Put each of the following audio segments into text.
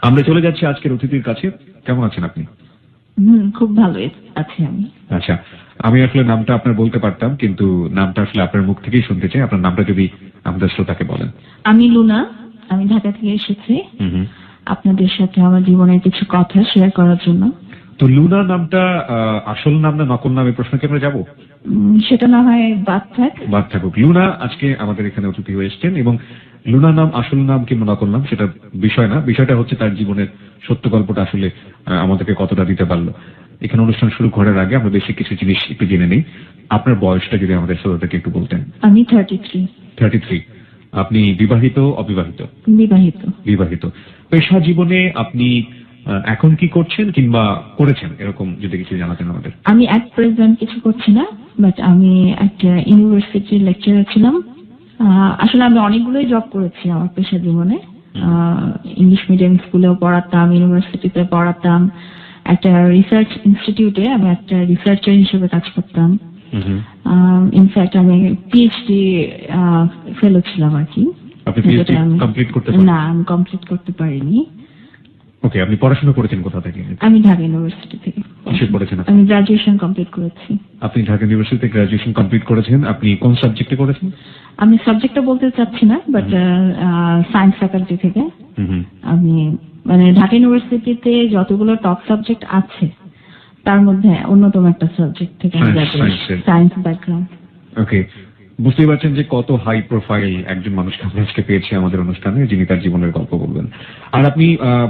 আমরা চলে যাচ্ছি আজকের অতিথির কাছে। কেমন আছেন আপনি? খুব ভালো আছি আমি। আচ্ছা, আমি আসলে নামটা আপনার বলতে পারতাম, কিন্তু নামটা আসলে আপনার মুখ থেকেই শুনতে চাই। আপনার নামটা যদি আমাদের শ্রোতাকে বলেন। আমি লুনা, আমি ঢাকা থেকে এসেছি আপনাদের সাথে আমার জীবনের কিছু কথা শেয়ার করার জন্য। তো লুনা নামটা আসল নাম না নকল নাম, এই প্রশ্নকে আমরা যাবো? সেটা না হয় বাদ থাকুক। লুনা আজকে আমাদের এখানে অতিথি হয়ে এসছেন, এবং লুনা নাম আসল নাম কিংবা নকল নাম সেটা বিষয় না, বিষয়টা হচ্ছে তার জীবনের সত্য গল্পটা আসলে আমাদেরকে কতটা দিতে পারলো। এখানে অনুষ্ঠান শুরু করার আগে আমরা বেশি কিছু জিনিস একটু জেনে নিই। আপনার বয়সটা যদি আমাদের শ্রোতাদেরকে একটু বলতেন। আমি 33। 33। আপনি বিবাহিত অবিবাহিত? বিবাহিত। বিবাহিত। পেশা জীবনে আপনি এখন কি করছেন কিংবা করেছেন, এরকম যদি কিছু জানাতেন আমাদের। আমি এট প্রেজেন্ট কিছু করছি না, বাট আমি একটা ইউনিভার্সিটির লেকচারার ছিলাম। আসলে আমি অনেকগুলোই জব করেছি আমার পেশা জীবনে। ইংলিশ মিডিয়াম স্কুলেও পড়াতাম, ইউনিভার্সিটিতে পড়াতাম, একটা রিসার্চ ইনস্টিটিউটে আমি একটা রিসার্চার হিসেবে কাজ করতাম। ইনফ্যাক্ট আমি পিএইচডি ফেলো ছিলাম আর কি। আপনি পিএইচডি কমপ্লিট করতে পারেন? না, আমি কমপ্লিট করতে পারিনি। ওকে, আপনি পড়াশোনা করেছেন কোথা থেকে? আমি ঢাকা ইউনিভার্সিটি থেকে। কিসে পড়েছেন? আমি গ্রাজুয়েশন কমপ্লিট করেছি। আপনি ঢাকা ইউনিভার্সিটিতে গ্রাজুয়েশন কমপ্লিট করেছেন। আপনি কোন সাবজেক্টে করেছেন? আমি সাবজেক্টটা বলতে চাচ্ছি না, বাট সায়েন্স ফ্যাকাল্টি থেকে। আমি মানে ঢাকা ইউনিভার্সিটিতে যতগুলো টপ সাবজেক্ট আছে তার মধ্যে অন্যতম একটা সাবজেক্ট থেকে সায়েন্স ব্যাকগ্রাউন্ড। ওকে, বুঝতেই পারছেন যে কত হাই প্রোফাইল একজন মানুষকে আমরা আজকে পেয়েছি আমাদের অনুষ্ঠানে, যিনি তার জীবনের গল্প বলবেন। আর আপনি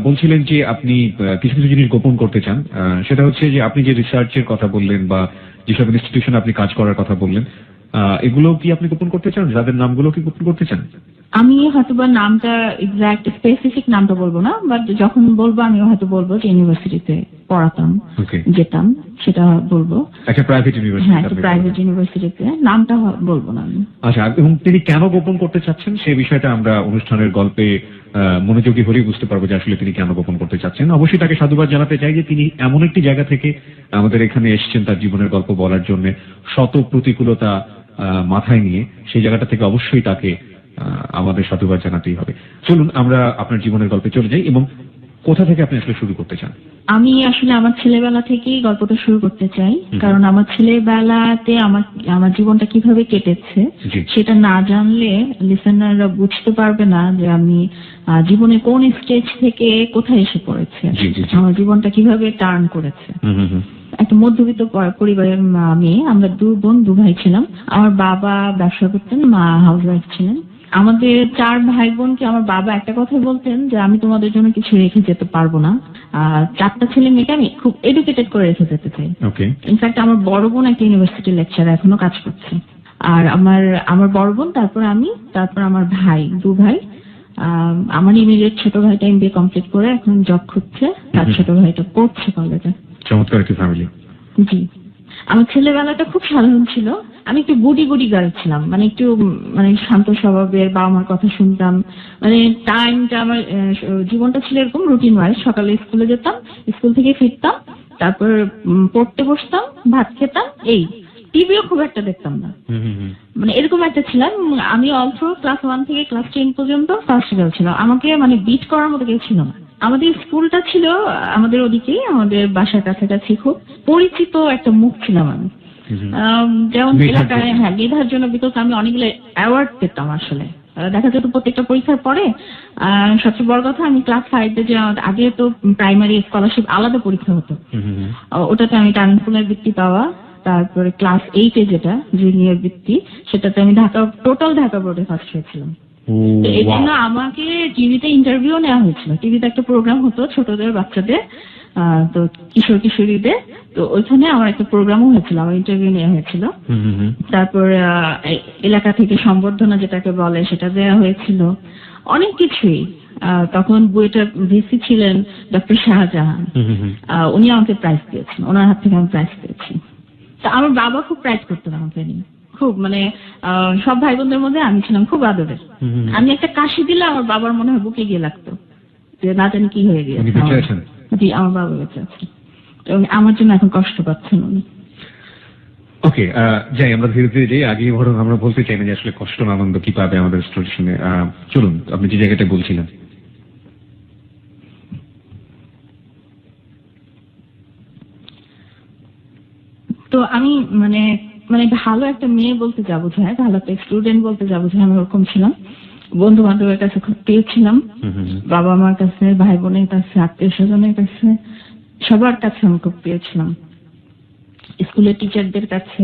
বলছিলেন যে আপনি কিছু কিছু জিনিস গোপন করতে চান। সেটা হচ্ছে যে আপনি যে রিসার্চের কথা বললেন বা যেসব ইনস্টিটিউশনে আপনি কাজ করার কথা বললেন, এগুলো কি আপনি গোপন করতে চান? যাদের নামগুলো কি গোপন করতে চান? আমি হয়তোবা নামটা এক্সাক্ট স্পেসিফিক নামটা বলবো না, বাট যখন বলবো আমি হয়তো বলবো যে ইউনিভার্সিটিতে পড়াতাম, যেতাম, সেটা বলবো। একটা প্রাইভেট ইউনিভার্সিটি? হ্যাঁ, একটা প্রাইভেট ইউনিভার্সিটিতে। নামটা বলবো না আমি। আচ্ছা, এবং তিনি কেন গোপন করতে চাচ্ছেন সেই বিষয়টা আমরা অনুষ্ঠানের গল্পে মনোযোগী হলেই বুঝতে পারবো যে আসলে তিনি কেন গোপন করতে চাচ্ছেন। অবশ্যই তাকে সাধুবাদ জানাতে চাই যে তিনি এমন একটি জায়গা থেকে আমাদের এখানে এসেছেন তার জীবনের গল্প বলার জন্য, শত প্রতিকূলতা মাথায় নিয়ে। সেই জায়গাটা থেকে অবশ্যই তাকে আমাদের সাধুবাদ জানাতেই হবে। চলুন আমরা আপনার জীবনের গল্পে চলে যাই। এবং কোথা থেকে আপনি আসলে শুরু করতে চান? আমি আসলে আমার ছেলেবেলা থেকেই গল্পটা শুরু করতে চাই, কারণ আমার ছেলেবেলাতে আমার জীবনটা কিভাবে কেটেছে সেটা না জানলে লিসেনাররা বুঝতে পারবে না যে আমি জীবনে কোন স্টেজ থেকে কোথায় এসে পড়েছে, আমার জীবনটা কিভাবে টার্ন করেছে। একটা মধ্যবিত্ত পরিবারের মেয়ে, আমরা 2 বোন 2 ভাই ছিলাম। আমার বাবা ব্যবসা করতেন, মা হাউসওয়াইফ ছিলেন। আমাদের 4 ভাই বোনকে আমার বাবা একটা কথাই বলতেন যে আমি তোমাদের জন্য কিছু রেখে যেতে পারবো না। 4টা ছেলে মেয়েকে আমি খুব এডুকেটেড করে রেখে যেতে চাই। ইনফ্যাক্ট আমার বড় বোন একটা ইউনিভার্সিটি লেকচারার, এখনো কাজ করছে। আর আমার বড় বোন, তারপর আমি, তারপর আমার ভাই, 2 ভাই। আমার ইমিডিয়েট ছোট ভাইটা এমবিএ কমপ্লিট করে এখন জব খুঁজছে, তার ছোট ভাইটা পড়ছে কলেজে। চমৎকার একটি ফ্যামিলি। জি, আমার ছেলেবেলাটা খুব সাধারণ ছিল। আমি একটু গুডি গার্ল ছিলাম, মানে একটু শান্ত স্বভাবের, বাবা মার কথা শুনতাম। মানে টাইমটা আমার জীবনটা ছিল এরকম রুটিন ওয়াইজ। সকালে স্কুলে যেতাম, স্কুল থেকে ফিরতাম, তারপর পড়তে বসতাম, ভাত খেতাম, এই। টিভিও খুব একটা দেখতাম না, মানে এরকম একটা ছিলাম আমি। অলসো ক্লাস 1 থেকে ক্লাস 10 পর্যন্ত ফার্স্ট গার্ল ছিলাম। আমাকে বিট করার মতো কেউ ছিল না। আমাদের স্কুলটা ছিল আমাদের ওদিকে, আমাদের বাসার কাছাকাছি, খুব পরিচিত একটা মুখ ছিলাম আমি। যেমন এলাকায়, হ্যাঁ, মেধার জন্য, বিকজ আমি অনেকগুলো অ্যাওয়ার্ড পেতাম। আসলে দেখা যেত প্রত্যেকটা পরীক্ষার পরে। সবচেয়ে বড় কথা, আমি ক্লাস 5-এ যে আগে তো প্রাইমারি স্কলারশিপ আলাদা পরীক্ষা হতো, ওটাতে আমি টার্নফুলের বৃত্তি পাওয়া। তারপরে ক্লাস 8-এ যেটা জুনিয়র বৃত্তি, সেটাতে আমি টোটাল ঢাকা বোর্ডে ফার্স্ট হয়েছিলাম। এই জন্য আমাকে টিভিতে ইন্টারভিউ নেওয়া হয়েছিল। টিভিতে একটা প্রোগ্রাম হতো ছোটদের, বাচ্চাদের, তো কিশোর কিশোরীদের। তো ওইখানে আমার একটা প্রোগ্রামও হয়েছিল, আমার ইন্টারভিউ নেওয়া হয়েছিল। তারপর এলাকা থেকে সম্বর্ধনা যেটাকে বলে সেটা দেওয়া হয়েছিল, অনেক কিছুই। তখন বুয়েটের ভিসি ছিলেন ডক্টর শাহজাহান, উনি আমাকে প্রাইজ দিয়েছেন, ওনার হাত থেকে আমি প্রাইজ পেয়েছি। তা আমার বাবা খুব প্রাইজ করতেন আমাকে নিয়ে, খুব। সব ভাই বোনদের মধ্যে আমি ছিলাম খুব আদরের। আমি একটা কাশি দিলে আমার বাবার মনে হয় বুকে গিয়ে লাগতো, যে না জানি কি হয়ে গিয়েছে। জি, আমার বাবা বেঁচে আছে এবং আমার জন্য এখন কষ্ট পাচ্ছেন উনি। ওকে, যাই আমরা ধীরে ধীরে যাই। আগে বরং আমরা বলতে চাই না যে আসলে কষ্ট না আনন্দ কি পাবে আমাদের স্টোরি শুনে। চলুন, আপনি যে জায়গাটা বলছিলেন। তো আমি মানে মানে ভালো একটা মেয়ে বলতে যা বোঝায়, ভালো একটা স্টুডেন্ট বলতে যা বোঝায়, আমি ওরকম ছিলাম। বন্ধু বান্ধবের কাছে খুব প্রিয় ছিলাম, বাবা মার কাছে, ভাই বোনের কাছে, আত্মীয় স্বজনের কাছে, সবার কাছে আমি খুব প্রিয় ছিলাম, স্কুলের টিচারদের কাছে।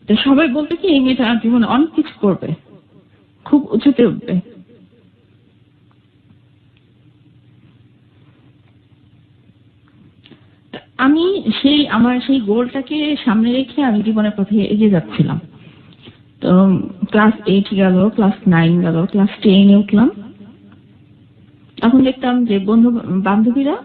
তো সবাই বলতো কি এই মেয়েটা জীবনে অনেক কিছু করবে, খুব উঁচুতে উঠবে। আমি আমার সেই গোলটাকে সামনে রেখে আমি জীবনের পথে এগিয়ে যাচ্ছিলাম। তো ক্লাস 8 গেল, ক্লাস 9 গেল, ক্লাস 10 উঠলাম। এখন দেখতাম যে বন্ধু বান্ধবীরা,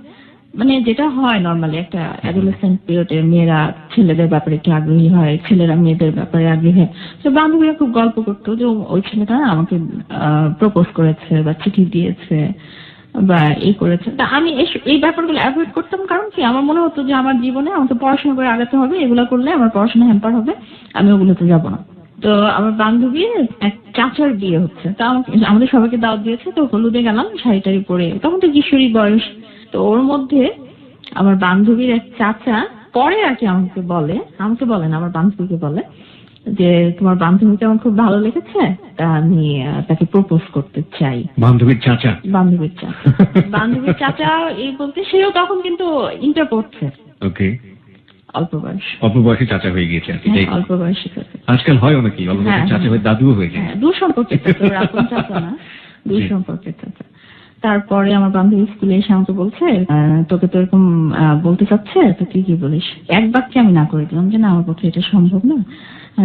মানে যেটা হয় নর্মালি একটা অ্যাডোলেসেন্ট পিরিয়ডে, মেয়েরা ছেলেদের ব্যাপারে একটু আগ্রহী হয়, ছেলেরা মেয়েদের ব্যাপারে আগ্রহী হয়। তো বান্ধবীরা খুব গল্প করতো যে ওই ছেলেটা আমাকে প্রপোজ করেছে বা চিঠি দিয়েছে বা এই করেছে। তা আমি এই ব্যাপারগুলো অ্যাভয়েড করতাম, কারণ কি আমার মনে হতো যে আমার জীবনে আমাকে পড়াশোনা করে আগাতে হবে, এগুলো করলে আমার পড়াশোনা হ্যাম্পার হবে, আমি ওগুলোতে যাবো না। তো আমার বান্ধবীর এক চাচার বিয়ে হচ্ছে, তা আমাদের সবাইকে দাওয়াত দিয়েছে। তো হলুদে গেলাম, শাড়ি টাড়ি পরে, তখন তো কিশোরী বয়স। তো ওর মধ্যে আমার বান্ধবীর এক চাচা পরে আর কি আমাকে বলে না, আমার বান্ধবীকে বলে যে তোমার বান্ধবীকে আমার খুব ভালো লেগেছে, তা আমি তাকে প্রপোজ করতে চাই। বান্ধবীর চাচা বান্ধবীর চাচা এই বলতে, সেও তখন কিন্তু ইন্টার পড়ছে। ওকে, অল্প বয়সী চাচা হয়ে গিয়েছে আর কি। অল্প বয়সী চাচা আজকাল হয় অনেকেই অল্প বয়সী চাচা হয়ে দাদুও হয়ে যায়। দূর সম্পর্কের চাচা, আপন চাচা না, দূর সম্পর্কের চাচা। তারপরে আমার বান্ধবী স্কুলে এসে আমাকে বলছে তোকে তো এরকম বলতে চাচ্ছে, তো তুই কি বলিস? এক বাক্যে আমি না করে দিলাম যে না, আমার পক্ষে এটা সম্ভব না,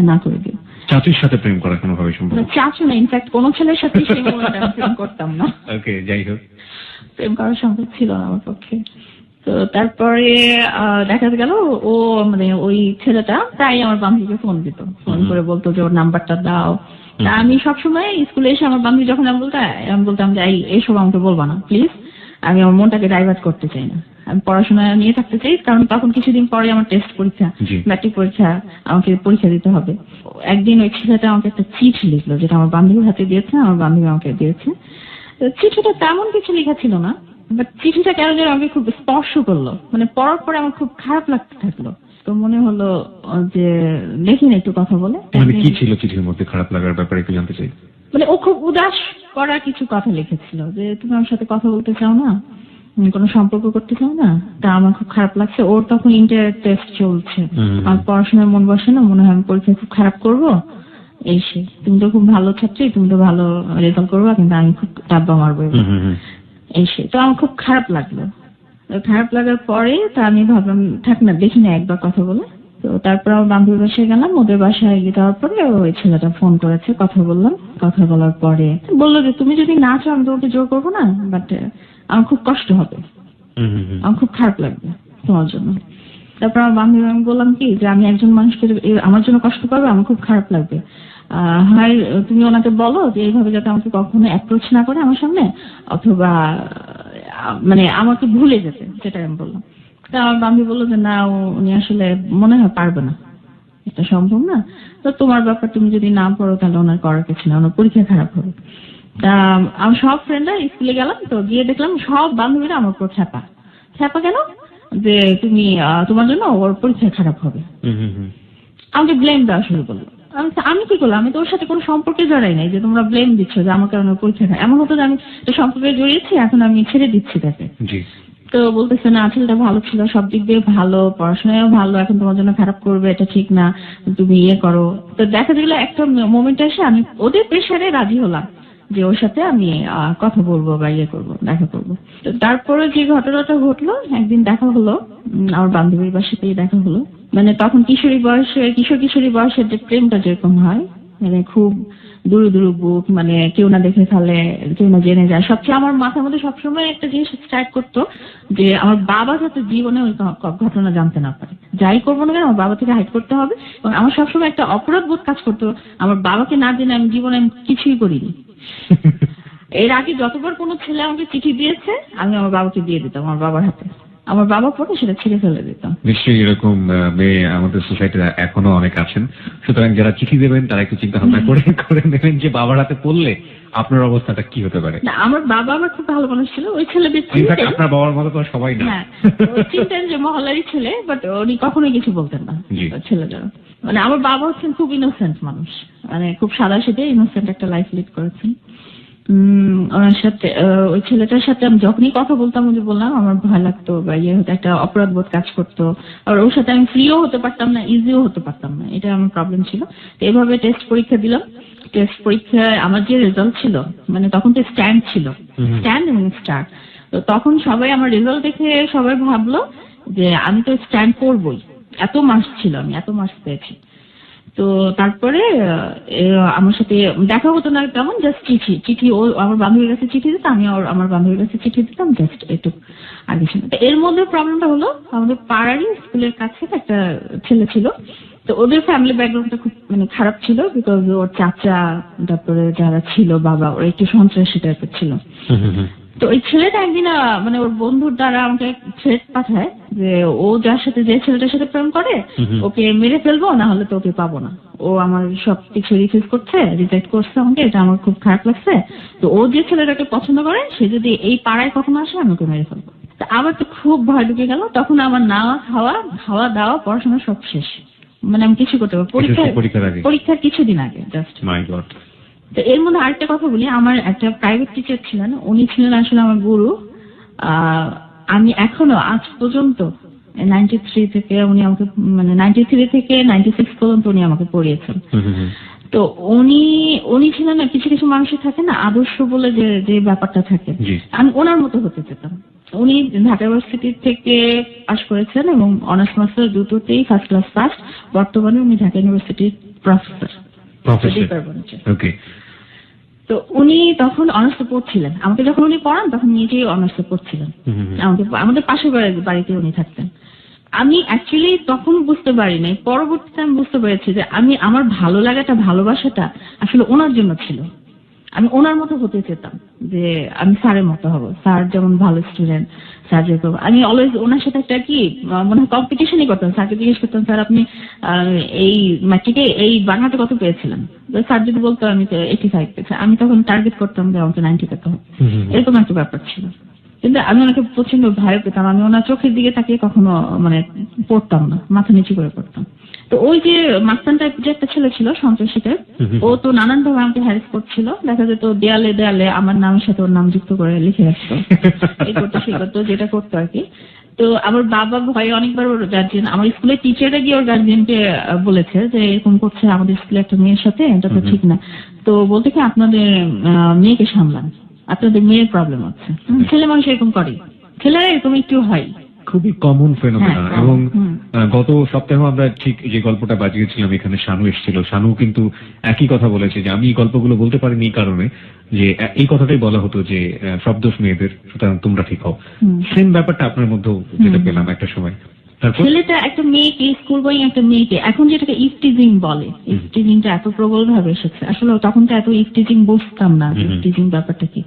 না করে দিও। চাচুর সাথে প্রেম করা কোনোভাবে সম্ভব? চাচু না, ইনফ্যাক্ট কোনো ছেলের সাথে সেই মোমেন্টে আমি প্রেম করতাম না। ওকে, যাই হোক, প্রেম করা সম্ভব ছিল না আমার পক্ষে। তো তারপরে দেখা গেল ও মানে ওই ছেলেটা প্রায় আমার বান্ধবীকে ফোন দিত, ফোন করে বলতো যে ওর নাম্বারটা দাও। তা আমি সবসময় স্কুলে এসে আমার বান্ধবী যখন আমি বলতাম যে এইসব আমাকে বলবা না প্লিজ, আমি আমার মনটাকে ডাইভার্ট করতে চাই না, আমি পড়াশোনা নিয়ে থাকতে চাই। কারণ তখন কিছুদিন পরে আমার টেস্ট পরীক্ষা, ম্যাট্রিক পরীক্ষা, আমাকে পরীক্ষা দিতে হবে। একদিন ওই ছেলেটা আমাকে একটা চিঠি লিখলো, যেটা আমার বান্ধবীর হাতে দিয়েছে, আমার বান্ধবী আমাকে দিয়েছে। চিঠিটা তেমন কিছু লেখা ছিল না, বাট চিঠিটা কেন যেন আমাকে খুব স্পর্শ করলো, মানে পড়ার পরে আমার খুব খারাপ লাগতে থাকলো। তো মনে হলো যে দেখি না একটু কথা বলে। মানে কি ছিল চিঠির মধ্যে খারাপ লাগার ব্যাপারে একটু জানতে চাই। মানে ও খুব উদাস করা কিছু কথা লিখেছিল, যে তুমি আমার সাথে কথা বলতে চাও না, কোনো সম্পর্ক করতে চাও না, তা আমার খুব খারাপ লাগছে। ওর তখন ইন্টার টেস্ট চলছে, আমার পড়াশোনায় মন বসে না, মনে হয় আমি পরীক্ষায় খুব খারাপ করবো। তুমি তো খুব ভালো ছাত্রী, তুমি তো ভালো রেজাল্ট করবা, কিন্তু আমি খুব ডাব্বা মারবো। তো আমার খুব খারাপ লাগলো। খারাপ লাগার পরে তা আমি ভাবলাম থাক না, দেখি না একবার কথা বলে। তো তারপর আমার বান্ধবীর বাসায় গেলাম, ওদের বাসায় গিয়ে যাওয়ার পরে ওই ছেলেটা ফোন করেছে, কথা বললাম। কথা বলার পরে বললো যে তুমি যদি না চাও আমি তোমাকে জোর করবো না, বাট আমার খুব কষ্ট হবে, আমার খুব খারাপ লাগবে তোমার জন্য। তারপর আমার বান্ধবী, আমি বললাম কি যে আমি একজন মানুষকে আমার জন্য কষ্ট পাবে, আমার খুব খারাপ লাগবে। হয় তুমি ওনাকে বলো যে এইভাবে যাতে আমাকে কখনো অ্যাপ্রোচ না করে আমার সামনে, অথবা মানে আমাকে ভুলে যেতে, সেটা আমি বললাম। তা আমার বান্ধবী বললো যে না, উনি আসলে মনে হয় পারবে না, এটা সম্ভব না। তো তোমার ব্যাপার, তুমি যদি না পড়ো তাহলে ওনার করার কিছু না, ওনার পরীক্ষা খারাপ হবে। তা আমার সব ফ্রেন্ডরা স্কুলে গেলাম, তো গিয়ে দেখলাম সব বান্ধবীরা আমার উপর খ্যাপা কেন যে তুমি তোমার জন্য ওর পরীক্ষা খারাপ হবে। আমাকে ব্লেম দেওয়া শুরু করলো। আমি কি করলাম? আমি তো ওর সাথে কোনো সম্পর্কে জড়াই নাই যে তোমরা ব্লেম দিচ্ছ যে আমার কারণে পরীক্ষা খারাপ। এমন হতো যে আমি সম্পর্কে জড়িয়েছি, এখন আমি ছেড়ে দিচ্ছি তাকে। তো বলতেছে না, ছেলেটা ভালো ছিল, সব দিক দিয়ে ভালো, পড়াশোনায়ও ভালো, এখন তোমার জন্য খারাপ করবে, এটা ঠিক না, তুমি ইয়ে করো। তো দেখা গেল একটা মোমেন্ট এসে আমি ওদের প্রেশারে রাজি হলাম যে ওর সাথে আমি কথা বলবো বা ইয়ে করবো, দেখা করবো। তো তারপরে যে ঘটনাটা ঘটলো, একদিন দেখা হলো, আমার বান্ধবীর বাসাতেই দেখা হলো। মানে তখন কিশোরী বয়সের যে প্রেমটা যেরকম হয়, মানে খুব দুরু দুরু বুক, মানে কেউ না দেখে ফেলে, কেউ না জেনে যায়। সবচেয়ে আমার মাথার মধ্যে সবসময় একটা জিনিস স্ট্রাইক করতো যে আমার বাবা যাতে জীবনে ওই ঘটনা জানতে না পারে, যাই করবো না কেন আমার বাবা থেকে হাইড করতে হবে। এবং আমার সবসময় একটা অপরাধ বোধ কাজ করতো, আমার বাবাকে না জেনে আমি জীবনে কিছুই করিনি। এর আগে যতবার কোনো ছেলে আমাকে চিঠি দিয়েছে, আমি আমার বাবাকে দিয়ে দিতাম, আমার বাবার হাতে। আমার বাবা পড়ে সেটা ছিঁড়ে ফেলে দিত। নিশ্চয়ই এরকম মেয়ে আমাদের সোসাইটিতে এখনো অনেক আছেন। সুতরাং যারা চিঠি দেবেন তারা একটু চিন্তা ভাবনা করে নেবেন যে বাবার হাতে পড়লে আপনার অবস্থাটা কি হতে পারে। না, আমার বাবা আমার খুব ভালো মানুষ ছিল, ওই ছেলে ইনফ্যাক্ট আপনার বাবার মতো তো সবাই না। হ্যাঁ, ও চিনতেন যে মহল্লারই ছেলে, বাট উনি কখনোই কিছু বলতেন না জি। ছেলেটা। মানে আমার বাবা হচ্ছেন খুব ইনোসেন্ট মানুষ, মানে খুব সাদা সিধে ইনোসেন্ট একটা লাইফ লিড করেছেন। ওনার সাথে ওই ছেলেটার সাথে আমি যখনই কথা বলতাম, ওই যে বললাম আমার ভয় লাগতো বা ইয়ে হতো, একটা অপরাধ বোধ কাজ করতো। আর ওর সাথে আমি ফ্রিও হতে পারতাম না, ইজিও হতে পারতাম না, এটা আমার প্রবলেম ছিল। তো এভাবে টেস্ট পরীক্ষা দিলাম। টেস্ট পরীক্ষায় আমার যে রেজাল্ট ছিল, মানে তখন তো স্ট্যান্ড ছিল, স্ট্যান্ড এবং স্টার। তো তখন সবাই আমার রেজাল্ট দেখে সবাই ভাবলো যে আমি তো স্ট্যান্ড করবই, এত মার্কস ছিল, আমি এত মার্কস পেয়েছি। তো তারপরে আমার সাথে দেখা হতো না তেমন, জাস্ট চিঠি ও আমার বান্ধবীর কাছে চিঠি দিত, আমি আমার বান্ধবীর কাছে চিঠি দিতাম, জাস্ট একটু আগে ছিল। তো এর মধ্যে প্রবলেমটা হলো, আমাদের পাড়ারই স্কুলের কাছে একটা ছেলে ছিল। তো ওদের ফ্যামিলি ব্যাকগ্রাউন্ডটা খুব মানে খারাপ ছিল, বিকজ ওর চাচা, তারপরে যারা ছিল বাবা, ওরা একটু সন্ত্রাসী টাইপের ছিল। তো ওই ছেলেটা একদিন মানে ওর বন্ধুর দ্বারা আমাকে থ্রেট পাঠায় যে ও যে ছেলেটার সাথে প্রেম করে ওকে মেরে ফেলবো, না হলে তো ওকে পাবো না। ও আমার সব কিছু রিফিউজ করছে, রিজেক্ট করছে আমাকে, এটা আমার খুব খারাপ লাগছে। তো ও যে ছেলেটাকে পছন্দ করে সে যদি এই পাড়ায় কখনো আসে আমি ওকে মেরে ফেলবো। তা আমার তো খুব ভয় ঢুকে গেল। তখন আমার খাওয়া দাওয়া পড়াশোনা সব শেষ, মানে আমি কিছু করতে পারবো। পরীক্ষার কিছুদিন আগে জাস্ট। মাই গড। তো এর মধ্যে আরেকটা কথা বলি, আমার একটা প্রাইভেট টিচার ছিলেন, উনি ছিলেন আসলে আমার গুরু। আমি এখনো আজ পর্যন্ত 93 থেকে উনি আমাকে, মানে 93 থেকে 96 পর্যন্ত উনি আমাকে পড়িয়েছেন। তো উনি ছিলেন না, কিছু কিছু মানুষের থাকে না আদর্শ বলে যে ব্যাপারটা থাকে, আমি ওনার মতো হতে চেতাম। উনি ঢাকা ইউনিভার্সিটি থেকে পাশ করেছেন এবং অনার্স মাস্টার দুটোতেই ফার্স্ট ক্লাস ফার্স্ট। বর্তমানে উনি ঢাকা ইউনিভার্সিটির প্রফেসর। ওকে। তো উনি তখন অনার্সে পড়ছিলেন, আমাকে যখন উনি পড়ান তখন নিজেই অনার্সে পড়ছিলেন। আমাদের পাশের বাড়িতে উনি থাকতেন। আমি অ্যাকচুয়ালি তখন বুঝতে পারিনি, পরবর্তীতে আমি বুঝতে পেরেছি যে আমার ভালো লাগাটা, ভালোবাসাটা আসলে ওনার জন্য ছিল। আমি ওনার মতো হতে চেতাম, যে আমি স্যারের মতো হব, স্যার যেমন ভালো স্টুডেন্ট, স্যার যেরকম। আমি অলওয়েজ ওনার সাথে একটা কি মনে হয় কম্পিটিশনই করতাম। স্যারকে জিজ্ঞেস করতাম, স্যার আপনি এই ম্যাট্রিকে এই বাংলাতে কত পেয়েছিলেন? স্যার যদি বলতো আমি তো 85 পেয়েছি, আমি তখন টার্গেট করতাম যে আমাকে 90 পেতে হবে, এরকম একটা ব্যাপার ছিল। কিন্তু আমি ওনাকে প্রচন্ড ভয় পেতাম। আমি ওনার চোখের দিকে তাকিয়ে কখনো মানে পড়তাম না, মাথা নিচু করে পড়তাম। তো ওই যে মাস্তান টাইপ যে একটা ছেলে ছিল সন্ত্রাসী টাইপ, ও তো নানান ভাবে আমাকে হ্যারাস করছিল। দেখা যেত দেয়ালে দেয়ালে আমার নামের সাথে ওর নাম যুক্ত করে লিখে রাখতো, এই করতো সে করতো, যেটা করতো আর কি। তো আমার বাবা ভয়ে অনেকবার ওর গার্জিয়ান, আমার স্কুলের টিচাররা গিয়ে ওর গার্জিয়ানকে বলেছে যে এরকম করছে আমাদের স্কুলে একটা মেয়ের সাথে, এটা তো ঠিক না। তো বলতে কি আপনাদের মেয়েকে সামলান, আপনাদের মেয়ের প্রবলেম হচ্ছে। ছেলে মানুষ এরকম করে, ছেলেরা এরকম একটু হয়, খুবই কমন ফেনোমেনা। এবং গত সপ্তাহে আমরা ঠিক যে গল্পটা বাজিয়েছিলাম, এখানে শানু এসেছিল। শানু কিন্তু একই কথা বলেছে যে আমি এই গল্পগুলো বলতে পারিনি এই কারণে যে এই কথাটাই বলা হতো যে সব দোষ মেয়েদের, সুতরাং তোমরা ঠিক হও। সেম ব্যাপারটা আপনার মধ্যেও যেটা পেলাম একটা সময়। ছেলেটা একটা মেয়েকে, স্কুল গোয়িং একটা মেয়েকে, এখন যেটাকে ইফটিজিং বলে, ইফটিজিংটা এত প্রবল ভাবে এসেছে। আসলে তখন তো এত ইফটিজিং বুঝতাম না, ইফটিজিং ব্যাপারটা কি।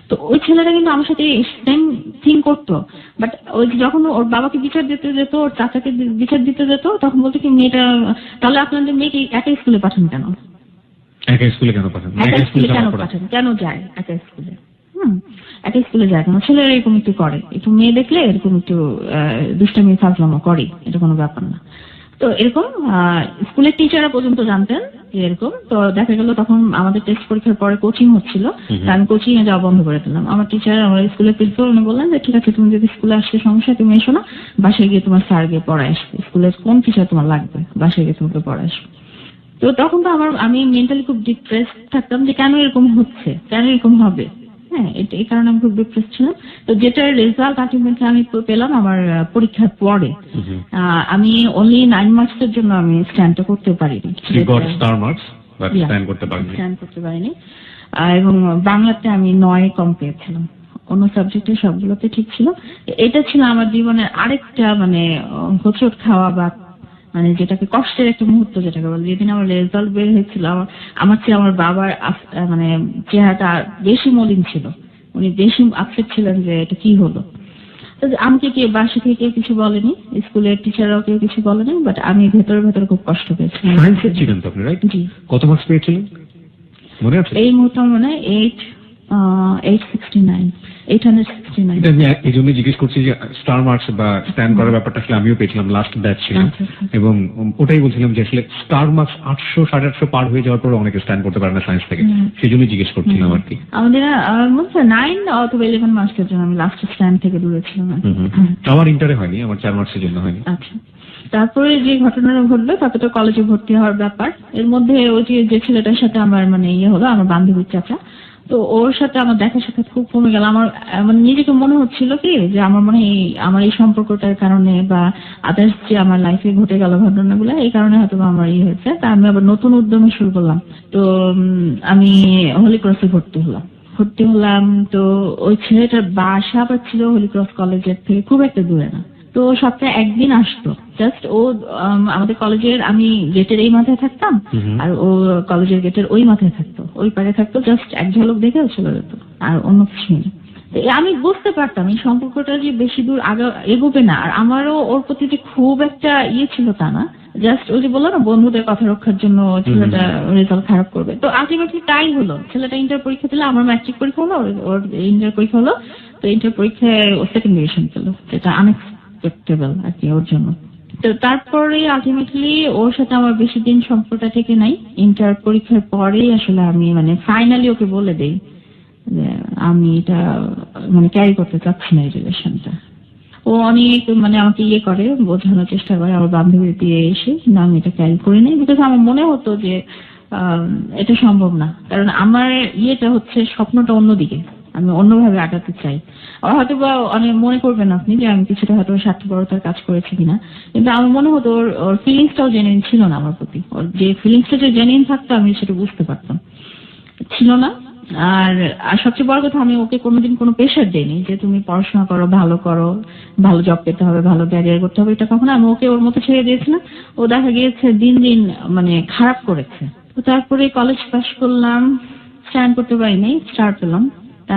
তো ওই ছেলেটা কিন্তু আমার সাথে সেম থিং করতো। বাট ওই যখন ওর বাবাকে বিচার দিতে যেত, ওর চাচাকে বিচার দিতে যেত, তখন বলতো কি মেয়েটা, তাহলে আপনাদের মেয়েকে একা স্কুলে পাঠান কেন? একা স্কুলে কেন পাঠান? কেন যায় একা স্কুলে? একটা স্কুলে যায় কেন? ছেলেরা এরকম একটু করে, একটু মেয়ে দেখলে এরকম একটু দুষ্টামি ফাজলামো করে, এটা কোনো ব্যাপার না। তো এরকম স্কুলের টিচাররা পর্যন্ত জানতেন যে এরকম। তো দেখা গেল তখন আমাদের টেস্ট পরীক্ষার পরে কোচিং হচ্ছিল, আমি কোচিং এ যাওয়া বন্ধ করে দিলাম। আমার টিচার, আমার স্কুলের প্রিন্সিপাল, উনি বললেন যে ঠিক আছে, তুমি যদি স্কুলে আসতে সমস্যা তুমি এসো না, বাসায় গিয়ে তোমার স্যার গিয়ে পড়ায় আসবে, স্কুলের কোন টিচার তোমার লাগবে, বাসায় গিয়ে তোমাকে পড়ায় আসবে। তো তখন তো আমি মেন্টালি খুব ডিপ্রেস থাকতাম যে কেন এরকম হচ্ছে, কেন এরকম হবে। হ্যাঁ, এই কারণে আমি খুব ডিপ্রেস ছিলাম। তো যেটার রেজাল্ট আলটিমেটলি আমি পেলাম আমার পরীক্ষার পরে। আমি অনলি 9 মার্কসের জন্য আমি স্ট্যান্ডটা করতে পারিনি, স্ট্যান্ড করতে পারিনি। এবং বাংলাতে আমি 9 কম পেয়েছিলাম, অন্য সাবজেক্টে সবগুলোতে ঠিক ছিল। এটা ছিল আমার জীবনের আরেকটা মানে হোঁচট খাওয়া বা মানে যেটাকে কষ্টের একটা মুহূর্ত যেটাকে বলে। যেদিন আমার রেজাল্ট বের হয়েছিল, আমার চেয়ে আমার বাবার মানে চেহারাটা বেশি মলিন ছিল, উনি বেশি আপসেট ছিলেন যে এটা কি হলো। তো আমাকে কেউ বাসা থেকে কেউ কিছু বলেনি, স্কুলের টিচাররাও কেউ কিছু বলেনি, বাট আমি ভেতরে ভেতরে খুব কষ্ট পেয়েছি। সায়েন্সের ছিলেন তো আপনি, রাইট? জি। কত মার্কস পেয়েছিলেন মনে আছে? এই মুহূর্তে মনে হয় 869। এটা আমি এই জন্য জিজ্ঞেস করছি যে স্টার মার্কস বা স্ট্যান্ড করার ব্যাপারটা আসলে আমিও পেয়েছিলাম, লাস্ট ব্যাচ ছিল, আচ্ছা, আচ্ছা। এবং ওটাই বলছিলাম যে আসলে স্টার মার্কস 800 850 পার হয়ে যাওয়ার পর অনেকে স্ট্যান্ড করতে পারে না সায়েন্স থেকে, সেই জন্য জিজ্ঞেস করছিলাম আর কি। আমাদের মনে হয় 9 অথবা 11 মার্কসের জন্য আমি লাস্ট স্ট্যান্ড থেকে দূরে ছিলাম। আমার ইন্টারে হয়নি, আমার 4 মার্কসের জন্য হয়নি। আচ্ছা, তারপরে যে ঘটনাটা ঘটলো তারপরে তো কলেজে ভর্তি হওয়ার ব্যাপার। এর মধ্যে ওই যে ছেলেটার সাথে আমার মানে ইয়ে হলো, আমার বান্ধবীর চাচা, তো ওর সাথে আমার দেখা সাক্ষাৎ খুব কমে গেল। আমার মানে নিজেকে মনে হচ্ছিল কি যে আমার মনে হয় আমার এই সম্পর্কটার কারণে বা আদার্স যে আমার লাইফে ঘটে গেল ঘটনাগুলো, এই কারণে হয়তো আমার ইয়ে হয়েছে। তা আমি আবার নতুন উদ্যমে শুরু করলাম। তো আমি হলি ক্রসে ভর্তি হলাম। তো ওই ছেলেটার বাসা আবার ছিল হলি ক্রস কলেজের থেকে খুব একটা দূরে না। তো সপ্তাহে একদিন আসতো, জাস্ট ও আমাদের কলেজের, আমি গেটের এই মাথায় থাকতাম আর ও কলেজের গেটের ওই মাথায় থাকতো, ওই পারে থাকতো, জাস্ট এক ঝলক দেখে চলে যেত, আর অন্য কিছু নেই। আমি বুঝতে পারতাম এই সম্পর্কটা যে বেশি দূর এগোবে না, আর আমারও ওর প্রতি যে খুব একটা ইয়ে ছিল তা না, জাস্ট ওই যে বললো না বন্ধুদের কথা রক্ষার জন্য ছেলেটা রেজাল্ট খারাপ করবে। তো আলটিমেটলি তাই হলো, ছেলেটা ইন্টার পরীক্ষা দিল, আমার ম্যাট্রিক পরীক্ষা হলো, ওর ইন্টার পরীক্ষা হলো। তো ইন্টার পরীক্ষায় ও সেকেন্ড ডিভিশন পেল, যেটা আনএক্সপেক্টেবল আর কি ওর জন্য। তো তারপরে আলটিমেটলি ওর সাথে আমার বেশি দিন সম্পর্কটা থেকে নাই। ইন্টার পরীক্ষার পরেই আসলে আমি মানে ফাইনালি ওকে বলে দেই যে আমি এটা মানে ক্যারি করতে চাচ্ছি না এই রিলেশনটা। ও অনেক মানে আমাকে ইয়ে করে, বোঝানোর চেষ্টা করে আমার বান্ধবী দিয়ে এসে, না আমি এটা ক্যারি করি নাই, বিকজ আমার মনে হতো যে এটা সম্ভব না, কারণ আমার ইয়েটা হচ্ছে স্বপ্নটা অন্যদিকে, আমি অন্যভাবে আগাতে চাই। হয়তো বা অনেক মনে করবেন আপনি যে আমি কিছুটা হয়তো স্বার্থপরতার কাজ করেছি কিনা, কিন্তু আমার মনে হতো ওর ফিলিংসটাও জেনুইন ছিল না আমার প্রতি। ওর যে ফিলিংসটা যে জেনুইন থাকতো আমি সেটা বুঝতে পারতাম, ছিল না। আর সবচেয়ে বড় কথা, আমি ওকে কোনোদিন কোনো প্রেশার দেইনি যে তুমি পড়াশোনা করো, ভালো জব পেতে হবে, ভালো ক্যারিয়ার করতে হবে, এটা কখনো। আমি ওকে ওর মতো ছেড়ে দিয়েছিলাম। ও দেখা গিয়েছে দিন দিন মানে খারাপ করেছে। তো তারপরে কলেজ পাশ করলাম, স্ট্যান্ড করতে পারিনি, স্টার পেলাম।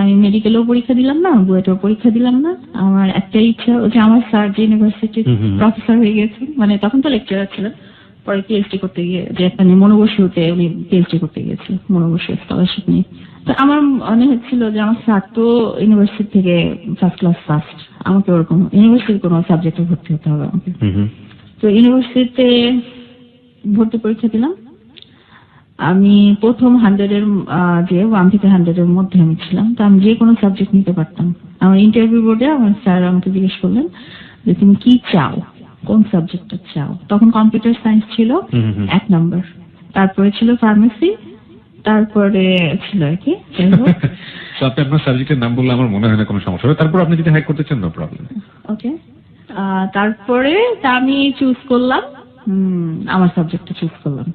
আমি মেডিকেলেও পরীক্ষা দিলাম না, বুয়েটেও পরীক্ষা দিলাম না। আমার একটা ইচ্ছা যে আমার স্যার যে ইউনিভার্সিটির প্রফেসর হয়ে গেছেন, মানে তখন তো লেকচারার ছিলেন, পরে পিএইচডি করতে গিয়ে যে এখানে মনোবসুতে উনি পিএইচডি করতে গিয়েছিল, মনোবসু স্কলারশিপ নিয়ে। তো আমার মনে হচ্ছিল যে আমার স্যার তো ইউনিভার্সিটি থেকে ফার্স্ট ক্লাস ফার্স্ট, আমাকে ওরকম ইউনিভার্সিটির কোনো সাবজেক্টে ভর্তি হতে হবে আমাকে। তো ইউনিভার্সিটিতে ভর্তি পরীক্ষা দিলাম। আমি প্রথম 100 এর যে 1 থেকে 100 এর মধ্যে আমি ছিলাম। তো আমি যে কোনো সাবজেক্ট নিতে পারতাম। আমার ইন্টারভিউ বোর্ডে আমার স্যার আমাকে জিজ্ঞেস করলেন যে তুমি কি চাও, কোন সাবজেক্টটা চাও। তখন কম্পিউটার সায়েন্স ছিল 1 নম্বর, তারপরে ছিল ফার্মেসি, তারপরে ছিল আর কি। তো আপনি আপনার সাবজেক্টের নাম বললে আমার মনে হয় না কোনো সমস্যা হবে, তারপর আপনি যদি হাইড করতে চান নো প্রবলেম। ওকে, তারপরে আমি চুজ করলাম, আমার সাবজেক্টটা চুজ করলাম।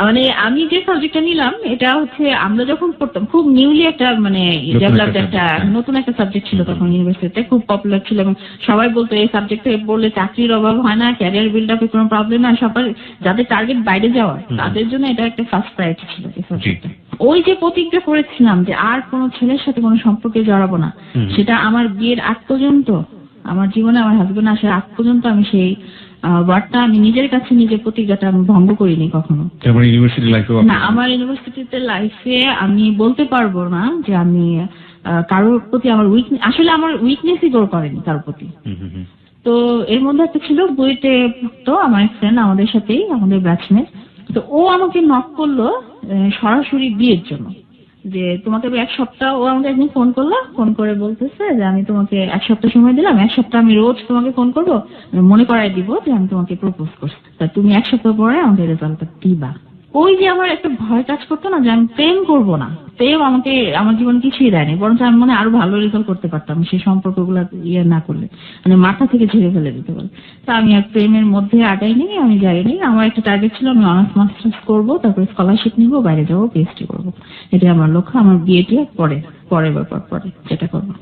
মানে আমি যে সাবজেক্টটা নিলাম এটা হচ্ছে আমরা যখন পড়তাম খুব নিউলি একটা মানে ডেভেলপড একটা নতুন একটা সাবজেক্ট ছিল তখন ইউনিভার্সিটিতে, খুব পপুলার ছিল এবং সবাই বলতো এই সাবজেক্টে পড়লে চাকরির অভাব হয় না, ক্যারিয়ার বিল্ড আপে কোনো প্রবলেম না, সবার যাদের টার্গেট বাইরে যাওয়ার তাদের জন্য এটা একটা ফার্স্ট প্রায়োরিটি ছিল এই সাবজেক্টটা। ওই যে প্রতিজ্ঞা করেছিলাম যে আর কোনো ছেলের সাথে কোনো সম্পর্কে জড়াবো না, সেটা আমার বিয়ের আগ পর্যন্ত, আমার জীবনে আমার হাজবেন্ড আসার আগ পর্যন্ত আমি সেই ওয়ার্ডটা আমি নিজের কাছে নিজের প্রতিজ্ঞাটা আমি ভঙ্গ করিনি কখনো। ইউনিভার্সিটি লাইফে না, আমার ইউনিভার্সিটিতে লাইফে আমি বলতে পারবো না যে আমি কারোর প্রতি আমার উইকনেস, আসলে আমার উইকনেসই জোর করেনি কারোর প্রতি। তো এর মধ্যে একটা ছিল বুয়েটে তো আমার ফ্রেন্ড আমাদের সাথেই, আমাদের ব্যাচমেট। তো ও আমাকে নক করলো সরাসরি বিয়ের জন্য, যে তোমাকে 1 সপ্তাহ, ও আমাকে একদিন ফোন করলো, ফোন করে বলতেছে যে আমি তোমাকে 1 সপ্তাহ সময় দিলাম, 1 সপ্তাহ আমি রোজ তোমাকে ফোন করবো, মনে করাই দিব যে আমি তোমাকে প্রপোজ করছি, তা তুমি 1 সপ্তাহ পরে আমাকে রেজাল্টটা দিবা। ওই যে আমার একটা ভয় কাজ করতো না যে আমি প্রেম করবো না, প্রেম আমাকে আমার জীবনে কিছুই দেয়নি, বরঞ্চ আমি মনে আরো ভালো রেজাল্ট করতে পারতাম সেই সম্পর্কগুলো ইয়ে না করলে, মানে মাথা থেকে ঝেড়ে ফেলে দিতে পারে। তা আমি আর প্রেমের মধ্যে আগাইনি, আমি যাইনি। আমার একটা টার্গেট ছিল আমি অনার্স মাস্টার্স করবো, তারপরে স্কলারশিপ নিবো, বাইরে যাবো, পিএইচডি করবো, এটাই আমার লক্ষ্য। আমার বিয়েটি পরে ব্যাপার পরে যেটা করবো।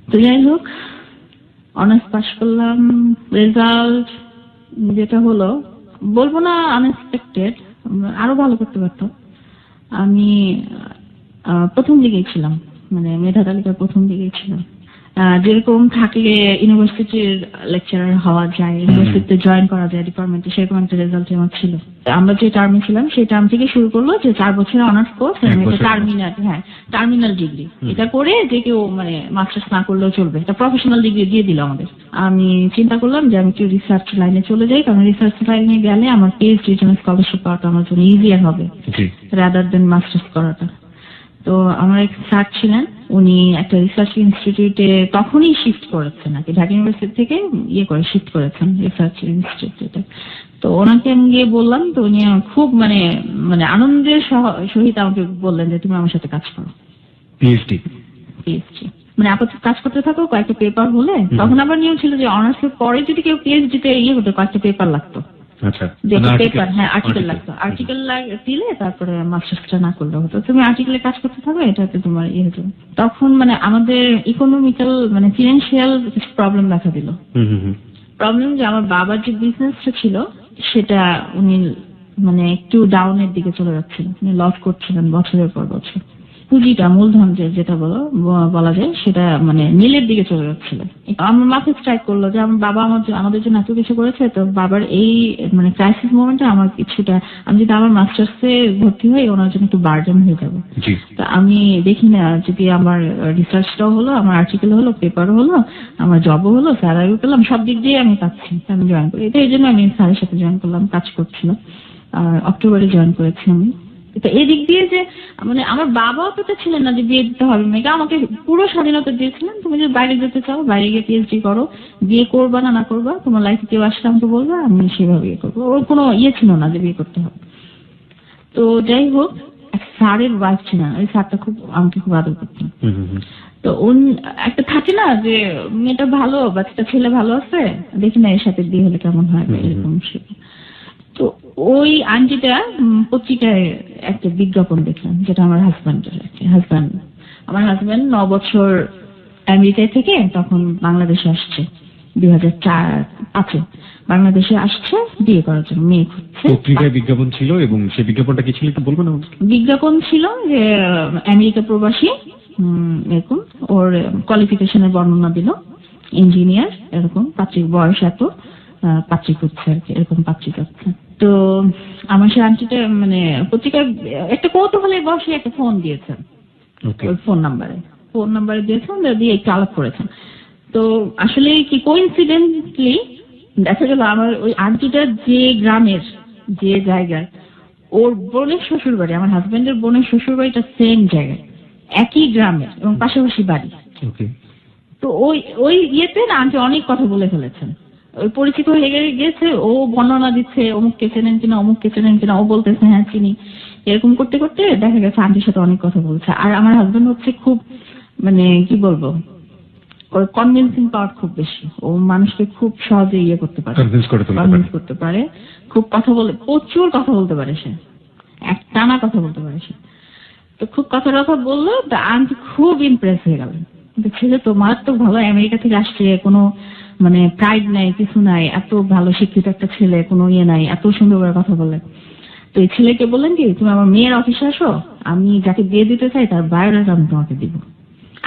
তো যাই হোক, অনার্স পাস করলাম, রেজাল্ট যেটা হলো বলবো না আনএক্সপেক্টেড, আরো ভালো করতে পারতাম। আমি প্রথম দিকেই ছিলাম, মানে মেধা তালিকার প্রথম দিকেই ছিলাম। যেরকম থাকলে ইউনিভার্সিটির লেকচারার হওয়া যায়, ইউনিভার্সিটিতে জয়েন করা যায় ডিপার্টমেন্টে, সেরকম একটা রেজাল্ট আমার ছিল। আমরা যে টার্মে ছিলাম সেই টার্ম থেকে শুরু করলো যে 4 বছরের অনার্স কোর্স, টার্মিনাল ডিগ্রি। এটা করে যে কেউ মানে মাস্টার্স না করলেও চলবে, এটা প্রফেশনাল ডিগ্রি দিয়ে দিল আমাদের। আমি চিন্তা করলাম যে আমি একটু রিসার্চ লাইনে চলে যাই, কারণ রিসার্চ লাইনে গেলে আমার পিএইচডির জন্য স্কলারশিপ পাওয়াটা আমার জন্য ইজিয়ার হবে রাদার দেন মাস্টার্স করাটা। তো আমার এক স্যার ছিলেন, উনি একটা রিসার্চ ইনস্টিটিউটে তখনই শিফট করেছেন, নাকি ঢাকা ইউনিভার্সিটি থেকে শিফট করেছেন রিসার্চ ইনস্টিটিউটে। তো ওনাকে আমি গিয়ে বললাম, তো উনি খুব মানে মানে আনন্দের সহিত আমাকে বললেন যে তুমি আমার সাথে কাজ করো, পিএইচডি মানে আপাতত কাজ করতে থাকো, কয়েকটা পেপার হলে। তখন আবার নিয়ম ছিল যে অনার্সের পরে যদি কেউ পিএইচডি তে হতো, কয়েকটা পেপার লাগতো। আচ্ছা, পেপার, হ্যাঁ আর্টিকেল লাগতো। আর্টিকেল দিলে তারপরে মাস্টার্সটা না করলে হতো। তুমি আর্টিকেলে কাজ করতে থাকো, এটাতে তোমার হতো। তখন মানে আমাদের ইকোনমিক্যাল মানে ফিনান্সিয়াল কিছু প্রবলেম দেখা দিল। প্রবলেম যে আমার বাবার যে বিজনেসটা ছিল সেটা উনি মানে একটু ডাউনের দিকে চলে যাচ্ছিল, উনি লস করছিলেন বছরের পর বছর। পুঁজিটা, মূলধন যেটা বলা যায় সেটা মানে নীলের দিকে চলে যাচ্ছিল। আমার মাথায় স্ট্রাইক করলো যে আমার বাবা আমাদের জন্য এত কিছু করেছে, তো বাবার এই মানে ক্রাইসিস মোমেন্টে আমার কিছুটা, আমি যদি আমার মাস্টার্সে ভর্তি হই ওনার জন্য একটু বার্ডেন হয়ে যাবে। তো আমি দেখি না যদি আমার রিসার্চটাও হলো, আমার আর্টিকেল হলো, পেপারও হলো, আমার জবও হলো, স্যালারিও পেলাম, সব দিক দিয়ে আমি পাচ্ছি, আমি জয়েন করি। এই জন্য আমি স্যারের সাথে জয়েন করলাম, কাজ করছিলাম। আর অক্টোবরে জয়েন করেছি আমি। তো এই দিক দিয়ে যে মানে আমার বাবাও তো ছিলেন না যে বিয়ে দিতে হবে মেয়েকে, আমাকে পুরো স্বাধীনতা দিয়েছিলেন, তুমি যদি বাইরে যেতে চাও বাইরে গিয়ে পিএইচডি করো, বিয়ে করবা না করবা তোমার লাইফে কেউ আসলে আমাকে বলবা, আমি সেভাবে ইয়ে করবো। ওর কোনো ছিল না যে বিয়ে করতে হবে। তো যাই হোক, এক স্যারের ওয়াইফ ছিলেন, ওই স্যারটা আমাকে খুব আদর করতেন। তো একটা থাকে না যে মেয়েটা ভালো, বাচ্চাটা ছেলে ভালো আছে, দেখি না এর সাথে বিয়ে হলে কেমন হয়, এরকম। তো ওই আন্টিটা পত্রিকায় একটা বিজ্ঞাপন দেখলাম, যেটা আমার আমার হাজব্যান্ড 9 বছর আমেরিকায় থেকে তখন বাংলাদেশে আসছে, 2004-5 বাংলাদেশে আসছে বিয়ে করার জন্য, মেয়ে খুঁজছে। পত্রিকায় বিজ্ঞাপন ছিল, এবং সেই বিজ্ঞাপনটা কি ছিল একটু বলবেন? বিজ্ঞাপন ছিল যে আমেরিকা প্রবাসী, এরকম ওর কোয়ালিফিকেশনের বর্ণনা দিল, ইঞ্জিনিয়ার, এরকম, পাত্রীর বয়স এত, পাত্রী করছে আর কি, এরকম পাত্রী করছে। তো আমার সে আন্টিটা মানে পত্রিকার একটা কৌতূহলে বসে একটা ফোন দিয়েছেন, ওই ফোন নাম্বারে দিয়েছেন, দিয়ে একটু আলাপ করেছেন। তো আসলে কি কোইন্সিডেন্টলি দেখা গেল আমার ওই আন্টিটা যে গ্রামের, যে জায়গায় ওর বোনের শ্বশুর বাড়ি, আমার হাজবেন্ডের বোনের শ্বশুর বাড়িটা সেম জায়গায়, একই গ্রামের এবং পাশাপাশি বাড়ি। তো ওই ইয়েতে না আন্টি অনেক কথা বলে ফেলেছেন, ওই পরিচিত হয়ে গেছে, ও বর্ণনা দিচ্ছে অমুককে চেনেন কিনা, ও বলতেছে হ্যাঁ চিনি, এরকম করতে করতে দেখা গেছে আন্টির সাথে অনেক কথা বলছে। আর আমার হাজবেন্ড হচ্ছে খুব মানে কি বলবো, ওর কনভিন্সিং পাওয়ার খুব বেশি, ও মানুষকে খুব সহজে ইয়ে করতে পারে, কনভিন্স করতে পারে, খুব কথা বলে, প্রচুর কথা বলতে পারে, সে একটানা কথা বলতে পারে সে। তো খুব কথা বললো, তো আন্টি খুব ইমপ্রেস হয়ে গেলেন, ছেলে তোমার তো ভালো, আমেরিকা থেকে আসছে, কোনো মানে প্রাইড নাই, কিছু নাই, এত ভালো শিক্ষিত একটা ছেলে, কোনো ইয়ে নাই, এত সুন্দর করে কথা বলে। তো এই ছেলেকে বললেন কি, তুমি আমার মেয়ের অফিসে আসো, আমি যাকে বিয়ে দিতে চাই তার বায়োডাটা আমি তোমাকে দিব।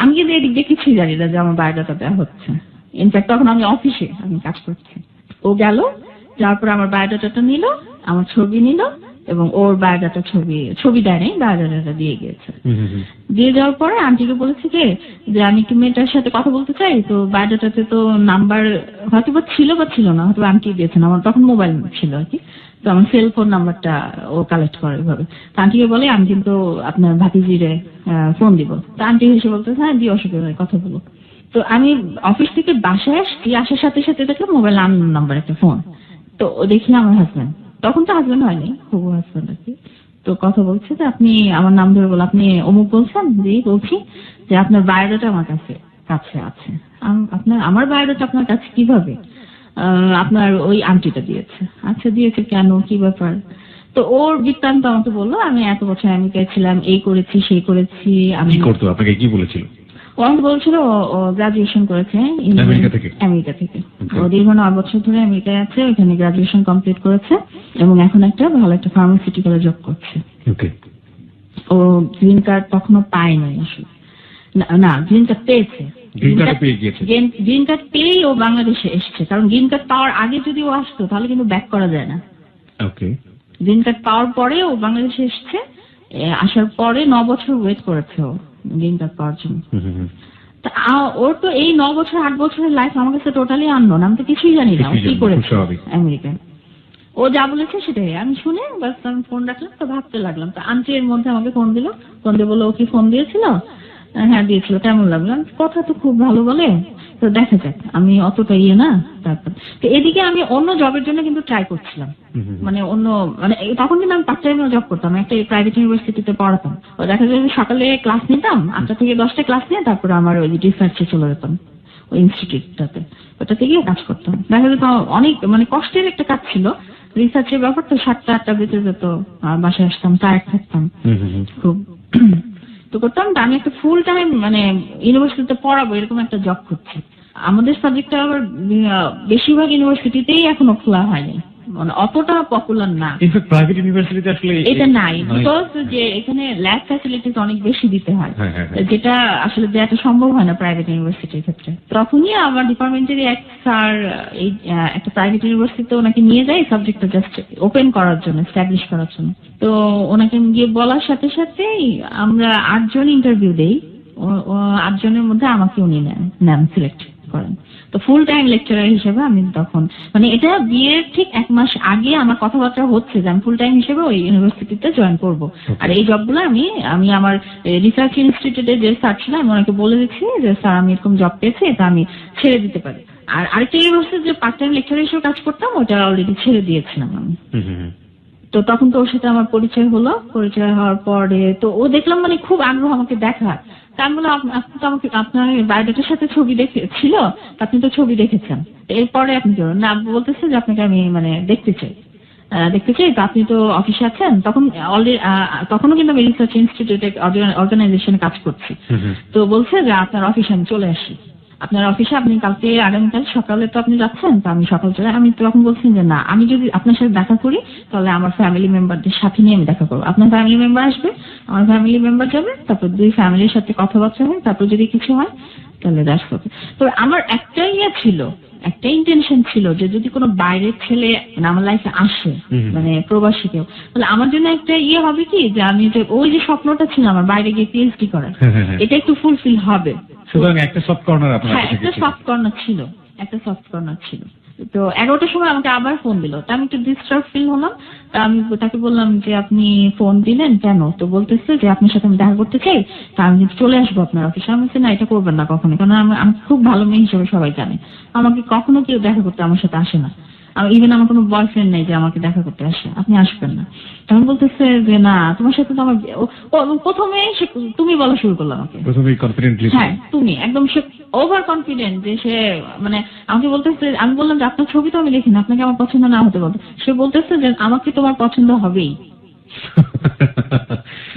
আমি কিন্তু এদিক দিয়ে কিছুই জানি না যে আমার বায়োডাটা দেওয়া হচ্ছে, ইনফ্যাক্ট তখন আমি অফিসে আমি কাজ করছি। ও গেল, যাওয়ার পর আমার বায়োডাটাটা নিল, আমার ছবি নিল, এবং ওর বায়োডাটা ছবি দেয় নাই, বায়োডাটাটা দিয়ে গিয়েছে। দিয়ে যাওয়ার পরে আন্টিকে বলেছে যে আমি একটু মেয়েটার সাথে কথা বলতে চাই, তো বায়োডাটাতে তো নাম্বার হয়তো বা ছিল না, হয়তো আন্টি দিয়েছেন, আমার তখন মোবাইল ছিল আর কি, তো আমার সেল ফোন নাম্বারটা ও কালেক্ট করে এভাবে। তো আন্টিকে বলে আমি কিন্তু আপনার ভাতিজিরে ফোন দিব। তো আন্টি হেসে বলতে হ্যাঁ দিয়ে অসুবিধা হয়, কথা বলো। তো আমি অফিস থেকে বাসায় আসার সাথে সাথে দেখলাম মোবাইল নাম্বার একটা ফোন। তো দেখি আমার হাজব্যান্ড, তখন তো হাজব্যান্ড হয়নি, হবু হাজব্যান্ড আর কি। তো কথা বলছে যে আপনি আমার নাম ধরে বল, আপনি অমুক বলছেন, যে বলছি যে আপনার বায়োডাটা আমার কাছে আছে। আমার বায়োডাটা আপনার কাছে কিভাবে? আপনার ওই আন্টিটা দিয়েছে। আচ্ছা দিয়েছে, কেন, কি ব্যাপার? তো ওর বৃত্তান্ত আমাকে বললো, আমি এত বছর আমেরিকায় ছিলাম, এই করেছি সেই করেছি। আমি করতো, আপনাকে কি বলেছিল? ও আমাকে বলছিল ও গ্রাজুয়েশন করেছে আমেরিকা থেকে। ও দীর্ঘ 9 বছর ধরে আমেরিকায় আছে, ওখানে গ্রাজুয়েশন কমপ্লিট করেছে এবং এখন একটা ভালো একটা ফার্মাসিউটিক্যালে জব করছে। ও গ্রিন কার্ড কখনো পায়নি আসলে, না গ্রিন কার্ড পেয়েছে, গ্রিন কার্ড পেয়ে গিয়েছে। গ্রিন কার্ড পেয়েই ও বাংলাদেশে এসছে, কারণ গ্রিন কার্ড পাওয়ার আগে যদি ও আসতো তাহলে কিন্তু ব্যাক করা যায় না। ওকে। গ্রিন কার্ড পাওয়ার পরে ও বাংলাদেশে এসছে, আসার পরে 9 বছর ওয়েট করেছে ও গ্রিন কার্ড পাওয়ার জন্য। ওর তো এই 9 বছর 8 বছরের লাইফ আমার কাছে টোটালি আননোন, আমি তো কিছুই জানি না ও কি করেছে আমেরিকায়। ও যা বলেছে সেটাই আমি শুনে বাস আমি ফোন রাখলাম, তো ভাবতে লাগলাম। তো আন্টি এর মধ্যে আমাকে ফোন দিল, ফোন দিয়ে বললো ও কি ফোন দিয়েছিল? হ্যাঁ দিয়েছিল, কেমন লাগলো? কথা তো খুব ভালো বলে, তো দেখা যাক, আমি অতটা না। তারপর তো এদিকে আমি অন্য জবের জন্য কিন্তু ট্রাই করছিলাম, মানে অন্য মানে তখন কিন্তু আমি পার্ট টাইম জব করতাম, একটা প্রাইভেট ইউনিভার্সিটিতে পড়াতাম। ও দেখা যায় সকালে ক্লাস নিতাম 8টা থেকে 10টা ক্লাস নিয়ে তারপরে আমার ওই রিসার্চে চলে যেতাম ওই ইনস্টিটিউটটাতে, ওটাতে গিয়ে কাজ করতাম। দেখা যেত অনেক মানে কষ্টের একটা কাজ ছিল, রিসার্চের ব্যাপার তো 7টা 8টা বেঁচে যেত, বাসায় আসতাম টায়ার্ড থাকতাম খুব। তো করতাম আমি একটা ফুল টাইম মানে ইউনিভার্সিটিতে পড়াবো এরকম একটা জব করছি। আমাদের সাবজেক্টটা আবার বেশিরভাগ ইউনিভার্সিটিতেই এখনো খোলা হয়নি, মানে অতটা পপুলার না। প্রাইভেট ইউনিভার্সিটিতে আসলে এটা নাই, বিকজ যে এখানে ল্যাব ফ্যাসিলিটিস অনেক বেশি দিতে হয়, যেটা আসলে দেওয়াটা সম্ভব হয় না প্রাইভেট ইউনিভার্সিটির ক্ষেত্রে। তখনই আমার ডিপার্টমেন্টের এক স্যার এই একটা প্রাইভেট ইউনিভার্সিটিতে ওনাকে নিয়ে যায় সাবজেক্টটা জাস্ট ওপেন করার জন্য, এস্টাবলিশ করার জন্য। তো ওনাকে গিয়ে বলার সাথে সাথেই আমরা 8 জন ইন্টারভিউ দেই, 8 জনের মধ্যে আমাকে উনি নেন সিলেক্ট করেন। তো ফুল টাইম লেকচারার হিসেবে আমি তখন মানে এটা বিয়ের ঠিক 1 মাস আগে আমার কথাবার্তা হচ্ছে যে আমি ফুল টাইম হিসেবে ওই ইউনিভার্সিটিতে জয়েন করব। আর এই জবগুলো আমি আমার রিসার্চ ইনস্টিটিউটে যে স্যার ছিল আমি ওনাকে বলে দিচ্ছি যে স্যার আমি এরকম জব পেয়েছি, এটা আমি ছেড়ে দিতে পারি। আর আরেকটা ইউনিভার্সিটি যে পার্ট টাইম লেকচারার হিসেবে কাজ করতাম ওটা অলরেডি ছেড়ে দিয়েছিলাম আমি। তো তখন তো ওর সাথে আমার পরিচয় হলো, পরিচয় হওয়ার পরে তো ও দেখলাম মানে খুব আগ্রহ আমাকে দেখার। তা আমি বললাম আপনি তো আমাকে আপনার বায়োডাটার সাথে ছবি ছিল, আপনি তো ছবি দেখেছেন, এরপরে আপনি কি না বলতেছে যে আপনাকে আমি মানে দেখতে চাই। তো আপনি তো অফিসে আছেন, তখন অলরেডি তখনও কিন্তু আমি রিসার্চ ইনস্টিটিউটে অর্গানাইজেশনে কাজ করছি। তো বলছে যে আপনার অফিসে আমি চলে আসি, আপনার অফিসে আপনি কালকে আগামীকাল সকালে তো আপনি যাচ্ছেন, তো আমি সকাল চলে। আমি তখন বলছি যে না, আমি যদি আপনার সাথে দেখা করি তাহলে আমার ফ্যামিলি মেম্বারদের সাথে নিয়ে আমি দেখা করবো। আপনার ফ্যামিলি মেম্বার আসবে, আমার ফ্যামিলি মেম্বার যাবে, তারপর 2 ফ্যামিলির সাথে কথাবার্তা হয়, তারপর যদি কিছু হয় তাহলে দেখা করবে। তো আমার একটা ছিল, একটা ইন্টেনশন ছিল যে যদি কোনো বাইরের ছেলে মানে আমার লাইফে আসে, মানে প্রবাসী কেউ, তাহলে আমার জন্য একটা হবে কি যে আমি ওই যে স্বপ্নটা ছিল আমার বাইরে গিয়ে পিএইচডি করার, এটা একটু ফুলফিল হবে। সুতরাং একটা সফট কর্নার আপনার কাছে একটা সফট কর্নার ছিল। তো 11টার সময় আমাকে আবার ফোন দিল, তা আমি একটু ডিস্টার্ব ফিল হলাম। তা আমি তাকে বললাম যে আপনি ফোন দিলেন কেন? তো বলতেছে যে আপনার সাথে আমি দেখা করতে চাই, তা আমি চলে আসবো আপনার অফিসে। আমি বলছি না, এটা করবেন না কখনো, কারণ আমি খুব ভালো মেয়ে হিসেবে সবাই জানে, আমাকে কখনো কেউ দেখা করতে আমার সাথে আসে না। ইভেন আমার কোনো বয়ফ্রেন্ড নেই যে আমাকে দেখা করতে আসে, আপনি আসবেন না। তখন বলতেছে যে না, তোমার সাথে তো আমার প্রথমে তুমি বলা শুরু করলো আমাকে, হ্যাঁ তুমি একদম সে ওভার কনফিডেন্ট যে সে মানে আমাকে বলতেছে, আমি বললাম যে আপনার ছবি তো আমি দেখি না, আপনাকে আমার পছন্দ না হতে বলতে। সে বলতেছে যে আমাকে তোমার পছন্দ হবেই,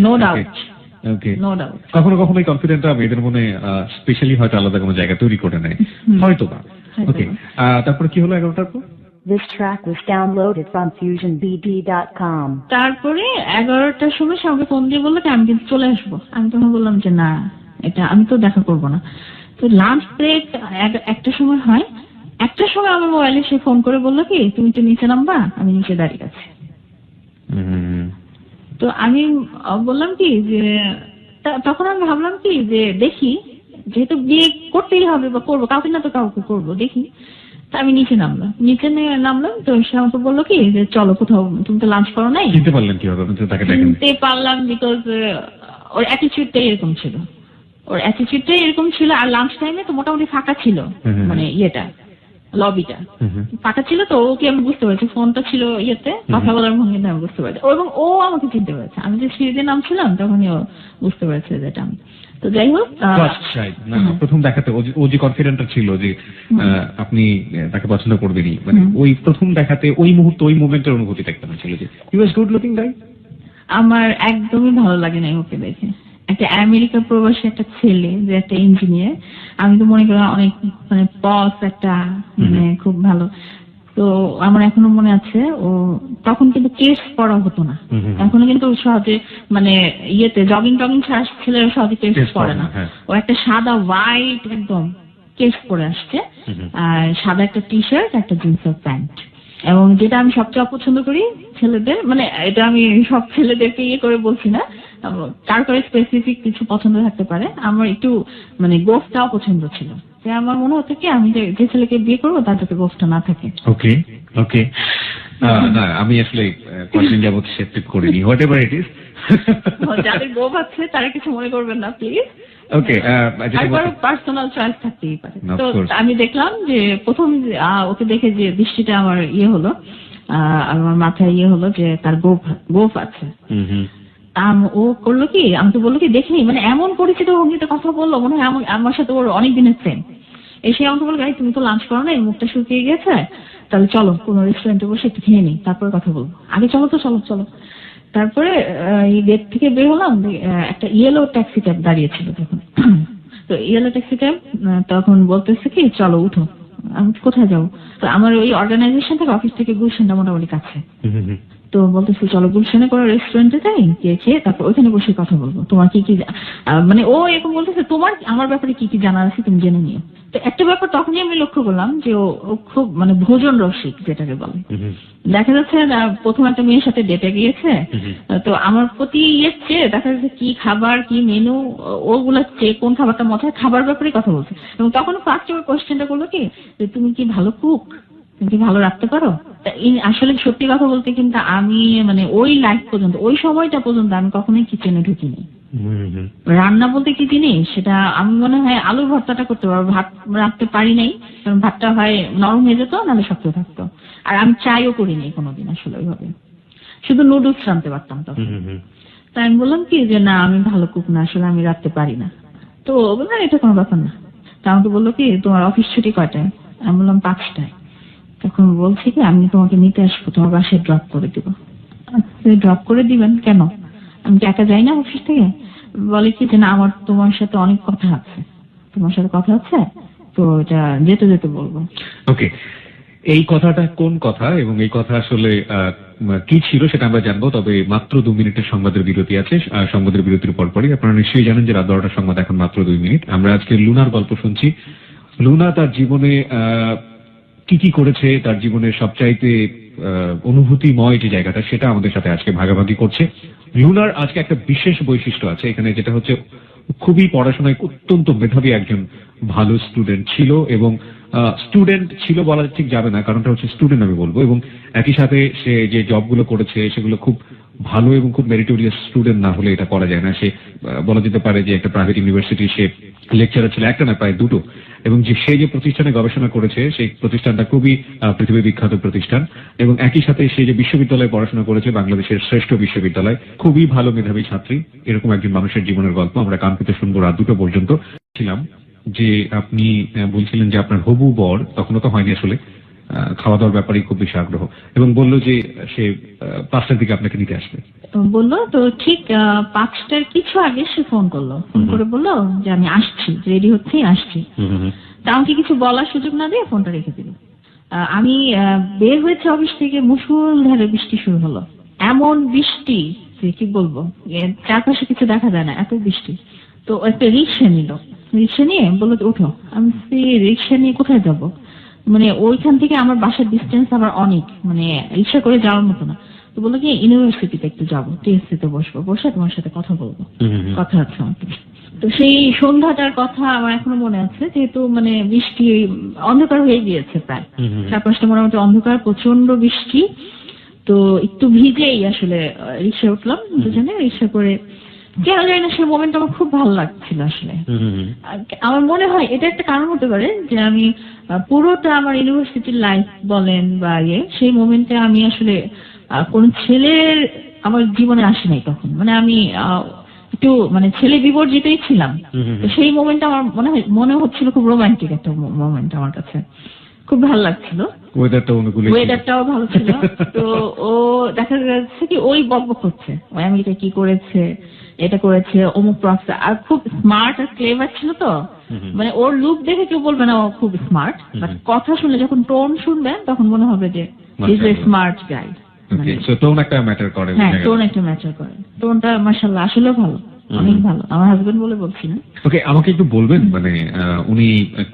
নো ডাউট। কখনো কখনো এই কনফিডেন্টটা মেয়েদের মনে স্পেশালি হয়তো আলাদা কোনো জায়গা তৈরি করে নেয়, হয়তো বা। ওকে, তারপর কি হলো 11টার পর? This track was downloaded from fusionbd.com. তারপরে 11টার সময় সে আমাকে ফোন দিয়ে বললো আমি কিন্তু চলে আসবো। আমি তখন বললাম যে না, এটা আমি তো দেখা করবো না। তো লাঞ্চ ব্রেক 1টার সময় হয়, 1টার সময় আমার মোবাইলে সে ফোন করে বললো কি তুমি তো নিচে নামবা, আমি নিচে দাঁড়িয়ে আছি। তো আমি বললাম কি যে তখন আমি ভাবলাম কি যে দেখি, যেহেতু বিয়ে করতেই হবে বা করবো, কাউকে না তো কাউকে করবো, দেখি। তা আমি নিচে নামলাম। তো সে আমাকে বললো কি যে চলো কোথাও, তুমি তো লাঞ্চ করো নাই। চিনতে পারলেন কিভাবে? চিনতে পারলাম বিকজ ওর অ্যাটিচিউডটাই এরকম ছিল, আর লাঞ্চ টাইমে তো মোটামুটি ফাঁকা ছিল, মানে লবিটা ফাঁকা ছিল। তো ওকে আমি বুঝতে পারছি, ফোনটা ছিল কথা বলার ভঙ্গিতে আমি বুঝতে পারছি, এবং ও আমাকে চিনতে পেরেছে। আমি যে সিঁড়িতে নামছিলাম তখনই ও বুঝতে পেরেছে যেটা আমি। তো যাই হোক, প্রথম দেখাতে ও যে কনফিডেন্টটা ছিল যে আপনি তাকে পছন্দ করবেনই, মানে ওই প্রথম দেখাতে ওই মুহূর্তে ওই মোমেন্টের অনুভূতিটা কেমন ছিল? যে হি ওয়াজ গুড লুকিং গাই। আমার একদমই ভালো লাগে না ওকে দেখে। একটা আমেরিকা প্রবাসী একটা ছেলে যে একটা ইঞ্জিনিয়ার, আমি তো মনে করি অনেক মানে বস একটা, মানে খুব ভালো। তো তো আমার এখনো মনে আছে, ও তখন কিন্তু কেস পড়া হতো না। এখনো কিন্তু সহজে মানে ইয়েতে জগিং টগিং ছাড়া ছেলেরা সহজে কেস পড়ে না। ও একটা সাদা হোয়াইট একদম কেস পরে আসছে, আর সাদা একটা টি শার্ট, একটা জিন্সের প্যান্ট। এবং যেটা আমি সবচেয়ে অপছন্দ করি ছেলেদের, মানে এটা আমি সব ছেলেদেরকে ইয়ে করে বলছি না, কার কারো স্পেসিফিক কিছু পছন্দ থাকতে পারে, আমার একটু মানে গোফটা অপছন্দ ছিল। যে আমার মনে হতো কি আমি যে ছেলেকে বিয়ে করবো তার যাতে গোফটা না থাকে। ওকে ওকে, না আমি আসলে কয়েকদিন যাবত সেপ্টেড করিনি, হোয়াট এভার ইট ইজ। যাদের গোফ আছে তারা কিছু মনে করবেন না প্লিজ। ওকে, পার্সোনাল চয়েস থাকতেই পারে। তো আমি দেখলাম যে প্রথম ওকে দেখে যে দৃষ্টিটা আমার ইয়ে হলো, আমার মাথায় ইয়ে হলো যে তার গোফ আছে। ও করলো কি, আমাকে বললো কি দেখিনি, মানে এমন পরিচিত ভঙ্গিতে কথা বললো মনে হয় আমার সাথে ওর অনেক দিনের ফ্রেন্ড। এসে আমাকে বললো ভাই তুমি তো লাঞ্চ করো না, মুখটা শুকিয়ে গেছে, তাহলে চলো কোনো রেস্টুরেন্টে বসে একটু খেয়ে নিই, তারপরে কথা বলবো। আগে চলো তো, চলো চলো। তারপরে এই গেট থেকে বের হলাম, একটা ইয়েলো ট্যাক্সি ক্যাব দাঁড়িয়েছিল তখন। তো ইয়েলো ট্যাক্সি ক্যাব তখন বলতেছে কি চলো উঠো। আমি কোথায় যাবো? তো আমার ওই অর্গানাইজেশন থেকে, অফিস থেকে গুলশানটা মোটামুটি কাছে। তো বলতেছি চলো গুলশানে কোনো রেস্টুরেন্টে যাই, গিয়ে খেয়ে তারপর ওইখানে বসে কথা বলবো। তোমার কি কি মানে ও এরকম বলতেছে তোমার আমার ব্যাপারে কি কি জানার আছে তুমি জেনে নিও। তো একটা ব্যাপার তখনই আমি লক্ষ্য করলাম যে ও খুব মানে ভোজন রসিক যেটাকে বলে। দেখা যাচ্ছে প্রথম একটা মেয়ের সাথে ডেটে গিয়েছে, তো আমার প্রতি ইয়ে চেয়ে দেখা যাচ্ছে কি খাবার কি মেনু ওগুলো চেয়ে কোন খাবারটা মজা, খাবার ব্যাপারে কথা বলছে। এবং তখন ফার্স্ট ওর কোয়েশ্চেনটা করলো কি যে তুমি কি ভালো কুক, তুমি কি ভালো রাখতে পারো। আসলে সত্যি কথা বলতে কিন্তু আমি মানে ওই লাইফ পর্যন্ত, ওই সময়টা পর্যন্ত আমি কখনোই কিচেনে ঢুকিনি। রান্না বলতে কি জিনিস সেটা আমি মনে হয় আলুর ভর্তাটা করতে পারবো, ভাত রাখতে পারি নাই, কারণ ভাতটা হয় নরম হয়ে যেত নাহলে শক্ত থাকতো। আর আমি চাইও করিনি কোনোদিন আসলে ওইভাবে, শুধু নুডলস রাঁধতে পারতাম তখন। তাই আমি বললাম কি যে না আমি ভালো কুক না, আসলে আমি রাখতে পারি না। তো বললাম এটা কোনো ব্যাপার না। তা আমাকে বললো কি তোমার অফিস ছুটি কয়টায়? আমি বললাম 5টায়। তখন বলছি কি আমি তোমাকে নিতে আসবো, তোমার বাসায় ড্রপ করে দিব। ড্রপ করে দিবেন কেন? আমি কি একা যাই না অফিস থেকে? বলে কি যে না আমার তোমার সাথে অনেক কথা আছে, তোমার সাথে কথা আছে, তো এটা যেতে যেতে বলবো। ওকে, এই কথাটা কোন কথা এবং এই কথা আসলে কি ছিল সেটা আমরা জানবো, তবে মাত্র 2 মিনিটের সংবাদের বিরতি আছে। সংবাদের বিরতির পরপরই আপনারা নিশ্চয়ই জানেন যে রাত 12টার সংবাদ এখন মাত্র 2 মিনিট। আমরা আজকে লুনার গল্প শুনছি। লুনা তার জীবনে কি কি করেছে, তার জীবনের সবচাইতে অনুভূতিময় যে জায়গাটা সেটা আমাদের সাথে আজকে ভাগাভাগি করছে। লুনার আজকে একটা বিশেষ বৈশিষ্ট্য আছে এখানে, যেটা হচ্ছে খুবই পড়াশোনায় অত্যন্ত মেধাবী একজন ভালো স্টুডেন্ট ছিল, এবং স্টুডেন্ট ছিল বলা ঠিক যাবে না, কারণটা হচ্ছে স্টুডেন্ট আমি বলবো। এবং একই সাথে সে যে জবগুলো করেছে সেগুলো খুব ভালো এবং খুব মেরিটোরিয়াস স্টুডেন্ট না হলে এটা করা যায় না। সে বলা যেতে পারে যে একটা প্রাইভেট ইউনিভার্সিটি সে লেকচারার ছিল, একটা না প্রায় দুটো। এবং যে সে যে প্রতিষ্ঠানে গবেষণা করেছে সেই প্রতিষ্ঠানটা খুবই পৃথিবী বিখ্যাত প্রতিষ্ঠান, এবং একই সাথে সে যে বিশ্ববিদ্যালয়ে পড়াশোনা করেছে বাংলাদেশের শ্রেষ্ঠ বিশ্ববিদ্যালয়, খুবই ভালো মেধাবী ছাত্রী। এরকম একজন মানুষের জীবনের গল্প আমরা কান পেতে শুনবো রাত 2টা পর্যন্ত। ছিলাম যে আপনি বলছিলেন যে আপনার হবু বর তখনও তো হয়নি আসলে, খাওয়া দাওয়ার ব্যাপারে খুব বেশি আগ্রহ, এবং বললো যে সে 5টার দিকে আপনাকে নিতে আসবে। বললো তো ঠিক 5টার কিছু আগে সে ফোন করলো, ফোন করে বললো যে আমি আসছি, রেডি হচ্ছি, আসছি। তা আমাকে কিছু বলার সুযোগ না দিয়ে ফোনটা রেখে দিল। আমি বের হয়েছে অফিস থেকে, মুষলধারে বৃষ্টি শুরু হলো। এমন বৃষ্টি যে কি বলবো, চারপাশে কিছু দেখা যায় না, এত বৃষ্টি। তো একটা রিক্সা নিল, রিক্সা নিয়ে বললো ওঠো। আমি রিক্সা নিয়ে কোথায় যাব, মানে ওইখান থেকে আমার বাসার ডিস্টেন্স আবার অনেক, মানে রিক্সা করে যাওয়ার মতো না। তো বললো কি ইউনিভার্সিটিতে একটু যাবো, টিএসসি তে বসবো, বসে তোমার সাথে কথা বলবো, কথা আছে আমাকে। তো সেই সন্ধ্যাটার কথা আমার এখনো মনে আছে, যেহেতু মানে বৃষ্টি অন্ধকার হয়ে গিয়েছে, প্রায় 4-5টা মোটামুটি অন্ধকার, প্রচন্ড বৃষ্টি। তো একটু ভিজেই আসলে রিক্সায় উঠলাম দুজনে। রিক্সা করে কেন জানি না সেই মোমেন্ট আমার খুব ভালো লাগছিল আসলে। আমার মনে হয় এটা একটা কারণ হতে পারে যে আমি পুরোটা আমার ইউনিভার্সিটির লাইফ বলেন বা সেই মোমেন্টে আমি আসলে কোন ছেলের আমার জীবনে আসে নাই তখন, মানে আমি একটু মানে ছেলে বিবর্জিতই ছিলাম। তো সেই মোমেন্টটা আমার মনে হচ্ছিল খুব রোমান্টিক একটা মোমেন্ট আমার কাছে, খুব ভালো লাগছিল, ওয়েদারটা অনুকূলে ছিল। ওয়েদারটাও ভালো ছিল। তো ও দেখা যাচ্ছে কি ওই বকবক করছে, ওই আমেরিকা কি করেছে, এটা করেছে, অমুক প্রফেসর, আর খুব স্মার্ট আর ক্লেভার ছিল তো। মানে ওর লুক দেখে কেউ বলবে না ও খুব স্মার্ট, বাট কথা শুনলে যখন টোন শুনবেন তখন মনে হবে যে is a smart guy. Okay, so tone একটা ম্যাটার করে। হ্যাঁ, টোন একটা ম্যাটার করে। টোনটা মাশাআল্লাহ আসলে ভালো, অনেক ভালো। আমার হাজবেন্ড বলে বলছি না। ওকে, আমাকে একটু বলবেন মানে উনি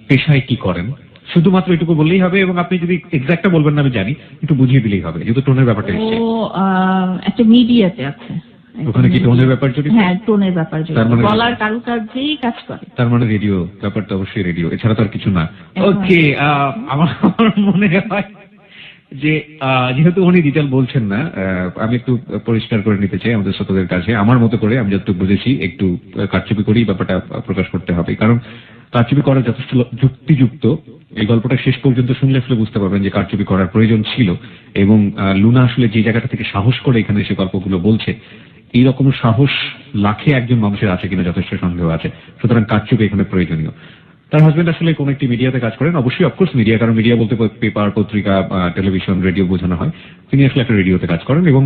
পেশায় কি করেন, শুধুমাত্র এটুকু বললেই হবে, এবং আপনি যদি এক্সাক্টটা বলবেন না আমি জানি, একটু বুঝিয়ে দিলেই হবে, যেহেতু টোনের ব্যাপারটা ও এসছে। একটা মিডিয়াতে আছে। ওখানে কি টোনের ব্যাপার জড়িত? হ্যাঁ, টোনের ব্যাপার জড়িত, তার মানে গলার কারুকার্যেই কাজ করে। তার মানে রেডিও ব্যাপারটা অবশ্যই রেডিও, এছাড়া তো আর কিছু না। একদম। ওকে, আমার মনে হয় যে যেহেতু উনি ডিটেল বলছেন না, আমি একটু পরিষ্কার করে নিতে চাই আমাদের শ্রোতাদের কাছে। আমার মতো করে আমি যতটুকু বুঝেছি, একটু কারচুপি করেই ব্যাপারটা প্রকাশ করতে হবে, কারণ কারচুপি করা যথেষ্ট যুক্তিযুক্ত। এই গল্পটা শেষ পর্যন্ত শুনলে আসলে বুঝতে পারবেন যে কারচুপি করার প্রয়োজন ছিল, এবং লুনা আসলে যে জায়গাটা থেকে সাহস করে এখানে এসে গল্পগুলো বলছে, এইরকম সাহস লাখে একজন মানুষের আছে কিনা যথেষ্ট সন্দেহ আছে। সুতরাং কারচুপি এখানে প্রয়োজনীয়। তার হাজবেন্ড আসলে কোন একটি মিডিয়াতে কাজ করেন, অবশ্যই অফকোর্স মিডিয়া, কারণ মিডিয়া বলতে পেপার, পত্রিকা, টেলিভিশন, রেডিও বোঝানো হয়। তিনি আসলে একটা রেডিওতে কাজ করেন, এবং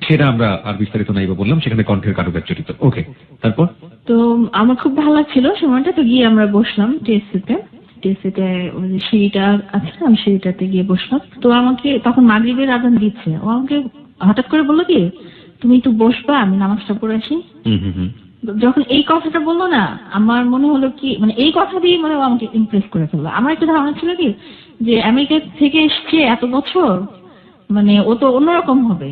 সেটা আমরা আর বিস্তারিত নাই বা বললাম, সেখানে কণ্ঠের কারুকাজ জড়িত। ওকে, তারপর? তো আমার খুব ভালো লাগছিল সময়টা। তো গিয়ে আমরা বসলাম টিএসসিতে। টিএসসিতে ওই যে সিঁড়িটা আছে না, আমি সিঁড়িটাতে গিয়ে বসলাম। তো আমাকে তখন মাগরিবের আজান দিচ্ছে, ও আমাকে হঠাৎ করে বললো কি, তুমি একটু বসবা, আমি নামাজটা পড়ে আসি। যখন এই কথাটা বললো না, আমার মনে হলো কি, মানে এই কথা দিয়ে মানে ও আমাকে ইমপ্রেস করে ফেললো। আমার একটা ধারণা ছিল কি, যে আমেরিকা থেকে এসছে এত বছর, মানে ও তো অন্যরকম হবে,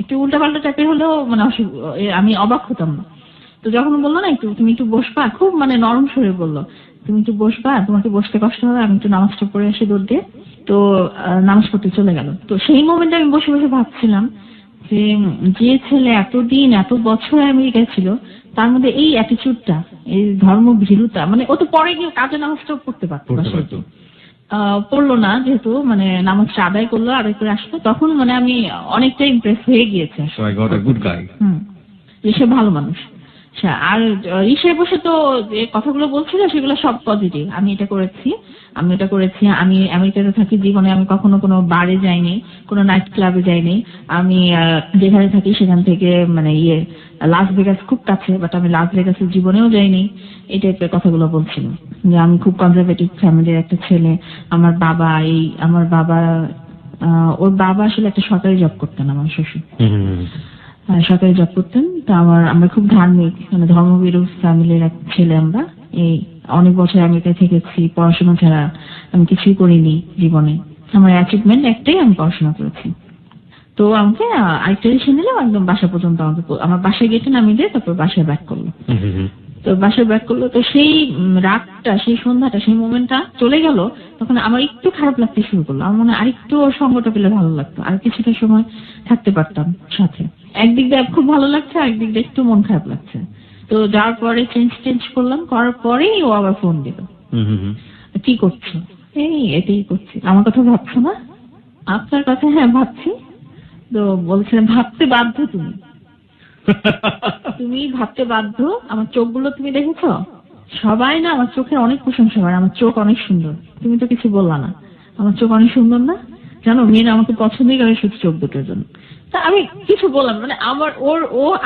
একটু উল্টাপাল্টা টাইপের হলেও মানে আমি অবাক হতাম না। তো যখন বললো না একটু তুমি একটু বসবা, খুব মানে নরম সুরে বললো, তুমি একটু বসবা, তোমাকে বসতে কষ্ট হবে, আমি একটু নামাজটা পড়ে আসি দৌড় দিয়ে। তো নামাজ পড়তে চলে গেল। তো সেই মোমেন্টে আমি বসে বসে ভাবছিলাম যে যে ছেলে এতদিন এত বছর আমেরিকায় ছিল, তার মধ্যে এই অ্যাটিচিউডটা, এই ধর্ম ভীরুতা, মানে ও তো পরে গিয়ে কাজে নামাজটাও পড়তে পারতো, পড়লো না, যেহেতু মানে নামাজটা আদায় করলো, আদায় করে আসলো, তখন মানে আমি অনেকটা ইমপ্রেস হয়ে গিয়েছে। সে ভালো মানুষ। আর রিক্সায় বসে তো যে কথাগুলো বলছিল সেগুলো সব পজিটিভ। আমি এটা করেছি, আমি এটা করেছি, আমি আমেরিকাতে থাকি, জীবনে আমি কখনো কোনো বারে যাইনি, কোনো নাইট ক্লাবে যাইনি, আমি যেখানে থাকি সেখান থেকে মানে লাস ভেগাস খুব কাছে, বাট আমি লাস ভেগাসের জীবনেও যাইনি। এই টাইপের কথাগুলো বলছিল, যে আমি খুব কনজারভেটিভ ফ্যামিলির একটা ছেলে। আমার বাবা ওর বাবা আসলে একটা সরকারি জব করতেন, আমার শ্বশুর সরকারি জব করতেন। তো আমরা খুব ধার্মিক, মানে ধর্মভীরু ফ্যামিলির এক ছেলে আমরা। এই অনেক বছর আমেরিকায় থেকেছি, পড়াশোনা ছাড়া আমি কিছুই করিনি জীবনে। আমার অ্যাচিভমেন্ট একটাই, আমি পড়াশোনা করেছি। তো আমাকে আরেকটা রিক্সা নিলাম, একদম বাসা পর্যন্ত, আমার বাসায় গেটে নামিয়ে দিয়ে তারপর বাসায় ব্যাক করলো। তো বাসায় ব্যাক করলো, তো সেই রাতটা, সেই সন্ধ্যাটা, সেই মোমেন্টটা চলে গেল, তখন আমার একটু খারাপ লাগতে শুরু করলো। আমার মনে হয় আরেকটু ওর সঙ্গটা পেলে ভালো লাগতো, আর কিছুটা সময় থাকতে পারতাম সাথে। একদিক দিয়ে খুব ভালো লাগছে, আরেকদিক দিয়ে একটু মন খারাপ লাগছে। তো যাওয়ার পরে চেঞ্জ করলাম, করার পরেই ও আবার ফোন দিল, কি করছো? এটাই করছি। আমার কথা ভাবছো না? আপনার কথা? হ্যাঁ ভাবছি। তো বলছিলাম ভাবতে বাধ্য তুমি ভাবতে বাধ্য। আমার চোখগুলো তুমি দেখেছো? সবাই না আমার চোখের অনেক প্রশংসা করে, আমার চোখ অনেক সুন্দর। তুমি তো কিছু বললা না, আমার চোখ অনেক সুন্দর না? জানো, মেয়েরা আমাকে পছন্দই করে শুধু চোখ দুটোর জন্য। তা আমি কিছু বললাম, মানে আমার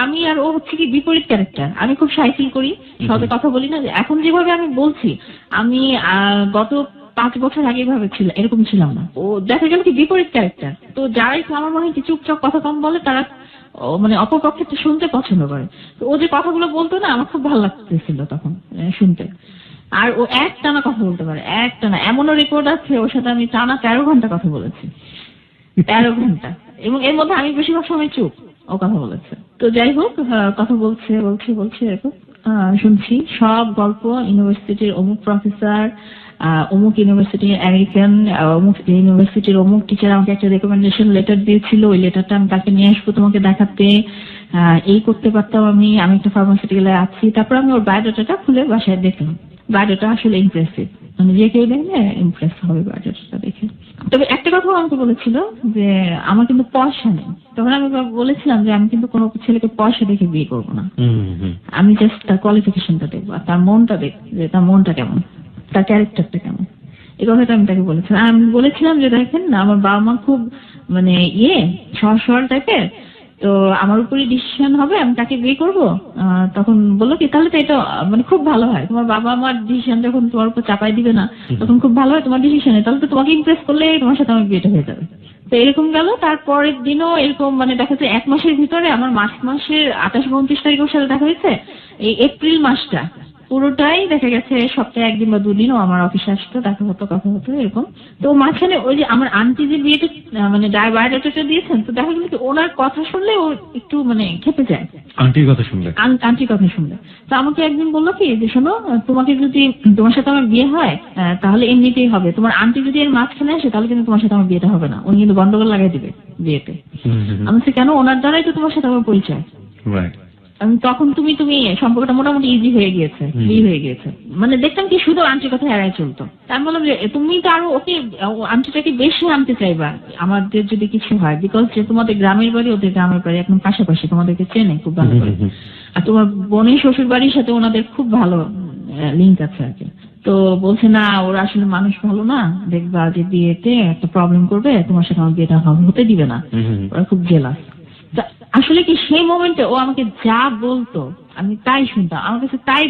আমি আর ও হচ্ছে কি বিপরীত ক্যারেক্টার। আমি খুব শাই ফিল করি, সবাই কথা বলি না। এখন যেভাবে আমি বলছি, আমি গত 5 বছর আগে ভাবে এরকম ছিলাম না। ও দেখা গেল কি বিপরীত ক্যারেক্টার। তো যারা একটু আমার মনে হয় চুপচাপ কথা কম বলে, তারা মানে অপরপক্ষে শুনতে পছন্দ করে। তো ও যে কথাগুলো বলতো না, আমার খুব ভালো লাগতেছিল তখন শুনতে। আর ও একটানা কথা বলতে পারে, একটানা। এমনও রেকর্ড আছে, ওর সাথে আমি টানা 13 ঘন্টা কথা বলেছি, 13 ঘন্টা। এবং এর মধ্যে আমি বেশিরভাগ সময় চুপ, ও কথা বলেছে। তো যাই হোক, কথা বলছে এরকম শুনছি সব গল্প। ইউনিভার্সিটির অমুক প্রফেসর, অমুক ইউনিভার্সিটির আমেরিকান, অমুক ইউনিভার্সিটির অমুক টিচার আমাকে একটা রেকমেন্ডেশন লেটার দিয়েছিল, ওই লেটারটা আমি তাকে নিয়ে আসবো তোমাকে দেখাতে। এই করতে পারতাম আমি একটা ফার্মাসিউটিক্যালে আছি। তারপর আমি ওর বায়োডাটাটা খুলে বাসায় দেখলাম। বায়োডাটা আসলে ইমপ্রেসিভ, মানে যে কেউ দেখলে ইমপ্রেস হবে বায়োডাটাটা দেখে। তবে একটা কথা আমাকে বলেছিল যে আমার কিন্তু পয়সা নেই। তখন আমি বলেছিলাম যে আমি কিন্তু কোনো ছেলেকে পয়সা দেখে বিয়ে করবো না, আমি জাস্ট তার কোয়ালিফিকেশনটা দেখবো, আর তার মনটা দেখবো, যে তার মনটা কেমন, তার ক্যারেক্টারটা কেমন। এই কথাটা আমি তাকে বলেছিলাম। আর আমি বলেছিলাম যে দেখেন আমার বাবা মা খুব মানে সহজ সরল টাইপের, তো আমার উপরই ডিসিশন হবে আমি কাকে বিয়ে করবো। তখন বললো কি তাহলে তো এটা মানে খুব ভালো হয়, তোমার বাবা আমার ডিসিশন যখন তোমার উপর চাপাই দিবে না তখন খুব ভালো হয় তোমার ডিসিশনে, তাহলে তো তোমাকে ইমপ্রেস করলে তোমার সাথে আমার বিয়েটা হয়ে যাবে। তো এরকম গেল। তারপরের দিনও এরকম মানে দেখা যাচ্ছে 1 মাসের ভিতরে আমার মার্চ মাসের 28-29 তারিখ ওর সাথে দেখা হয়েছে। এই এপ্রিল মাসটা পুরোটাই দেখা গেছে সপ্তাহে 1 দিন বা 2 দিনও আমার অফিসে আসতো, দেখা হতো কথা হতো এরকম। তো মাঝখানে ওই যে আমার আন্টি যে বিয়েটা মানে বায়োডাটাটা দিয়েছেন, তো দেখা গেল কি ওনার কথা শুনলে ও একটু মানে খেপে যায় আন্টির কথা শুনলে? আন্টির কথা শুনলে। তো আমাকে একদিন বললো কি যে শোনো, তোমাকে যদি তোমার সাথে আমার বিয়ে হয় তাহলে এমনিতেই হবে, তোমার আন্টি যদি এর মাঝখানে আসে তাহলে কিন্তু তোমার সাথে আমার বিয়েটা হবে না, উনি কিন্তু গন্ডগোল লাগাই দিবে বিয়েতে। আমি বলছি কেন, ওনার দ্বারাই তো তোমার সাথে আমার পরিচয়। রাইট। তখন তুমি সম্পর্কটা মোটামুটি ইজি হয়ে গিয়েছে, বিয়ে হয়ে গিয়েছে। মানে দেখতাম কি শুধু আন্টির কথা এড়াই চলতো। আমি বললাম যে তুমি তো আরো ওকে আন্টিটাকে বেশি আনতে চাইবা আমাদের যদি কিছু হয়, বিকজ যে তোমাদের গ্রামের বাড়ি ওদের গ্রামের বাড়ি একদম পাশাপাশি, তোমাদেরকে চেনে খুব ভালো করে। আর তোমার বোনের শ্বশুর বাড়ির সাথে ওনাদের খুব ভালো লিঙ্ক আছে আর কি। তো বলছে না ওরা আসলে মানুষ ভালো না, দেখবা যে বিয়েতে একটা প্রবলেম করবে, তোমার সাথে আমার বিয়েটা হতে দিবে না, ওরা খুব জেলাস। আসলে কি সেই মোমেন্টে ও আমাকে যা বলতো আমি তাই শুনতাম, আমার কাছে তাই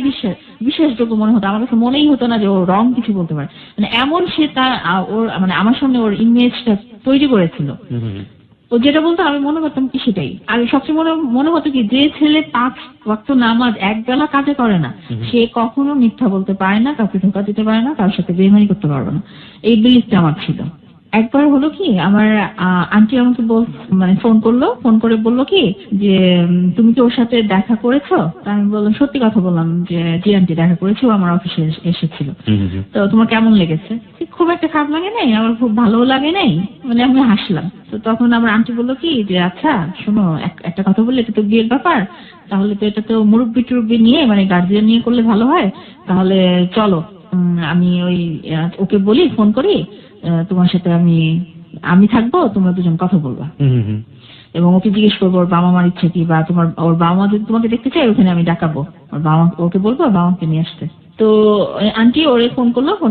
বিশ্বাসযোগ্য মনে হতো, আমার কাছে মনেই হতো না যে ও রং কিছু বলতে পারে। মানে এমন সে তার ওর মানে আমার সামনে ওর ইমেজটা তৈরি করেছিল। ও যেটা বলতো আমি মনে করতাম কি সেটাই। আর সবচেয়ে মনে হতো কি যে ছেলে 5 ওয়াক্ত নামাজ একবেলা কাজে করে না সে কখনো মিথ্যা বলতে পারে না, কাউকে ধোঁকা দিতে পারে না, কারোর সাথে বেইমানি করতে পারবে না, এই বিলিফটা আমার ছিল। একবার হলো কি আমার আন্টি আমাকে মানে ফোন করে বললো কি যে তুমি কি ওর সাথে দেখা করেছো? আমি বললাম সত্যি কথা বললাম যে জি আন্টি দেখা করেছি, ও আমার অফিসে এসেছিল। তো তোমার কেমন লেগেছে? খুব একটা খারাপ লাগে নাই, আমার খুব ভালোও লাগে নাই, মানে আমি হাসলাম। তো তখন আমার আন্টি বললো কি যে আচ্ছা শোনো একটা কথা বললে, এটা তো বিয়ের ব্যাপার, তাহলে তো এটা তো মুরব্বি টুরব্বি নিয়ে মানে গার্জিয়ান নিয়ে করলে ভালো হয়, তাহলে চলো আমি ওকে বলি ফোন করি, তোমার সাথে আমি থাকবো, তোমরা দুজন কথা বলবা এবং ওকে জিজ্ঞেস করবো ওর বাবা মার ইচ্ছে কি, বা ওর বাবা মা যদি তোমাকে দেখতে চাই ওখানে আমি ডাকাবো, ওর বাবা ওকে বলবো বাবা মাকে নিয়ে আসতে। তো আন্টি ওরে ফোন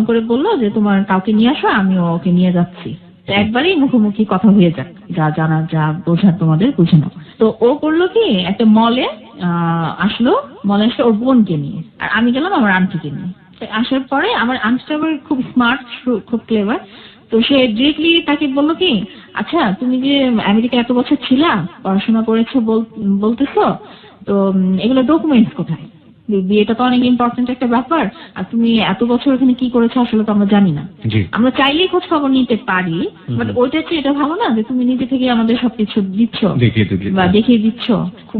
করে বললো যে তোমার কাউকে নিয়ে আসো, আমি ওকে নিয়ে যাচ্ছি, তো একবারই মুখোমুখি কথা হয়ে যাক, যা জানা যা বোঝার তোমাদের বুঝে নাও। তো ও করলো কি একটা মলে আসলো ওর বোনকে নিয়ে, আর আমি গেলাম আমার আন্টিকে নিয়ে। আসার পরে আমার আন্টিটা আবার খুব স্মার্ট, খুব ক্লেভার। তো সে ডিরেক্টলি তাকে বললো কি আচ্ছা তুমি যে আমেরিকা এত বছর ছিলা, পড়াশোনা করেছো বলতেছো, তো এগুলো ডকুমেন্টস কোথায়? বিয়েটা তো অনেক ইম্পর্টেন্ট একটা ব্যাপার, আর তুমি এত বছর এখানে কি করেছো আসলে তো আমরা জানি না। আমরা চাইলেই খোঁজ খবর নিতে পারি, বাট ওইটা হচ্ছে এটা ভালো না যে তুমি নিজে থেকে আমাদের সবকিছু দিচ্ছ বা দেখিয়ে দিচ্ছ।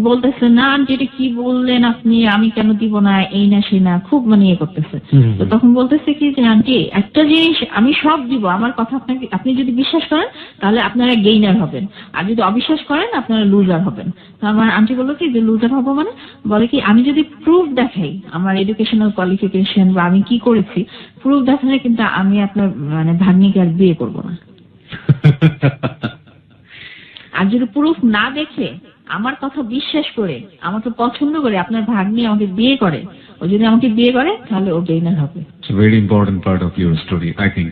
বলতেছে না আন্টি এটা কি বললেন আপনি, আমি কেন দিব না, এই না সেই না, খুব মানে ইয়ে করতেছে। তো তখন বলতেছে কি যে আন্টি একটা জিনিস আমি সব দিব, আমার কথা আপনি যদি বিশ্বাস করেন তাহলে আপনারা গেইনার হবেন, আর যদি অবিশ্বাস করেন আপনারা লুজার হবেন। তো আমার আন্টি বললো কি যে লুজার হবো মানে, বলে কি আমি যদি প্রুফ দেখাই আমার এডুকেশনাল কোয়ালিফিকেশন বা আমি কি করেছি, প্রুফ দেখালে কিন্তু আমি আপনার মানে ভাগ্নিকে আর বিয়ে করবো না। আর যদি প্রুফ না দেখে আমার কথা বিশ্বাস করে আমাকে পছন্দ করে আপনার ভাগ্নি আমাকে বিয়ে করে, ও যদি আমাকে বিয়ে করে তাহলে ও গেইনার হবে। Very important part of your story I think.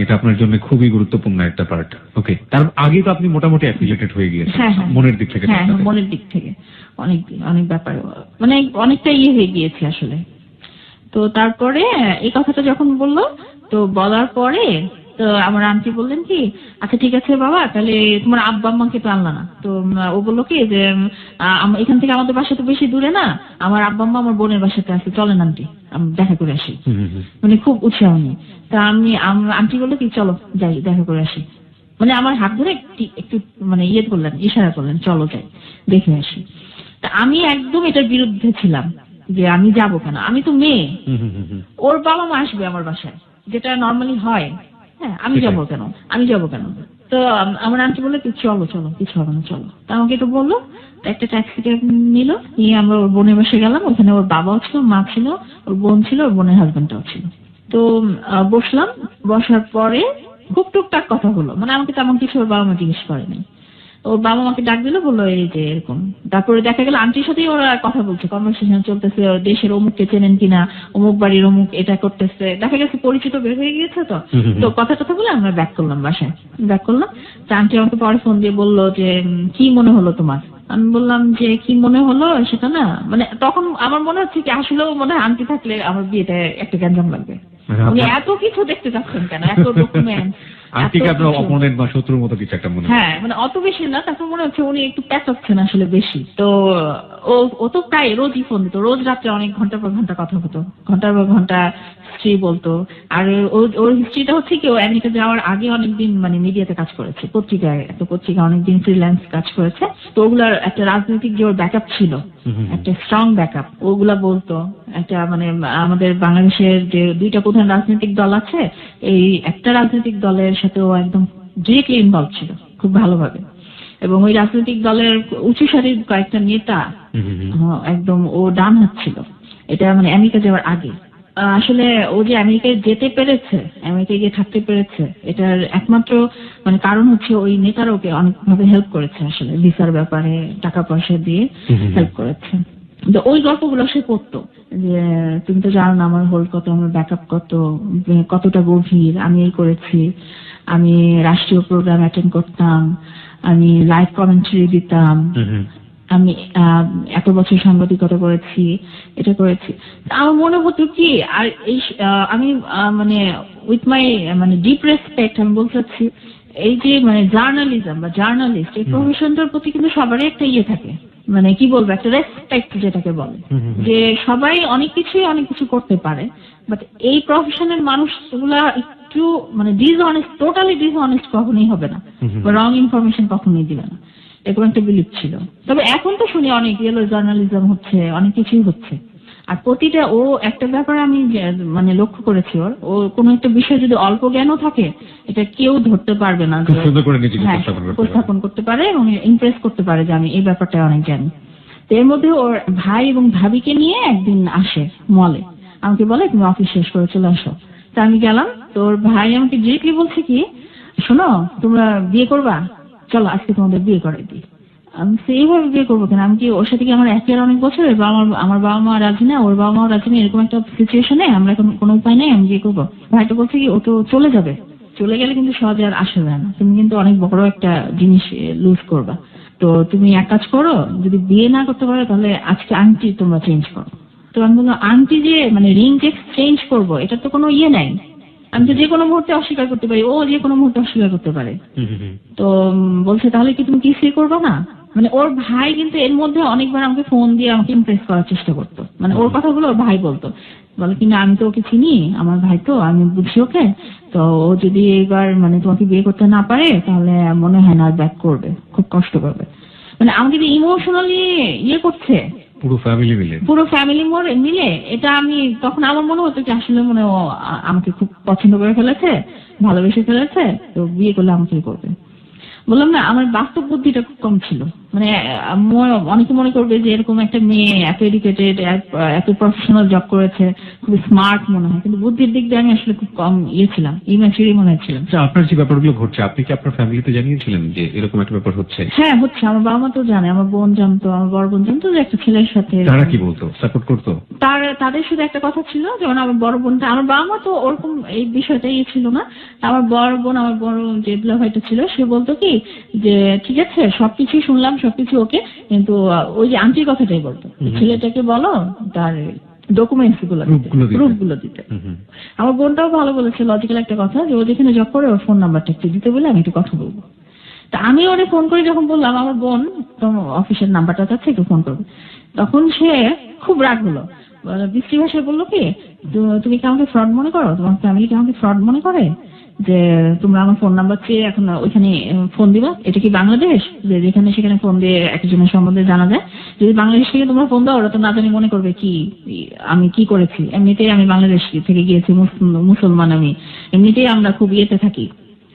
এটা আপনার জন্য খুবই গুরুত্বপূর্ণ একটা পার্ট। ওকে, তার আগে তো আপনি মোটামুটি অ্যাফিলিয়েটেড হয়ে গিয়েছেন মনের দিক থেকে? হ্যাঁ, মনের দিক থেকে অনেক ব্যাপার মানে অনেকটা হয়ে গিয়েছে আসলে। তো তারপরে এই কথাটা যখন বললো, তো বলার পরে তো আমার আন্টি বললেন কি আচ্ছা ঠিক আছে বাবা, তাহলে তোমার আব্বা আম্মাকে তো আনলা না? তো ও বললো কি যে এখান থেকে আমাদের বাসা তো বেশি দূরে না, আমার আব্বা আম্মা আমার বোনের বাসাতে আছে, চলেন আন্টি আমি দেখা করে আসি, মানে খুব উৎসাহ নিয়ে। তা আন্টি বললো কি চলো যাই দেখা করে আসি, মানে আমার হাত ধরে একটু মানে করলেন, ইশারা করলেন চলো যাই দেখে আসি। তা আমি একদম এটার বিরুদ্ধে ছিলাম যে আমি যাবো কেন, আমি তো মেয়ে, ওর বাবা মা আসবে আমার বাসায় যেটা নর্মালি হয়, হ্যাঁ আমি যাবো কেন। তো আমার আন্টি বললো কি চলো কিছু হবে না চলো। তা আমাকে একটু বললো, একটা ট্যাক্সি নিল, নিয়ে আমরা ওর বোনের বাসায় গেলাম। ওখানে ওর বাবাও ছিল, মা ছিল, ওর বোন ছিল, ওর বোনের হাজবেন্ডটাও ছিল। তো বসলাম, বসার পরে খুব টুকটাক কথা হলো, মানে আমাকে তেমন কিছু ওর বাবা মা জিজ্ঞেস করেনি। ওর বাবা মাকে ডাক দিল, বললো এই যে এরকম। তারপরে দেখা গেল আন্টির সাথেই ওরা কথা বলছে, কনভারসেশন চলতেছে, ওর দেশের অমুককে চেনেন কিনা, অমুক বাড়ির অমুক এটা করতেছে, দেখা গেছে পরিচিত বের হয়ে গিয়েছে। তো কথা বলে আমরা ব্যাক করলাম, বাসায় ব্যাক করলাম। তো আন্টি আমাকে পরে ফোন দিয়ে বললো যে কি মনে হলো তোমার? আমি বললাম যে কি মনে হলো সেটা না, মানে তখন আমার মনে হচ্ছে কি আসলেও মনে হয় আন্টি থাকলে আমার বিয়েটা একটা গ্যাঞ্জাম লাগবে। উনি এত কিছু দেখতে চাচ্ছেন কেন, এত ডকুমেন্ট। আন্টিকে আপনার অপোনেন্ট বা শত্রুর মতো কিছু একটা মনে হয়। হ্যাঁ, মানে অত বেশি না, তারপর মনে হচ্ছে উনি একটু পেঁচাচ্ছেন আসলে বেশি। তো ও তো প্রায় রোজই ফোন দিত, রোজ রাত্রে অনেক ঘন্টার পর ঘন্টা কথা হতো, ঘন্টার পর ঘন্টা হিস্ট্রি বলতো। আর ওর হিস্ট্রিটা হচ্ছে কি, ও আমেরিকা যাওয়ার আগে অনেকদিন মানে মিডিয়াতে কাজ করেছে, পত্রিকায়, একটা পত্রিকা অনেকদিন ফ্রিল্যান্স কাজ করেছে। তো ওগুলার একটা রাজনৈতিক যে ওর ব্যাকআপ ছিল, একটা স্ট্রং ব্যাকআপ, ওগুলা বলতো। একটা মানে আমাদের বাংলাদেশের যে দুইটা প্রধান রাজনৈতিক দল আছে, এই একটা রাজনৈতিক দলের সাথে ও একদম ডিরেক্টলি ইনভলভ ছিল খুব ভালোভাবে। এবং ওই রাজনৈতিক দলের উঁচু সারির কয়েকটা নেতা একদম ও ডান হাত ছিল, এটা মানে আমেরিকা যাওয়ার আগে। আসলে ও যে আমেরিকায় যেতে পেরেছে, আমেরিকায় গিয়ে থাকতে পেরেছে, এটার একমাত্র মানে কারণ হচ্ছে ওই নেতারা ওকে অনেকভাবে হেল্প করেছে, আসলে ভিসার ব্যাপারে টাকা পয়সা দিয়ে হেল্প করেছে। তো ওই গল্পগুলো সে পড়তো, যে তুমি তো জানো না আমার হোল্ড কত, আমার ব্যাকআপ কতটা গভীর, আমি এই করেছি, আমি রাষ্ট্রীয় প্রোগ্রাম অ্যাটেন্ড করতাম, আমি লাইভ কমেন্টারি দিতাম, আমি এত বছর সাংবাদিকতা করেছি, এটা করেছি। আমার মনে হতো কি, আর এই আমি মানে উইথ মাই মানে ডিপ রেসপেক্ট আমি বলতে চাচ্ছি, এই যে মানে জার্নালিজম বা জার্নালিস্ট এই প্রফেশনটার প্রতি কিন্তু সবারই একটা ইয়ে থাকে, মানে কি বলবো, একটা রেসপেক্ট যেটাকে বলে, যে সবাই অনেক কিছু করতে পারে, বাট এই প্রফেশনের মানুষগুলা একটু মানে ডিসঅনেস্ট, টোটালি ডিসঅনেস্ট কখনোই হবে না, বা রং ইনফরমেশন কখনোই দিবে না, এরকম একটা বিলিভ ছিল। তবে এখন তো শুনি অনেক ইয়েলো জার্নালিজম হচ্ছে, অনেক কিছুই হচ্ছে। আর প্রতিটা ও একটা ব্যাপারে আমি মানে লক্ষ্য করেছি, ও কোনো একটা বিষয় যদি অল্প জ্ঞানও থাকে, এটা কেউ ধরতে পারবে না, খুব সুন্দর করে নিজেকে হ্যাঁ, উপস্থাপন করতে পারে এবং ইমপ্রেস করতে পারে যে আমি এই ব্যাপারটা অনেক জানি। তো এর মধ্যে ওর ভাই এবং ভাবিকে নিয়ে একদিন আসে মলে, আমাকে বলে তুমি অফিস শেষ করে চলে আসো। তা আমি গেলাম, তো ওর ভাই আমাকে ডিরেক্টলি বলছে কি, শোনো তোমরা বিয়ে করবা, চলো আজকে তোমাদের বিয়ে করে দিই। আমি সেইভাবে বিয়ে করবো কেন, আমি কি ওর সাথে কি আমার একের অনেক বছরের, বা আমার বাবা মা রাজি না, ওর বাবা মা রাজি না, এরকম একটা সিচুয়েশনে আমরা এখন কোনো উপায় নেই, আমি বিয়ে করবো। ভাইটা বলছে কি, ও তো চলে যাবে, চলে গেলে কিন্তু সহজে আর আসা যায় না, তুমি কিন্তু অনেক বড় একটা জিনিস লুজ করবা। তো তুমি এক কাজ করো, যদি বিয়ে না করতে পারো তাহলে আজকে আংটি তোমরা চেঞ্জ করো। তো আমি বললাম আংটি যে মানে রিং যে চেঞ্জ করবো, এটা তো কোনো ইয়ে নাই, আমি তো যে কোনো মুহূর্তে অস্বীকার করতে পারি, ও যে কোনো মুহূর্তে অস্বীকার করতে পারে। তো বলছে তাহলে কি তুমি কিসই করবে না? মানে ওর ভাই কিন্তু এর মধ্যে অনেকবার আমাকে ফোন দিয়ে আমাকে ইমপ্রেস করার চেষ্টা করতো, মানে ওর কথাগুলো ওর ভাই বলতো, বলে কিনা আমি তো ওকে চিনি, আমার ভাই তো, আমি বুঝি ওকে, তো ও যদি এবার মানে তোমাকে বিয়ে করতে না পারে তাহলে মনে হয় না ব্যাক করবে, খুব কষ্ট করবে। মানে আমাকে ইমোশনালি ইয়ে করছে পুরো ফ্যামিলি মিলে। এটা আমি তখন আমার মনে হতো যে আসলে মনে ও আমাকে খুব পছন্দ করে ফেলেছে, ভালোবেসে ফেলেছে, তো বিয়ে করলে আমাকে করবে। বললাম না, আমার বাস্তব বুদ্ধিটা খুব কম ছিল। মানে অনেকে মনে করবে যে এরকম একটা মেয়ে এত এডুকেটেড, এত প্রফেশনাল জব করেছে, খুব স্মার্ট মনে হয়, কিন্তু বুদ্ধির দিক দিয়ে আমি আসলে খুব কম ইয়ে ছিলাম, ইম্যাচিউর মনে হচ্ছিলাম। আপনার যে ব্যাপারগুলো ঘটছে, আপনি কি আপনার ফ্যামিলিতে জানিয়েছিলেন যে এরকম একটা ব্যাপার হচ্ছে? হ্যাঁ, হচ্ছে। আমার বাবা মা তো জানে, আমার বোন জানতো, আমার বড় বোন জানতো যে একটা ছেলের সাথে। তারা কি বলতো, সাপোর্ট করতো? তাদের শুধু একটা কথা ছিল, যেমন আমার বড় বোনটা, আমার বাবা মা তো ওরকম এই বিষয়টা ইয়ে ছিল না। আমার বড় বোন, আমার বড় যে ভাইটা ছিল, সে বলতো কি যে ঠিক আছে সবকিছু শুনলাম, সবকিছু ওকে, কিন্তু ওই যে আন্টির কথাটাই বলতো, ছেলেটাকে বলো তার ডকুমেন্টস গুলো, প্রুফ গুলো দিতে। আমার বোনটাও ভালো বলেছে, লজিক্যাল একটা কথা, যে ও যেখানে জব করে ওর ফোন নাম্বারটা একটু দিতে বলে আমি একটু কথা বলবো। তা আমি ওরে ফোন করে যখন বললাম আমার বোন অফিসের নাম্বারটা চাচ্ছে, একটু ফোন করবে, তখন সে খুব রাগ হলো, বৃষ্টি ভাষায় বললো কি, তুমি কি আমাকে ফ্রড মনে করো, তোমার ফ্যামিলি কি আমাকে ফ্রড মনে করে, যে তোমরা আমার ফোন নাম্বার চেয়ে এখন ওইখানে ফোন দিবা? এটা কি বাংলাদেশ যে যেখানে সেখানে ফোন দিয়ে একজনের সম্বন্ধে জানা যায়? যদি বাংলাদেশ থেকে তোমরা ফোন দাও, ওরা তো না জানি মনে করবে কি আমি কি করেছি, এমনিতেই আমি বাংলাদেশ থেকে গিয়েছি, মুসলমান আমি, এমনিতেই আমরা খুব ইয়েতে থাকি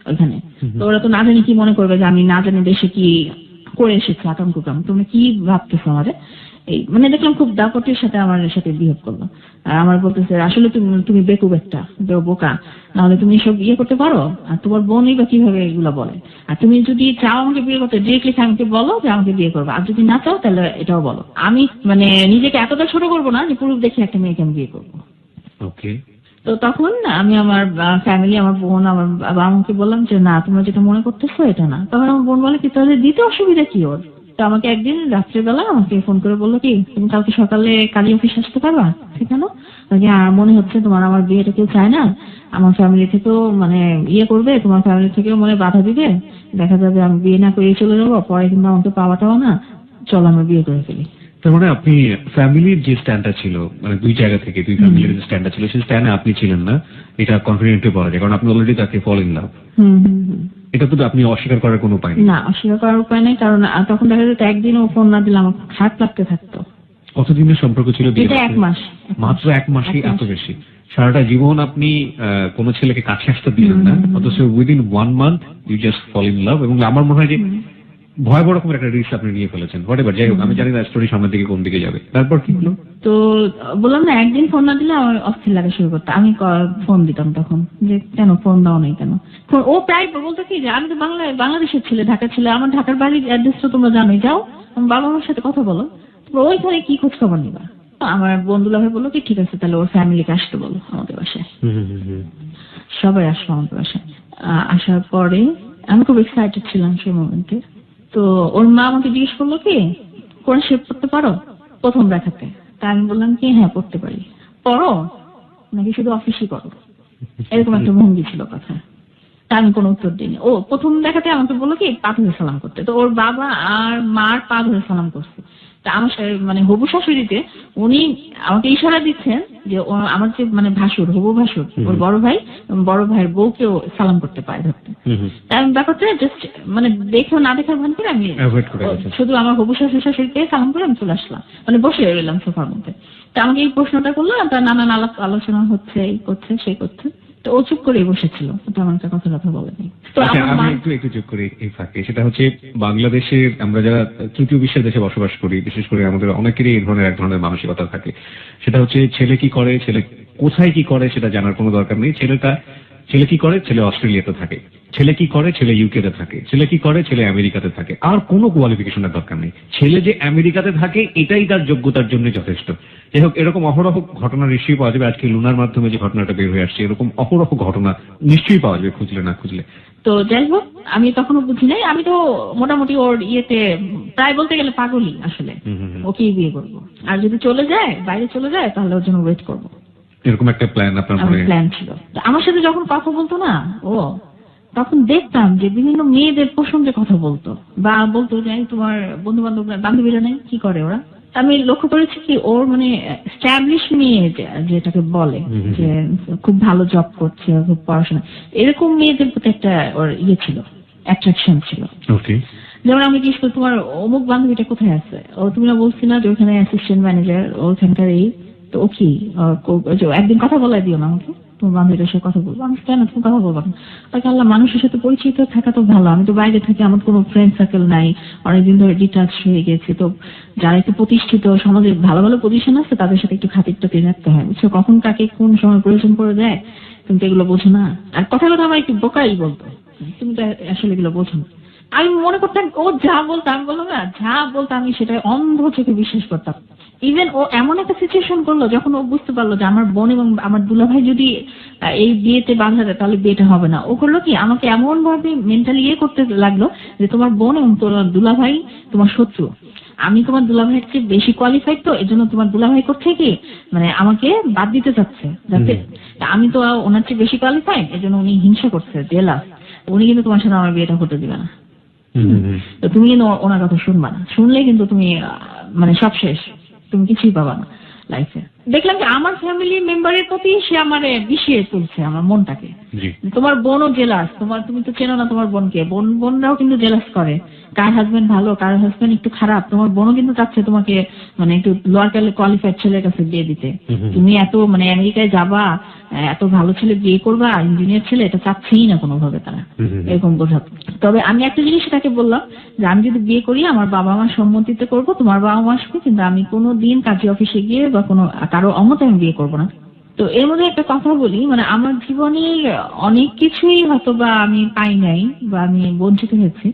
ওইখানে, তো ওরা তো না জানি কি মনে করবে যে আমি না জানি দেশে কি করে এসেছি আতঙ্ককাম, তোমরা কি ভাবতেছো আমাদের? এই মানে দেখলাম খুব দাপটের সাথে আমার সাথে বিহেভ করলো। আর আমার বলতেছে আসলে তুমি বেকুব একটা বোকা, নাহলে তুমি এসব ইয়ে করতে পারো, আর তোমার বোনই বা কিভাবে এগুলো বলে, আর তুমি যদি চাও আমাকে বিয়ে করতে ডিরেক্টলি আমাকে বলো যে আমাকে বিয়ে করবো, আর যদি না চাও তাহলে এটাও বলো। আমি মানে নিজেকে এতটা ছোট করবো না যে পুরুষ দেখে একটা মেয়েকে আমি বিয়ে করবো। ওকে। তো তখন আমি আমার ফ্যামিলি, আমার বোন, আমার বাবা আমাকে বললাম যে না তোমরা যেটা মনে করতেছো এটা না। তখন আমার বোন বলে কি তাহলে দিতে অসুবিধা কি ওর? তো আমাকে একদিন রাত্রেবেলা আমাকে ফোন করে বললো কি তুমি কালকে সকালে কাজী অফিস আসতে পারবা? কেন? মনে হচ্ছে তোমার আমার বিয়েটা কেউ চায় না, আমার ফ্যামিলি থেকেও মানে ইয়ে করবে, তোমার ফ্যামিলি থেকেও মনে বাধা দিবে, দেখা যাবে আমি বিয়ে না করে চলে যাবো, পরে কিন্তু আমাকে পাওয়াটাও না, চল আমরা বিয়ে করে ফেলি। তার মানে আপনি ফ্যামিলির যে স্ট্যান্ডটা ছিল, মানে দুই জায়গা থেকে দুই ফ্যামিলির যে স্ট্যান্ডটা ছিল সেই স্ট্যান্ডে আপনি ছিলেন না, এটা কনফিডেন্টলি বলা যায়, কারণ আপনি অলরেডি তাকে ফল ইন লাভ। এটা তো আপনি অস্বীকার করার কোনো উপায় নেই। না, অস্বীকার করার উপায় নেই, কারণ তখন দেখা যেত একদিনও ফোন না দিলে আমার খারাপ লাগতে থাকতো। কতদিনের সম্পর্ক ছিল? এটা 1 মাস। মাত্র 1 মাসই এত বেশি? সারাটা জীবন আপনি কোনো ছেলেকে কাছে আসতে দিলেন না, অথচ within 1 month you just fall in love. এবং আমার মনে হয় যে ভয়াবহ রকমের একটা রিস্ক আপনি নিয়ে ফেলেছেন। হোয়াটএভার, যাই হোক, আমি জানি না স্টোরি সামনের দিকে কোন দিকে যাবে। তারপর কি হলো? তো বললাম না, একদিন ফোন না দিলে আমার অস্থির লাগা শুরু করতো। আমি ফোন দিতাম তখন যে কেন ফোন দাও নাই কেন। ও প্রায় বলতো কি যে আমি তো বাংলাদেশের ছেলে, ঢাকার ছেলে, আমার ঢাকার বাড়ির অ্যাড্রেস তো তোমরা জানোই, যাও বাবা মার সাথে কথা বলো, তোমরা ওইখানে কি খোঁজ খবর নিবা। আমার বন্ধুরা ভাই বললো কি ঠিক আছে তাহলে ওর ফ্যামিলিকে আসতে বলো আমাদের বাসায়। সবাই আসলো আমাদের বাসায়। আসার পরে আমি খুব এক্সাইটেড ছিলাম সেই মোমেন্টে। তো ওর মা আমাকে জিজ্ঞেস করলো কি কোরআন শরীফ পড়তে পারো প্রথম দেখাতে? তা আমি বললাম কি হ্যাঁ পড়তে পারি। পড়ো নাকি শুধু অফিসই করো, এরকম একটা ভঙ্গি ছিল কথা। তা আমি কোনো উত্তর দিইনি। ও প্রথম দেখাতে আমাকে বললো কি পা ধরে সালাম করতে, তো ওর বাবা আর মার পা ধরে সালাম করছে। তা আমার মানে হবু শাশুড়িতে উনি আমাকে ইশারা দিচ্ছেন যে আমার যে মানে ভাসুর, হবু ভাসুর, ওর বড় ভাইয়ের বউকেও সালাম করতে পারে ধরতে। তাই আমি ব্যাপারটা জাস্ট মানে দেখেও না দেখার ভান করে আমি শুধু আমার হবু শাশুড়িকে সালাম করে আমি চলে আসলাম, মানে বসে রইলাম সোফার মধ্যে। তা আমাকে এই প্রশ্নটা করলো, তার নানান আলোচনা হচ্ছে, এই করছে সেই করছে। তো ও চুপ করে বসেছিল, তেমন একটা কথা বলেনি। তো আমি একটু যোগ করি এই ফাঁকে, সেটা হচ্ছে বাংলাদেশের আমরা যারা তৃতীয় বিশ্বের দেশে বসবাস করি, বিশেষ করে আমাদের অনেকেরই এই ধরনের এক ধরনের মানসিকতা থাকে। সেটা হচ্ছে ছেলে কি করে, ছেলে কোথায় কি করে সেটা জানার কোনো দরকার নেই। ছেলে কি করে, ছেলে অস্ট্রেলিয়াতে থাকে, ছেলে কি করে, ছেলে ইউকেতে থাকে, ছেলে কি করে, ছেলে আমেরিকাতে থাকে, আর কোনো কোয়ালিফিকেশনের দরকার নেই। ছেলে যে আমেরিকাতে থাকে এটাই তার যোগ্যতার জন্য যথেষ্ট। যাই হোক, এরকম অহরহ ঘটনা নিশ্চয়ই পাওয়া যাবে। আজকে লুনার মাধ্যমে যে ঘটনাটা বের হয়ে আসছে, এরকম অহরহ ঘটনা নিশ্চয়ই পাওয়া যাবে খুঁজলে না খুঁজলে। তো যাই হোক, আমি তখনও বুঝি নাই, আমি তো মোটামুটি ওর ইয়েতে প্রায় বলতে গেলে পাগলই আসলে, ওকেই বিয়ে করবো, আর যদি চলে যায় বাইরে চলে যায় তাহলে ওর জন্য ওয়েট করবো, এরকম একটা প্ল্যান আপনার মনে? প্ল্যান ছিল। আমার সাথে যখন কথা বলতো না ও, তখন দেখতাম যে বিভিন্ন মেয়েদের প্রসঙ্গে কথা বলতো, বা বলতো যে তোমার বন্ধু বান্ধবীরা নেই, কি করে ওরা। আমি লক্ষ্য করেছি কি ওর মানে স্ট্যাবলিশ মেয়ে যেটাকে বলে যে খুব ভালো জব করছে, খুব পড়াশোনা, এরকম মেয়েদের প্রতি একটা ওর ইয়ে ছিল, অ্যাট্রাকশন ছিল। যেমন আমি জিজ্ঞেস করি তোমার অমুক বান্ধবীটা কোথায় আছে, ও তুমি না বলছি না যে ওখানে অ্যাসিস্ট্যান্ট ম্যানেজার, ওখানকার এই, তো ও কি একদিন কথা বলাই দিও না আমাকে, তোমার বান্ধবীটার সাথে কথা বলবো। আমি কেন তুমি কথা বলবো না? আল্লাহ, মানুষের সাথে পরিচিত থাকা তো ভালো, আমি তো বাইরে থাকি, আমার কোনো ফ্রেন্ড সার্কেল নাই, অনেকদিন ধরে ডিটাচ হয়ে গেছে। তো যারা একটু প্রতিষ্ঠিত সমাজে ভালো ভালো পজিশন আছে তাদের সাথে একটু খাতিরটা পেয়ে রাখতে হয়, বুঝছো, কখন কাকে কোন সময় প্রয়োজন পড়ে যায় তুমি তো এগুলো বোঝো না। আর কথা আমার একটু বোকাই বলতো, তুমি তো আসলে এগুলো বোঝো না। আমি মনে করতাম ও যা বলতো, আমি বললাম না যা বলতো আমি সেটা অন্ধ চোখে বিশ্বাস করতাম। ইভেন ও এমন একটা সিচুয়েশন করলো যখন ও বুঝতে পারলো যে আমার বোন এবং আমার দুলাভাই যদি এই বিয়েতে বাধা দেয় তাহলে বিয়েটা হবে না, ও করলো কি আমাকে এমন ভাবে মেন্টালি ইয়ে করতে লাগলো যে তোমার বোন এবং তোমার দুলাভাই তোমার শত্রু, আমি তোমার দুলাভাইয়ের চেয়ে বেশি কোয়ালিফাইড, তো এই জন্য তোমার দুলাভাই করছে কি মানে আমাকে বাদ দিতে চাচ্ছে, যাতে আমি তো ওনার চেয়ে বেশি কোয়ালিফাইড, এই জন্য উনি হিংসা করছে, জেলাস, উনি কিন্তু তোমার সাথে আমার বিয়েটা হতে দিবে না। তো তুমি কিন্তু ওনার কথা শুনবা না, শুনলে কিন্তু তুমি মানে সব শেষ, তুমি কিছুই পাবা না লাইফে। দেখলাম যে আমার ফ্যামিলি মেম্বারের প্রতি সে আমার বিষিয়ে তুলছে আমার মনটাকে। জি। তোমার বোনও জেলাস, তুমি তো চেনো না তোমার বোনকে, বোনরাও কিন্তু জেলাস করে, কার হাজবেন্ড ভালো কার হাজবেন্ড একটু খারাপ। তোমার বোনও কিন্তু চাচ্ছে তোমাকে মানে একটু লোয়ার কোয়ালিফাইড ছেলের কাছে বিয়ে দিতে। তুমি এত মানে আমেরিকায় যাবা, এত ভালো ছেলে বিয়ে করবা, ইঞ্জিনিয়ার ছেলে, এটা চাচ্ছেই না কোনোভাবে তারা, এরকম বোঝাতো। তবে আমি একটা জিনিস তাকে বললাম যে আমি যদি বিয়ে করি আমার বাবা মার সম্মতিতে করব, তোমার বাবা মা আসবে, কিন্তু আমি কোনোদিন কাজী অফিসে গিয়ে বা কোনো কারো অমতে আমি বিয়ে করবো না। তো এর মধ্যে একটা কথা বলি, মানে আমার জীবনের অনেক কিছুই হয়তো বা আমি পাই নাই বা আমি বঞ্চিত হয়েছি,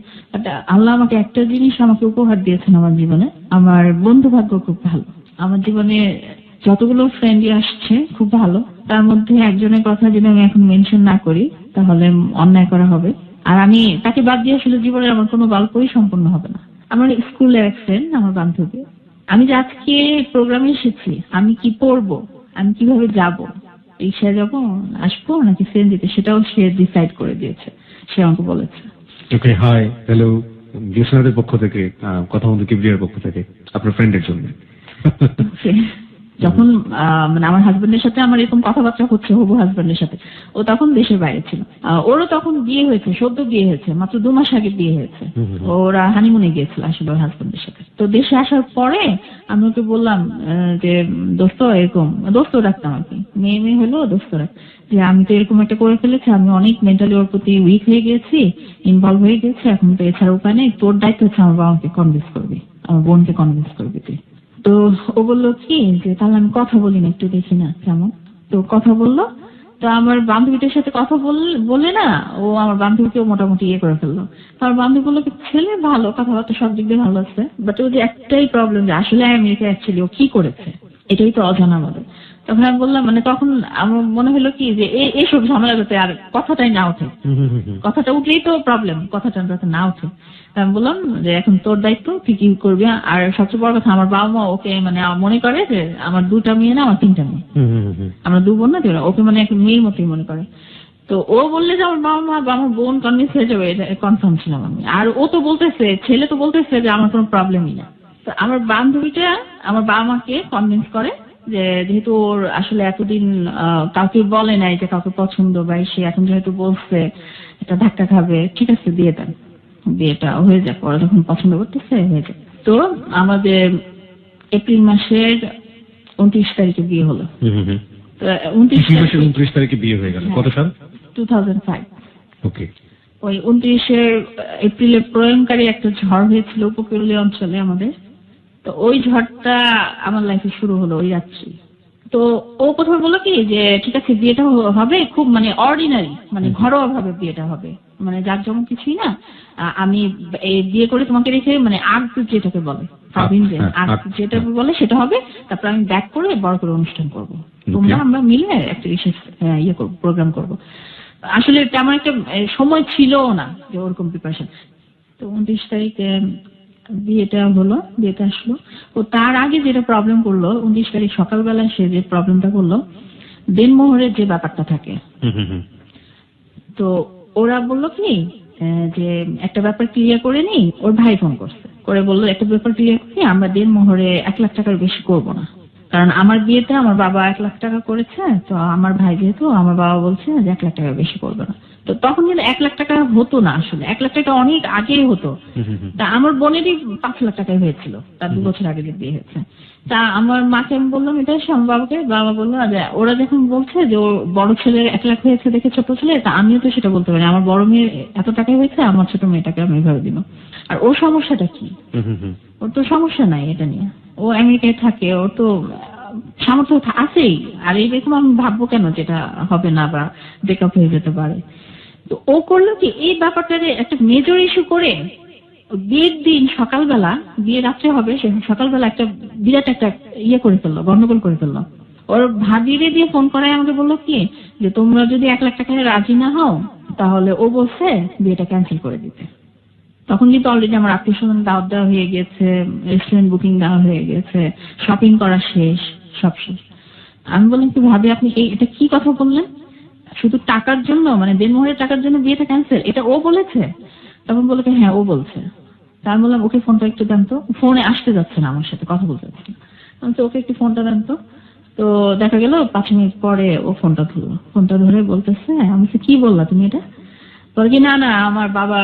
আল্লাহ আমাকে একটা জিনিস আমাকে উপহার দিয়েছেন আমার জীবনে। আমার বন্ধু ভাগ্য খুব ভালো। আমার জীবনে যতগুলো ফ্রেন্ডই আসছে খুব ভালো, তার মধ্যে একজনের কথা যদি আমি এখন মেনশন না করি তাহলে অন্যায় করা হবে, আর আমি তাকে বাদ দিয়ে আসলে জীবনে আমার কোনো গল্পই সম্পূর্ণ হবে না। আমার স্কুলের এক ফ্রেন্ড, আমার বান্ধবী, আমি যে আজকে প্রোগ্রামে এসেছি, আমি কি পড়বো, আমি কিভাবে যাব, রিক্সায় যাবো আসবো নাকি সিএনজিতে, সেটাও সে ডিসাইড করে দিয়েছে, সে আমাকে বলেছে। ওকে, হাই, হ্যালো, জ্যোৎস্নাদের পক্ষ থেকে, কথা বন্ধু কিবরিয়ার পক্ষ থেকে আপনার ফ্রেন্ডের জন্য। যখন মানে আমার হাজবেন্ডের সাথে আমার এরকম কথাবার্তা হচ্ছে, হবু হাজবেন্ডের সাথে, ও তখন দেশের বাইরে ছিল, ওরও তখন বিয়ে হয়েছে, সদ্য বিয়ে হয়েছে, মাত্র 2 মাস আগে বিয়ে হয়েছে। ওরা হানিমুনে গিয়েছিল আসলে ওর হাজবেন্ডের সাথে। তো দেশে আসার পরে আমি ওকে বললাম যে দোস্ত, এরকম দোস্ত রাখতাম আর কি, মেয়ে হলো দোস্ত রাখ, যে আমি তো এরকম একটা করে ফেলেছি, আমি অনেক মেন্টালি ওর প্রতি উইক হয়ে গেছি, ইনভলভ হয়ে গেছি, এখন তো এছাড়া উপায় নেই, তোর দায়িত্ব হচ্ছে আমার বাবাকে কনভিন্স করবি, আমার বোনকে কনভিন্স করবি তুই। তো ও বললো কি যে তাহলে আমি কথা বলি না, একটু দেখি না কেমন। তো কথা বললো, তো আমার বান্ধবীটার সাথে কথা বলে না, ও আমার বান্ধবীকেও মোটামুটি ইয়ে করে ফেললো। তো আমার বান্ধবী বললো কি ছেলে ভালো, কথাবার্তা সব দিক দিয়ে ভালো আছে, বাট ও যে একটাই প্রবলেম যে আসলে আমেরিকা অ্যাকচুয়ালি ও কি করেছে এটাই তো অজানা আমাদের। তখন আমি বললাম, মানে তখন আমার মনে হলো কি যে এইসব ঝামেলা করতে আর কথাটাই না ওঠে, কথাটা উঠলেই তো প্রবলেম, কথাটা যাতে না ওঠে। আমি বললাম যে এখন তোর দায়িত্ব, তুই কি করবি। আর সবচেয়ে বড় কথা, আমার বাবা মা ওকে মানে মনে করে যে আমার 2টা মেয়ে না, আমার 3টা মেয়ে, আমরা 2 বোন না, ওকে মানে একটা মেয়ের মতোই মনে করে। তো ও বললে যে আমার বাবা মা বা আমার বোন কনভিন্স হয়ে যাবে, এটা কনফার্ম ছিলাম আমি। আর ও তো বলতেছে, ছেলে তো বলতেছে যে আমার কোনো প্রবলেমই না। তো আমার বান্ধবীটা আমার বাবা মাকে কনভিন্স করে যে যেহেতু ওর আসলে এতদিন কাউকে বলে নাই যে কাউকে পছন্দ, বা সে এখন যেহেতু বলছে এটা ধাক্কা খাবে, ঠিক আছে দিয়ে দেন, বিয়েটা হয়ে যাক, ওরা যখন পছন্দ করতেছে হয়ে যাক। তো আমাদের এপ্রিল মাসের 29 তারিখে বিয়ে হলো। তো 29 তারিখে বিয়ে হয়ে গেল। কত সাল? 2005। ওকে। ওই 29 এপ্রিলে প্রলয়ঙ্কারী একটা ঝড় হয়েছিল উপকূলীয় অঞ্চলে আমাদের। তো ওই ঝড়টা আমার লাইফে শুরু হলো ওই রাত্রি। তো ও প্রথমে বললো কি যে ঠিক আছে বিয়েটা হবে, খুব মানে অর্ডিনারি, মানে ঘরোয়া ভাবে বিয়েটা হবে, মানে যার যেমন কিছুই না, আমি বিয়ে করে তোমাকে রেখে মানে আগ যেটাকে বলে আগ যেটা বলে সেটা হবে, তারপর আমি ব্যাক করে বড় করে অনুষ্ঠান করবো, তোমরা আমরা মিলে একটা বিশেষ ইয়ে করবো, প্রোগ্রাম করবো। আসলে তেমন একটা সময় ছিল না যে ওরকম প্রিপারেশন। তো 29 তারিখে বিয়েটা হলো, বিয়েটা আসলো। ও তার আগে যেটা প্রবলেম করলো, 29 তারিখ সকালবেলা সে যে প্রবলেমটা করলো, দেনমোহরের যে ব্যাপারটা থাকে, তো ওরা বললো কি যে একটা ব্যাপার ক্লিয়ার করে নি। ওর ভাই ফোন করছে, করে বললো একটা ব্যাপার ক্লিয়ার করি, আমরা দেনমোহরে 1 লাখ টাকার বেশি করবো না, কারণ আমার বিয়েতে আমার বাবা 1 লাখ টাকা করেছে, তো আমার ভাই যেহেতু, আমার বাবা বলছে যে 1 লাখ টাকার বেশি করবে না। তো তখন কিন্তু 1 লাখ টাকা হতো না, আসলে 1 লাখ টাকা অনেক আগেই হতো। তা আমার বোনেরই 5 লাখ টাকায় হয়েছিল, তার 2 বছর আগে যে বিয়ে হয়েছে। তা আমার মাকে আমি বললাম এটা, আমার বাবাকে, বাবা বললো যে ওরা যখন বলছে যে ওর বড় ছেলের 1 লাখ হয়েছে দেখে ছোট ছেলে, তা আমিও তো সেটা বলতে পারি, আমার বড় মেয়ের এত টাকায় হয়েছে, আমার ছোট মেয়েটাকে আমি এভাবে দিব। আর ওর সমস্যাটা কি? ওর তো সমস্যা নাই এটা নিয়ে, ও আমেরিকায় থাকে, ওর তো সামর্থ্য আছেই। আর এইরকম আমি ভাববো কেন যেটা হবে না বা ব্রেকআপ হয়ে যেতে পারে। তো ও করলো কি এই ব্যাপারটারে একটা মেজর ইস্যু করে বিয়ের দিন সকালবেলা, বিয়ে রাত্রে হবে, সে সকালবেলা একটা বিরাট একটা ইয়ে করে ফেললো, গন্ডগোল করে ফেললো। ওর ভাবিরে দিয়ে ফোন করায় আমাকে বললো কি যে তোমরা যদি 1 লাখ টাকায় রাজি না হও তাহলে ও বলছে বিয়েটা ক্যান্সেল করে দিতে। তখন কিন্তু অলরেডি আমার আত্মীয় স্বজন দাওয়াত দেওয়া হয়ে গেছে, রেস্টুরেন্ট বুকিং দেওয়া হয়ে গেছে, শপিং করা শেষ, সব শেষ। আমি বললাম কি ভাবি আপনি এটা কি কথা বললেন, শুধু টাকার জন্য, মানে দেনমোহরের টাকার জন্য বিয়েটা ক্যান্সেল, এটা ও বলেছে? তখন বললো কি হ্যাঁ ও বলছে। তার বললাম ওকে ফোনটা একটু দেন তো, ফোনে আসতে যাচ্ছে না আমার সাথে কথা বলতে যাচ্ছে, আমি তো ওকে একটু ফোনটা দেন তো। তো দেখা গেল 5 মিনিট পরে ও ফোনটা ধরলো, ফোনটা ধরে বলতেছে, আমি বলছি, কি বললা তুমি এটা? বলে কি, না না আমার বাবা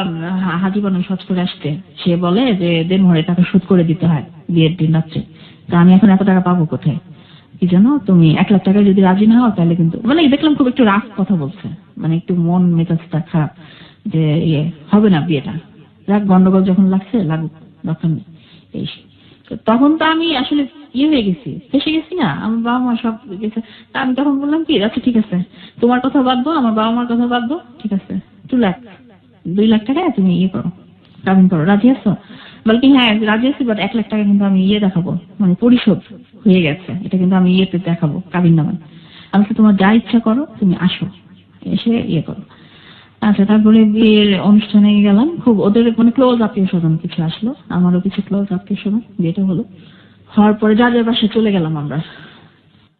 হাজি বানু সচ করে আসতে, সে বলে যে দেড় টাকা শোধ করে দিতে হয় বিয়ের দিন রাত্রে, তা আমি এখন এত টাকা পাবো কোথায়? কি জানো, তুমি 1 লাখ টাকা যদি রাজি না হও তাহলে কিন্তু, মানে দেখলাম খুব একটু রাফ কথা বলছে, মানে একটু মন মেজাজটা খারাপ, যে হবে না বিয়েটা, রাগ গন্ডগোল যখন লাগছে লাগুক, দরকার নেই এই। তো তখন তো আমি আসলে হয়ে গেছি, ফেসে গেছি না, আমার বাবা মা সব গেছে। তা আমি তখন বললাম কি, আচ্ছা ঠিক আছে, তোমার কথা বাদ দাও, আমার বাবা মার কথা বাদ দাও, ঠিক আছে 2 লাখ টাকা তুমি করো, কাবিন করো, রাজি আছো? বলকি হ্যাঁ রাজি আছি, বাট 1 লাখ টাকা কিন্তু আমি দেখাবো, মানে পরিশোধ হয়ে গেছে, এটা কিন্তু আমি দেখাবো কাবিন নামে। আমি বলছি, তোমার যা ইচ্ছা করো, তুমি আসো, এসে করো। আচ্ছা, তারপরে বিয়ের অনুষ্ঠানে গেলাম, খুব ওদের মানে ক্লোজ আত্মীয় স্বজন কিছু আসলো, আমারও কিছু ক্লোজ আত্মীয় স্বজন, বিয়েটা হলো। হওয়ার পরে যার যার বাসায় চলে গেলাম আমরা।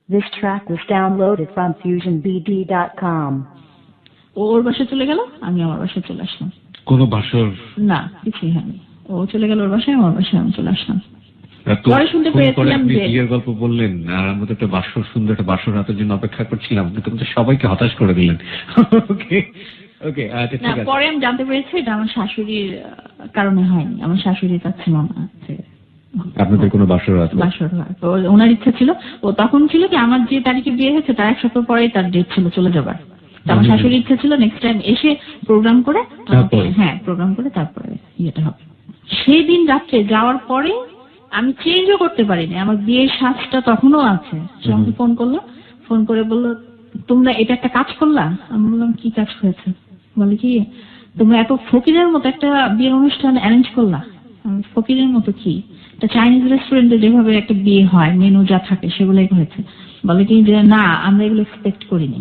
This track was downloaded from FusionBD.com. ওর বাসায় চলে গেল, আমি আমার বাসায় চলে আসলাম। কোনো বাসর? না, কিছুই হয়নি, ও চলে গেল ওর বাসায়, আমার বাসায় আমি চলে আসলাম। তো পরে শুনতে ফোন করে পেয়েছিলাম আপনি যে বিয়ের গল্প বললেন, আর আমরা তো একটা বাসর, সুন্দর একটা বাসর রাতের জন্য অপেক্ষা করছিলাম, কিন্তু আপনি তো সবাইকে হতাশ করে দিলেন। ওকে ওকে, আচ্ছা না, ঠিক আছে। পরে আমি জানতে পেরেছি এটা আমার শাশুড়ির কারণে হয়নি, আমার শাশুড়ি চাচ্ছিল না যে আপনাদের কোনো বাসর আছে? বাসর হয়, তো ওনার ইচ্ছা ছিল, ও তখন ছিল কি আমার যে তারিখে বিয়ে হয়েছে তার 1 সপ্তাহ পরেই তার ডেট ছিল চলে যাবার। তো আমার শাশুড়ির ইচ্ছা ছিল নেক্সট টাইম এসে প্রোগ্রাম করে, তারপরে? হ্যাঁ প্রোগ্রাম করে তারপরে ইয়েটা হবে। সেই দিন রাত্রে যাওয়ার পরে আমি চেঞ্জও করতে পারিনি, আমার বিয়ের সাজটা তখনও আছে। সে আমাকে ফোন করলো, ফোন করে বললো, তোমরা এটা একটা কাজ করলা? আমি বললাম, কি কাজ হয়েছে? বলে কি, তোমরা এত ফকিরের মতো একটা বিয়ের অনুষ্ঠান অ্যারেঞ্জ করলা। ফকিরের মতো কি, একটা চাইনিজ রেস্টুরেন্টে যেভাবে একটা বিয়ে হয়, মেনু যা থাকে সেগুলোই হয়েছে। বলে কি যে না, আমরা এগুলো এক্সপেক্ট করিনি,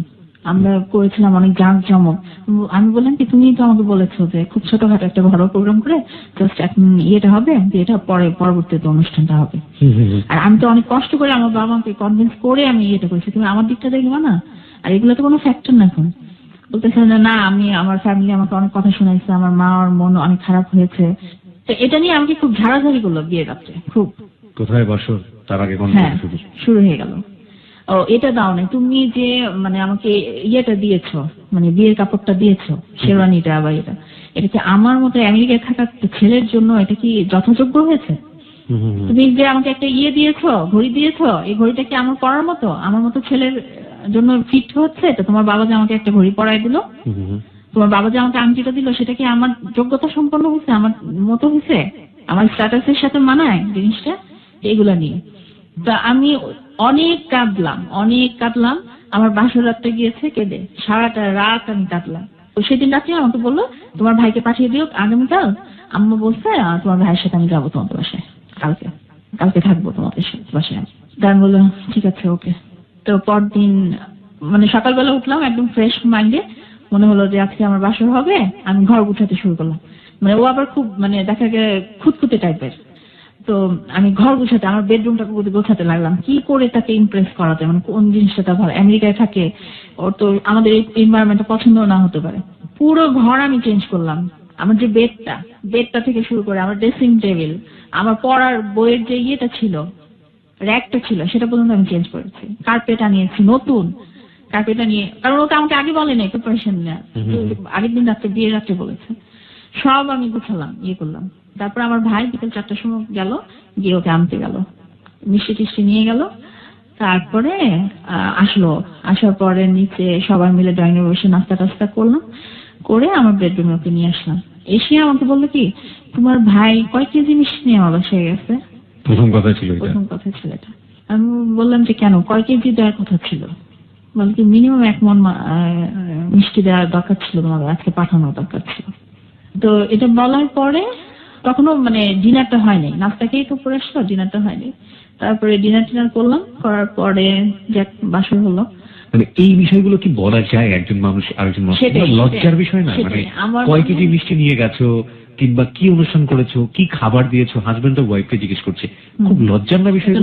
আমরা করেছিলাম অনেক জাঁক জমক। আমি বললাম কি, তুমি তো আমাকে বলেছো যে খুব ছোটখাটো একটা ঘরোয়া প্রোগ্রাম করে জাস্ট ইয়েটা হবে, বিয়েটা পরে পরবর্তীতে অনুষ্ঠানটা হবে। আর আমি তো অনেক কষ্ট করে আমার বাবা মাকে কনভিন্স করে আমি ইয়েটা করেছি, তুমি আমার দিকটা দেখবা না? আর এগুলো তো কোনো ফ্যাক্টর না। এখন বলতেছে না, আমি আমার ফ্যামিলি আমাকে অনেক কথা শোনাইছে, আমার মা ওর মন অনেক খারাপ হয়েছে। তো এটা নিয়ে আমাকে খুব ঝাড়াঝাড়ি করলো বিয়ের রাত্রে খুব। কোথায় বাসর? তার আগে কোন হ্যাঁ, শুরু হয়ে গেল, ও এটা দাও না তুমি, যে মানে আমাকে ইয়েটা দিয়েছো, মানে বিয়ের কাপড়টা দিয়েছো, শেরওয়ানিটা বা এটা কি আমার মতো আমেরিকায় থাকা ছেলের জন্য এটা কি যথাযোগ্য হয়েছে? তুমি যে আমাকে একটা দিয়েছো, ঘড়ি দিয়েছো, এই ঘড়িটা কি আমার পরার মতো, আমার মতো ছেলের জন্য ফিট হচ্ছে? তো তোমার বাবা যে আমাকে একটা ঘড়ি পরাই দিল, তোমার বাবা যে আমাকে আংটিটা দিল, সেটা কি আমার যোগ্যতা সম্পন্ন হয়েছে, আমার মতো হয়েছে, আমার স্ট্যাটাসের সাথে মানায় জিনিসটা? এগুলা নিয়ে তা আমি অনেক কাঁদলাম। আমার বাসর রাতটা গিয়েছে কেঁদে, সারাটা রাত আমি কাঁদলাম। তো সেদিন রাত্রে আমাকে বললো, তোমার ভাইকে পাঠিয়ে দিও আগামীকাল, আম্মা বলছে তোমার ভাইয়ের সাথে আমি যাবো তোমাদের বাসায়, কালকে থাকবো তোমাদের বাসায়। তাই বললো ঠিক আছে ওকে। তো পরদিন মানে সকালবেলা উঠলাম একদম ফ্রেশ মাইন্ডে, মনে হলো যে আজকে আমার বাসর হবে। আমি ঘর গুছাতে শুরু করলাম, মানে ও আবার খুব মানে দেখা গেলে খুঁতখুঁতে টাইপের। তো আমি ঘর গুছাতে, আমার বেডরুমটা গোছাতে লাগলাম, কি করে তাকে ইমপ্রেস করাতে, মানে কোন জিনিসটা তার ভালো। আমেরিকায় থাকে, ওর তো আমাদের এই এনভায়রনমেন্টটা পছন্দ না হতে পারে। পুরো ঘর আমি চেঞ্জ করলাম, আমার যে বেডটা থেকে শুরু করে আমার ড্রেসিং টেবিল, আমার পড়ার বইয়ের যে ইয়েটা ছিল, র্যাকটা ছিল, সেটা পর্যন্ত আমি চেঞ্জ করেছি। কার্পেট আনিয়েছি নতুন, কার্পেট আনিয়ে, কারণ ওকে আমাকে আগে বলে নাই প্রিপারেশন নেওয়া, আগের দিন রাত্রে বিয়ের রাত্রে বলেছে। সব আমি গুছালাম, করলাম। তারপর আমার ভাই বিকেল 4টার সময় গেল, গিয়ে ওকে আনতে গেল, মিষ্টি টিষ্টি নিয়ে গেল। তারপরে আসার পরে নিচে সবাই মিলে ড্রয়িং রুমে বসে নাস্তা টাস্তা করলাম, করে আমার বেডরুমে ওকে নিয়ে আসলাম। এসে আমাকে বললো কি, তোমার ভাই কয় কেজি মিষ্টি নিয়ে আমার বাসায় গেছে? প্রথম কথা ছিল এটা। আমি বললাম যে কেন, কয় কেজি দেওয়ার কথা ছিল? বলে কি, মিনিমাম 1 মণ মিষ্টি দেওয়ার দরকার ছিল, তোমাদের আজকে পাঠানোর দরকার ছিল। তো এটা বলার পরে তখনও মানে ডিনারটা হয়নি, নাস্তাকেই তো পরে আসলো, ডিনারটা হয়নি। তারপরে ডিনার করলাম, করার পরে যাক বাসর হলো। মানে এই বিষয়গুলো কি বলা যায় একজন মানুষ আরেকজন মানুষ? লজ্জার বিষয় না? মানে কয় কেজি মিষ্টি নিয়ে গেছো, কিংবা কি অনুষ্ঠান করেছো, কি খাবার দিয়েছো, হাজবেন্ড আর ওয়াইফকে জিজ্ঞেস করছে, খুব লজ্জার না বিষয়?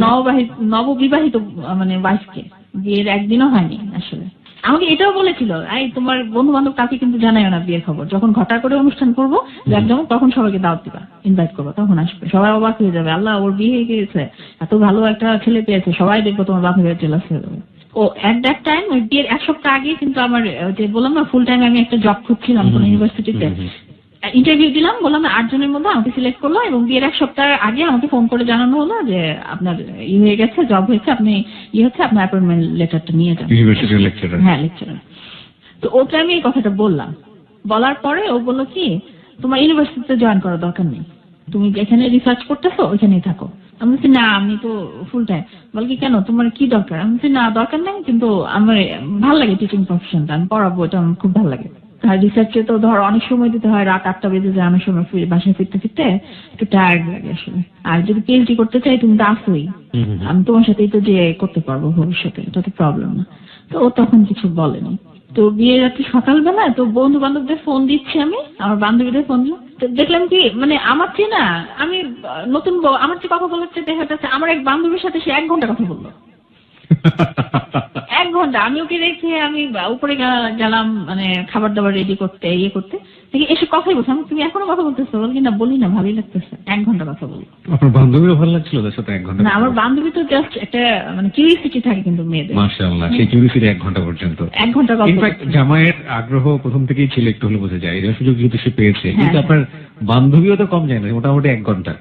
নববিবাহিত মানে ওয়াইফকে, বিয়ের একদিনও হয়নি আসলে। আমাকে এটাও বলেছিল, এই তোমার বন্ধু বান্ধব কাউকে কিন্তু জানাইও না বিয়ের খবর, যখন ঘটা করে অনুষ্ঠান করবো একদম তখন সবাইকে দাওয়াত দিবা, ইনভাইট করবো, তখন আসবে, সবাই অবাক হয়ে যাবে, আল্লাহ ওর বিয়ে হয়ে গিয়েছে, এত ভালো একটা ছেলে পেয়েছে, সবাই দেখবো তোমার বাপের বাড়ি জেলাস হয়ে যাবে। ও এট দ্যাট টাইম ওই বিয়ের 1 সপ্তাহ আগে কিন্তু আমার যে বললাম না ফুল টাইম আমি একটা জব খুঁজছিলাম কোন ইউনিভার্সিটিতে, ইন্টারভিউ দিলাম, বললাম 8 জনের মধ্যে আমাকে সিলেক্ট করলো, এবং বিয়ের 1 সপ্তাহ আগে আমাকে ফোন করে জানানো হলো যে আপনার হয়ে গেছে, জব হয়েছে, আপনি হচ্ছে আপনার অ্যাপয়েন্টমেন্ট লেটারটা নিয়ে যান ইউনিভার্সিটির লেকচারার। হ্যাঁ লেকচারার। তো ওটা আমি এই কথাটা বললাম, বলার পরে ও বললো কি তোমার ইউনিভার্সিটিতে জয়েন করার দরকার নেই, তুমি যেখানে রিসার্চ করতেছো ওইখানেই থাকো। আমি বলছি না আমি তো ফুল টাইম। বল কি কেন তোমার কি দরকার? আমি বলছি না দরকার নেই, কিন্তু আমার ভালো লাগে টিচিং প্রফেশনটা, আমি পড়াবো, এটা আমার খুব ভালো লাগে। আর রিসার্চে তো ধর অনেক সময় দিতে হয়, রাত 8টা বেজে যায়, অনেক সময় বাসায় ফিরতে ফিরতে একটু টায়ার্ড লাগে আসলে। আর যদি পিএইচডি করতে চাই তুমি তো আসোই, আমি তোমার সাথেই তো যে করতে পারবো ভবিষ্যতে, এটা তো প্রবলেম না। তো ও তখন কিছু বলেনি। তো বিয়ের রাত্রে সকালবেলা তো বন্ধু বান্ধবদের ফোন দিচ্ছি, আমি আমার বান্ধবীদের ফোন দিলাম, তো দেখলাম কি মানে আমার চেয়ে না, আমি নতুন বউ আমার চেয়ে কথা বলার চেয়ে দেখা যাচ্ছে আমার এক বান্ধবীর সাথে সে 1 ঘন্টা কথা বললো। 1 ঘন্টা আমি ওকে রেখে আমি উপরে গেলাম মানে খাবার দাবার রেডি করতে, ইয়ে করতে, দেখি এসে কথাই বলছে। আমি তুমি এখনো কথা বলতেছো? বল কি না বলি না, ভালোই লাগতেছে। 1 ঘন্টা কথা বলি। আপনার বান্ধবীও ভালো লাগছিল তার সাথে 1 ঘন্টা? না আমার বান্ধবী তো জাস্ট একটা মানে কিউরিওসিটি থাকে কিন্তু মেয়েদের। মাশাআল্লাহ, সেই কিউরিওসিটি 1 ঘন্টা পর্যন্ত। 1 ঘন্টা কথা ইনফ্যাক্ট জামাইয়ের আগ্রহ প্রথম থেকেই ছিল, একটু হলে বোঝা যায়, এই সুযোগ যেহেতু সে পেয়েছে। হ্যাঁ, কিন্তু আপনার বান্ধবীও তো কম যায় না, মোটামুটি 1 ঘন্টা।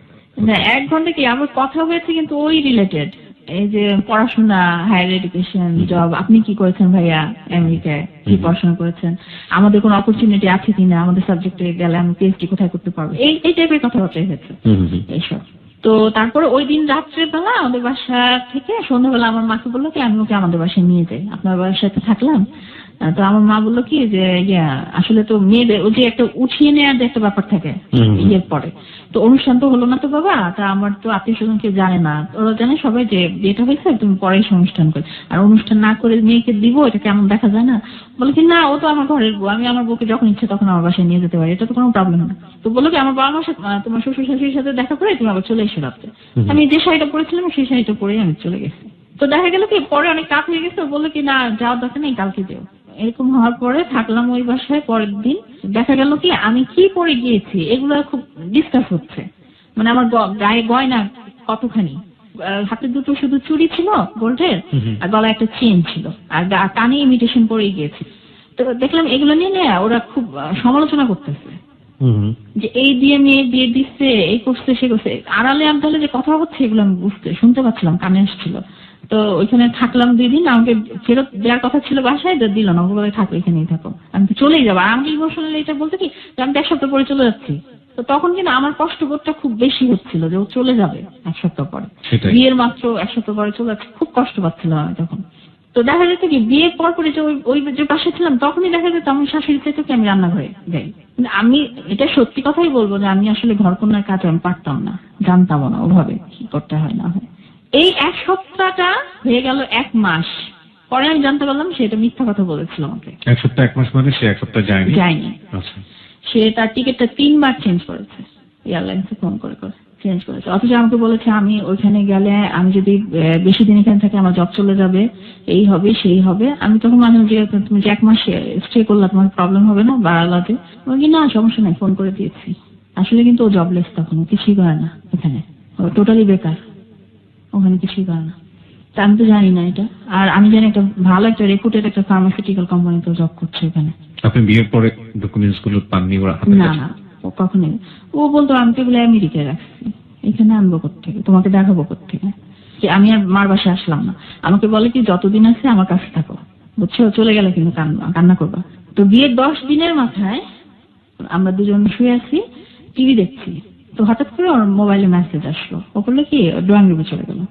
না 1 ঘন্টা কি আমার কথা হয়েছে, কিন্তু ওই রিলেটেড, এই যে পড়াশোনা, হায়ার এডুকেশন, জব, আপনি কি করেছেন ভাইয়া আমেরিকায়, কি পড়াশোনা করেছেন, আমাদের কোনো অপরচুনিটি আছে কিনা, আমাদের সাবজেক্টে গেলে আমি পিএইচডি কোথায় করতে পারবো, এই টাইপের কথাবার্তা হয়েছে এইসব। তো তারপরে ওই দিন রাত্রেবেলা আমাদের বাসা থেকে সন্ধ্যাবেলা আমার মাকে বললো কি আমি ওকে আমাদের বাসায় নিয়ে যাই, আপনার বাসাতে থাকলাম। তো আমার মা বললো কি যে আসলে তো মেয়েদের ওই যে একটা উঠিয়ে নেওয়ার যে একটা ব্যাপার থাকে বিয়ের পরে, তো অনুষ্ঠান তো হলো না তো বাবা, তা আমার তো আত্মীয় স্বজন কেউ জানে না, ওরা জানে সবাই যে বিয়েটা হয়েছে, তুমি পরে এসে অনুষ্ঠান করে, আর অনুষ্ঠান না করে মেয়েকে দিব এটা কেমন দেখা যায় না। বলে কি না ও তো আমার ঘরের বউ, আমি আমার বউকে যখন ইচ্ছে তখন আমার বাসায় নিয়ে যেতে পারি, এটা তো কোনো প্রবলেম না। তো বললো কি আমার বাবা মার সাথে তোমার শ্বশুর শাশুড়ির সাথে দেখা করে তুমি আবার চলে এসে রাখতে। আমি যে শাড়িটা পরেছিলাম সেই শাড়িটা পরেই আমি চলে গেছি। তো দেখা গেল কি পরে অনেক রাত হয়ে গেছে, বললো কি না যাওয়ার দরকার নেই, কালকে যেও। এরকম হওয়ার পরে থাকলাম ওই বাসায়। পরের দিন দেখা গেল কি আমি কি পরে গিয়েছি এগুলো খুব ডিসকাস হচ্ছে, মানে আমার গায়ে গয়না কতখানি, হাতে দুটো শুধু চুড়ি ছিল গোল্ডের, আর গলায় একটা চেন ছিল, আর কানে ইমিটেশন পরে গিয়েছি। তো দেখলাম এগুলো নিয়ে ওরা খুব সমালোচনা করতেছে যে এই দিয়ে মেয়ে বিয়ে দিচ্ছে, এই করছে সে করছে, আড়ালে আবদালে যে কথা হচ্ছে এগুলো আমি শুনতে পাচ্ছিলাম, কানে আসছিল। তো ওইখানে থাকলাম 2 দিন, আমাকে ফেরত দেওয়ার কথা ছিল বাসায়, দিল না, ওগুলো থাকো এখানেই থাকো, আমি তো চলেই যাবো। আর আমাকে ইমোশনালি এটা বলতে কি আমি 1 সপ্তাহ পরে চলে যাচ্ছি। তো তখন কিন্তু আমার কষ্টবোধটা খুব বেশি হচ্ছিল যে ও চলে যাবে 1 সপ্তাহ পরে, বিয়ের মাত্র 1 সপ্তাহ পরে চলে যাচ্ছে, খুব কষ্ট পাচ্ছিলাম আমি তখন। তো দেখা যেত কি বিয়ের পর পরে যে ওই যে বাসায় ছিলাম তখনই দেখা যেত আমি শাশুড়ি চাইতো কি আমি রান্নাঘরে যাই। আমি এটা সত্যি কথাই বলবো যে আমি আসলে ঘরকন্যার কাজ আমি পারতাম না, জানতাম না ওভাবে কি করতে হয় না হয়। এই 1 সপ্তাহটা হয়ে গেল 1 মাস, পরে আমি জানতে পারলাম সেটা মিথ্যা কথা বলেছিল আমাকে। 1 সপ্তাহ 1 মাস মানে সে 1 সপ্তাহ যায়নি। আচ্ছা, সে তার টিকিটটা 3 বার চেঞ্জ করেছে, এয়ারলাইন্সে ফোন করে করে চেঞ্জ করেছে। অথচ আমাকে বলেছে আমি ওইখানে গেলে আমি যদি বেশি দিন এখানে থাকি আমার জব চলে যাবে, এই হবে সেই হবে। আমি তখন মাঝে মাঝে তুমি যে 1 মাস স্টে করলে তোমার প্রবলেম হবে না বাড়ালাতে? বলি না সমস্যা নাই, ফোন করে দিয়েছি। আসলে কিন্তু ও জবলেস, তখন কিছুই করে না এখানে, ও টোটালি বেকার, ওখানে কিছুই করে না। তা আমি তো জানি না এটা। আর আমি জানি একটা ভালো একটা রেপুটেড একটা ফার্মাসিউটিক্যাল কোম্পানিতে জব করছে এখানে। আপনি বিয়ের পরে ডকুমেন্টস গুলো পাননি ওরা? না না, ও কখনোই। ও বলতো আমি তো এগুলো আমেরিকায় রাখছি, এখানে আনবো কোত্থেকে, তোমাকে দেখাবো কোত্থেকে, যে আমি আর মার বাসায় আসলাম না। আমাকে বলে কি যতদিন আছে আমার কাছে থাকো, বুঝছো, চলে গেলে কিন্তু কান্না করবা। তো বিয়ের 10 দিনের মাথায় আমরা দুজন শুয়ে আছি, টিভি দেখছি, তো হঠাৎ করে ওর মোবাইলে মেসেজ আসলো। ও বললো কি ড্রয়িং রুমে চলে গেল।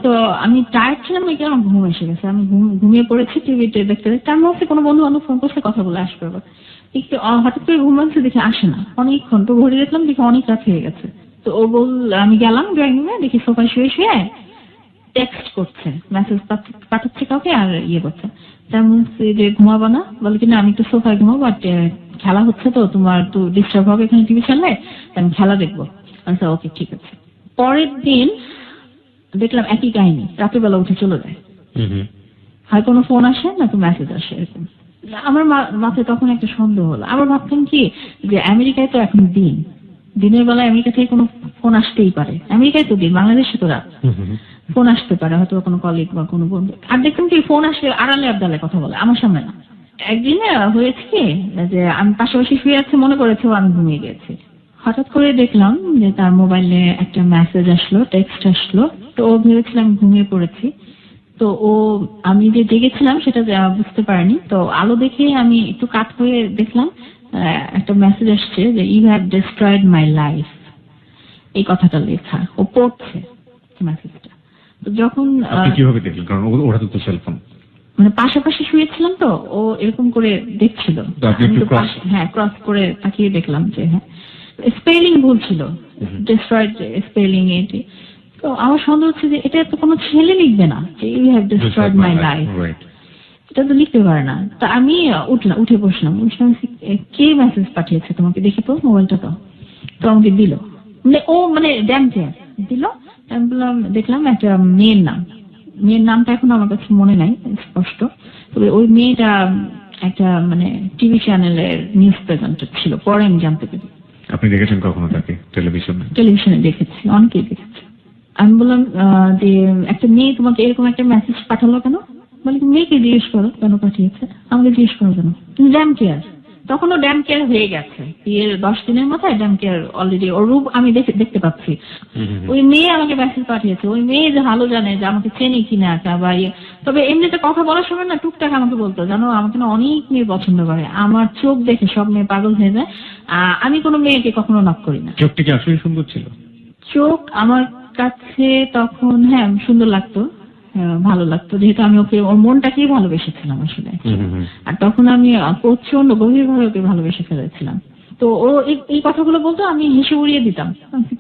তো আমি টায়ার্ড ছিলাম, আমার ঘুম এসে গেছে, আমি ঘুমিয়ে পড়েছি টিভিতে দেখতে দেখতে। আমি ভাবছি কোনো বন্ধু বান্ধব ফোন করছে, কথা বলে আসবে। হঠাৎ করে ঘুম ভাঙছে, দেখে আসে না অনেকক্ষণ। তো ঘড়ি দেখলাম, দেখে অনেক রাত হয়ে গেছে। তো ও আমি গেলাম ড্রয়িং রুমে, দেখি সোফায় শুয়ে শুয়ে টেক্সট করছে, মেসেজ পাঠাচ্ছে কাউকে আর ইয়ে করছে। তার বলছি যে ঘুমাবো না? বলে কিনা আমি একটু সোফায় ঘুমাবো, আর খেলা হচ্ছে তো তোমার তো ডিস্টার্ব হবে এখানে টিভি চাললে, আমি খেলা দেখবো। আচ্ছা ওকে ঠিক আছে। পরের দিন দেখলাম একই কাহিনী, রাতের বেলা উঠে চলে যায়। হয় কোনো ফোন আসে না তো মেসেজ আসে এরকম। আমার মাথায় তখন একটা সন্দেহ হলো। আবার ভাবতাম কি যে আমেরিকায় তো এখন দিনের বেলায় আমেরিকা থেকে কোনো ফোন আসতেই পারে, আমেরিকায় তো দিন, বাংলাদেশে তো রাত, ফোন আসতে পারে হয়তো কোনো কলিগ বা কোনো বন্ধু। আর দেখতাম কি ফোন আসলে আড়ালে আবদালে কথা বলে, আমার সামনে না। একদিন হয়েছে কি যে আমি পাশাপাশি শুয়ে আছি, মনে করেছে ও আমি ঘুমিয়ে গেছি। হঠাৎ করে দেখলাম যে তার মোবাইলে একটা মেসেজ আসলো, টেক্সট আসলো। তো ও ভেবেছিলাম ঘুমিয়ে পড়েছি। তো আমি যে জেগেছিলাম সেটা বুঝতে পারিনি। তো আলো দেখে আমি একটু কাত হয়ে দেখলাম একটা মেসেজ আসছে যে you have destroyed my life, এই কথাটা লেখা। ও পড়ছে মেসেজটা। তো যখন আপনি কিভাবে দেখলেন, কারণ ওরা তো সেলফোন? মানে পাশাপাশি শুয়েছিলাম তো ও এরকম করে দেখছিল। তো আপনি একটু হ্যাঁ, ক্রস করে তাকিয়ে দেখলাম যে হ্যাঁ স্পেলিং ভুল ছিল, ডিস্ট্রয়েড স্পেলিং এটি। তো আমার সন্দেহ হচ্ছে যে এটা তো কোনো ছেলে লিখবে না যে you have destroyed my life, এটা তো লিখতে পারে না। তা আমি উঠে বসলাম, কে মেসেজ পাঠিয়েছে তোমাকে, দেখি তো মোবাইলটা। তো আমাকে দিল, মানে ড্যাম কেয়ার দিল। আমি বললাম, দেখলাম একটা মেয়ের নামটা এখন আমার কাছে মনে নাই স্পষ্ট, তবে ওই মেয়েটা একটা মানে টিভি চ্যানেলের নিউজ প্রেজেন্টার ছিল, পরে আমি জানতে পারি। আপনি দেখেছেন কখনো তাকে টেলিভিশনে দেখেছি, অনেকেই দেখেছি। আমি বললাম যে একটা মেয়ে তোমাকে এরকম একটা মেসেজ পাঠালো কেন? বলে মেয়েকে জিজ্ঞেস করো কেন পাঠিয়েছে, আমাকে জিজ্ঞেস করো কেন? ড্যাম কেয়ার, তখনও ড্যাম কেয়ার হয়ে গেছে, বিয়ের 10 দিনের মাথায় ড্যাম কেয়ার অলরেডি। ওর রূপ আমি দেখতে পাচ্ছি। ওই মেয়ে আমাকে মেসেজ পাঠিয়েছে, ওই মেয়ে যে ভালো জানে যে আমাকে চেনে কিনা বা তবে এমনিতে কথা বলার সময় না টুকটাক আমাকে বলতো, জানো আমাকে না অনেক মেয়ে পছন্দ করে, আমার চোখ দেখে সব মেয়ে পাগল হয়ে যায়, আমি কোনো মেয়েকে কখনো নক করি না। চোখটি কি আসলে সুন্দর ছিল? চোখ আমার কাছে তখন হ্যাঁ সুন্দর লাগতো, ভালো লাগতো, যেহেতু আমি ওর মনটাকেই ভালোবেসেছিলাম আসলে। আর তখন আমি প্রচন্ড গভীরভাবে ওকে ভালোবেসে ফেলেছিলাম। তো ও এই কথাগুলো বলতো, আমি হেসে উড়িয়ে দিতাম।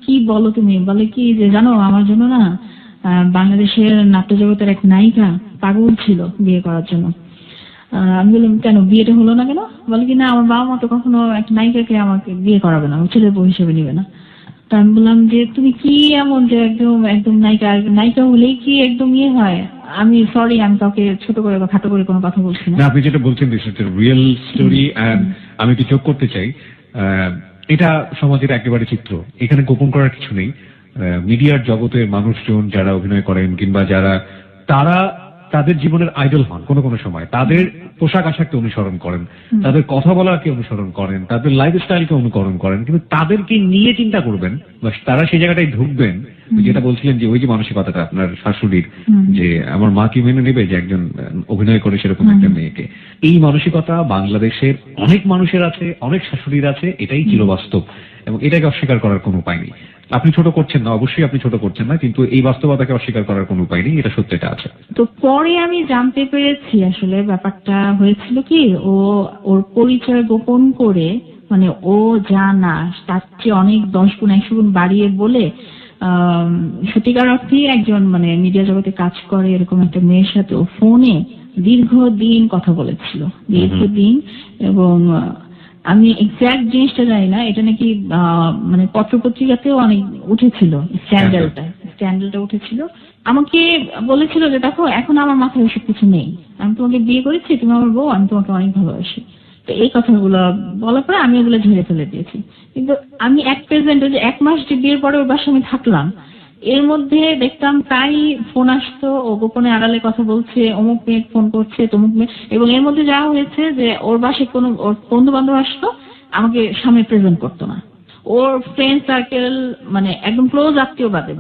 কি বলো তুমি? বলে কি যে জানো আমার জন্য না বাংলাদেশের নাট্য জগতের এক নায়িকা পাগল ছিল বিয়ে করার জন্য। আমি বললাম কেন, বিয়েটা হলো না কেন? বলে কি না আমার বাবা মা তো কখনো এক নায়িকাকে আমাকে বিয়ে করাবে না, ছেলের বউ হিসেবে নিবে না। তা আমি বললাম যে তুমি কি এমন যে একদম নায়িকা হলেই কি একদম হয়? আমি সরি, আমি কাউকে ছোট করে বা খাটো করে কোনো কথা বলছি না। আপনি যেটা বলছেন দিস ইজ রিয়েল স্টোরি। আমি একটু যোগ করতে চাই, এটা সমাজের একেবারে চিত্র, এখানে গোপন করার কিছু নেই। মিডিয়ার জগতের মানুষজন যারা অভিনয় করেন কিংবা যারা তাদের জীবনের আইডল হন, কোনো কোনো সময় তাদের পোশাক আশাককে অনুসরণ করেন, তাদের কথা বলাকে অনুসরণ করেন, তাদের লাইফস্টাইলকে অনুকরণ করেন, কিন্তু তাদেরকে নিয়ে চিন্তা করবেন বা তারা সেই জায়গাটায় ঢুকবেন। যেটা বলছিলেন যে ওই যে মানসিকতাটা আপনার শাশুড়ির, যে আমার মা কি মেনে নেবে যে একজন অভিনয় করে সেরকম একটা মেয়েকে, এই মানসিকতা বাংলাদেশের অনেক মানুষের আছে, অনেক শাশুড়ির আছে, এটাই চিরবাস্তব এবং এটাকে অস্বীকার করার কোনো উপায় নেই। আপনি ছোট করছেন না, অবশ্যই আপনি ছোট করছেন না, কিন্তু এই বাস্তবতাকে অস্বীকার করার কোনো উপায় নেই, এটা সত্যিটা আছে। তো পরে আমি জানতে পেরেছি আসলে ব্যাপারটা হয়েছিল কি, ওর পরিচয় গোপন করে, মানে ও যা না তার চেয়ে অনেক 10 গুণ 100 গুণ বাড়িয়ে বলে সত্যিকার অর্থে একজন মানে মিডিয়া জগতে কাজ করে এরকম একটা মেয়ের সাথে ও ফোনে দীর্ঘদিন কথা বলেছিল, দীর্ঘদিন। এবং আমি এক্সাক্ট জিনিসটা জানি না, এটা নাকি মানে পত্রপত্রিকাতেও অনেক উঠেছিল, স্ক্যান্ডালটা উঠেছিল। আমাকে বলেছিল যে দেখো এখন আমার মাথায় ওসব কিছু নেই, আমি তোমাকে বিয়ে করেছি, তুমি আমার বউ, আমি তোমাকে অনেক ভালোবাসি। তো এই কথাগুলো বলার পরে আমি ওগুলো ঝেড়ে ফেলে দিয়েছি। কিন্তু আমি যে 1 মাস যে বিয়ের পরে ওর বাসায় আমি থাকলাম, এর মধ্যে দেখতাম তাই ফোন আসতো, ও গোপনে আড়ালে কথা বলছে, অমুক মেয়ে ফোন করছে, তমুক মেয়ে। এবং এর মধ্যে যা হয়েছে যে ওর বাসায় কোনো ওর বন্ধু বান্ধব আসতো, আমাকে সামনে প্রেজেন্ট করতো না। ওর ফ্রেন্ড সার্কেল মানে একদম ক্লোজ আত্মীয় বাদে,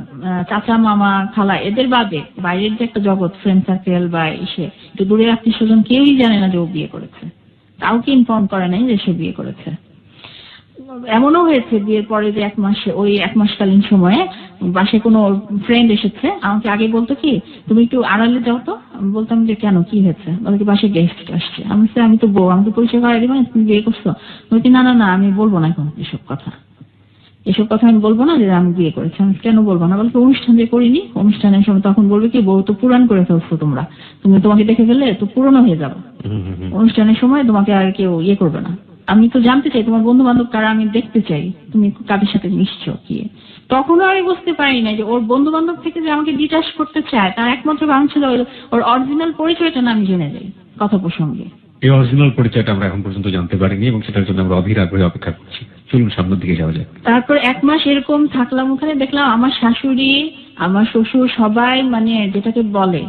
চাচা মামা খালা এদের বাদে বাইরের যে একটা জগৎ ফ্রেন্ড সার্কেল বা একটু দূরের আত্মীয় স্বজন কেউই জানে না যে ও বিয়ে করেছে, কাউকে ইনফর্ম করে নাই যে সে বিয়ে করেছে। এমনও হয়েছে বিয়ের পরে যে 1 মাসকালীন সময়ে বাসায় কোনো ফ্রেন্ড এসেছে, আমাকে আগে বলতো কি তুমি একটু আড়ালে যাও তো। আমি বলতাম যে কেন, কি হয়েছে? বলে কি বাসায় গেস্ট আসছে। আমি তো বউ, আমি তো পরিচয় করাই দিবা, তুমি বিয়ে করছো? বলছি না আমি বলবো না এখন এসব কথা আমি বলবো না যে আমি বিয়ে করেছি। আমি কেন বলবো না? বলছে অনুষ্ঠান যে করিনি, অনুষ্ঠানের সময় তখন বলবে কি বউ তো পুরান করে ফেলছো, তোমাকে দেখে ফেললে তো পুরনো হয়ে যাবে, অনুষ্ঠানের সময় তোমাকে আর কেউ করবে না। আমি তো জানতে চাই তোমার বন্ধু বান্ধব কারা, আমি দেখতে চাই তুমি কাদের সাথে মিশছো কি। তখনও আমি বুঝতে পারি না যে ওর বন্ধু বান্ধব থেকে যে আমাকে ডিটাচ করতে চায় তার একমাত্র কারণ ছিল ওর অরিজিনাল পরিচয়টা না আমি জেনে যাই কথা প্রসঙ্গে। এই অরিজিনাল পরিচয়টা আমরা এখন পর্যন্ত জানতে পারিনি এবং সেটার জন্য আমরা অধীর আগ্রহে অপেক্ষা করছি। চলুন সামনের দিকে যাওয়া যায়। তারপর 1 মাস এরকম থাকলাম ওখানে, দেখলাম আমার শাশুড়ি আমার শ্বশুর সবাই মানে যেটাকে বলে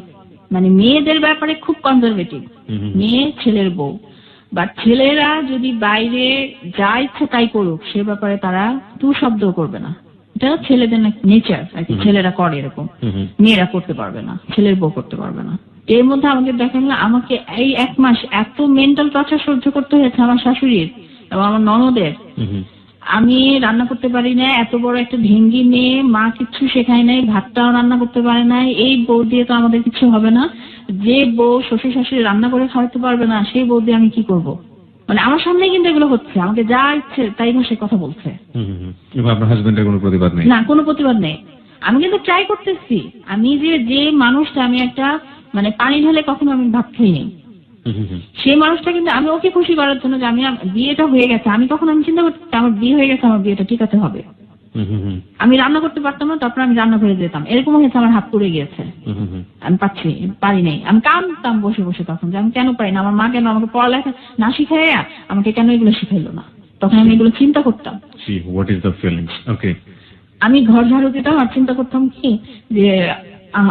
মানে মেয়েদের ব্যাপারে খুব কনজারভেটিভ। মেয়ে ছেলের বউ, বাট ছেলেরা যদি বাইরে যা ইচ্ছা তাই করুক সে ব্যাপারে তারা তু শব্দ করবে না। এটা ছেলেদের নেচার আর কি, ছেলেরা করে এরকম, মেয়েরা করতে পারবে না, ছেলের বউ করতে পারবে না। এর মধ্যে আমাকে দেখা গেল আমাকে এই 1 মাস এত মেন্টাল টর্চার সহ্য করতে হয়েছে আমার শাশুড়ির এবং আমার ননদের। আমি রান্না করতে পারি না, এত বড় একটা ঢেঙ্গি মেয়ে, মা কিচ্ছু শেখায় নাই, ভাতটাও রান্না করতে পারে না, এই বউ দিয়ে তো আমাদের কিছু হবে না। যে বউ শ্বশুর শাশুড়ি রান্না করে খাওয়াতে পারবে না সেই বউ দিয়ে আমি কি করব? মানে আমার সামনেই কিন্তু এগুলো হচ্ছে, আমাকে যা ইচ্ছে তাই ভাষায় কথা বলছে। এবং আপনার হাজবেন্ডের কোনো প্রতিবাদ নেই? না, কোনো প্রতিবাদ নেই। আমি কিন্তু ট্রাই করতেছি। আমি যে মানুষটা আমি একটা মানে পানি ঢালে কখনো আমি ভাত খাইনি, সেই মানুষটা কিন্তু আমি ওকে খুশি করার জন্য যে আমি বিয়েটা হয়ে গেছে, আমি তখন আমি চিন্তা করতে আমার বিয়ে হয়ে গেছে, আমার বিয়েটা ঠিকাতে হবে। আমি রান্না করতে পারতাম না, তারপর আমি রান্না করে যেতাম, এরকম হয়েছে আমার হাত পুড়ে গিয়েছে, আমি পারি নাই। আমি কাঁদতাম বসে বসে তখন যে আমি কেন পারি না, আমার মা কেন আমাকে পড়ালেখা না শিখাইয়া আমাকে কেন এগুলো শিখাইলো না। তখন আমি এগুলো চিন্তা করতাম। আমি ঘর ঝাড়ু দিতাম আর চিন্তা করতাম কি যে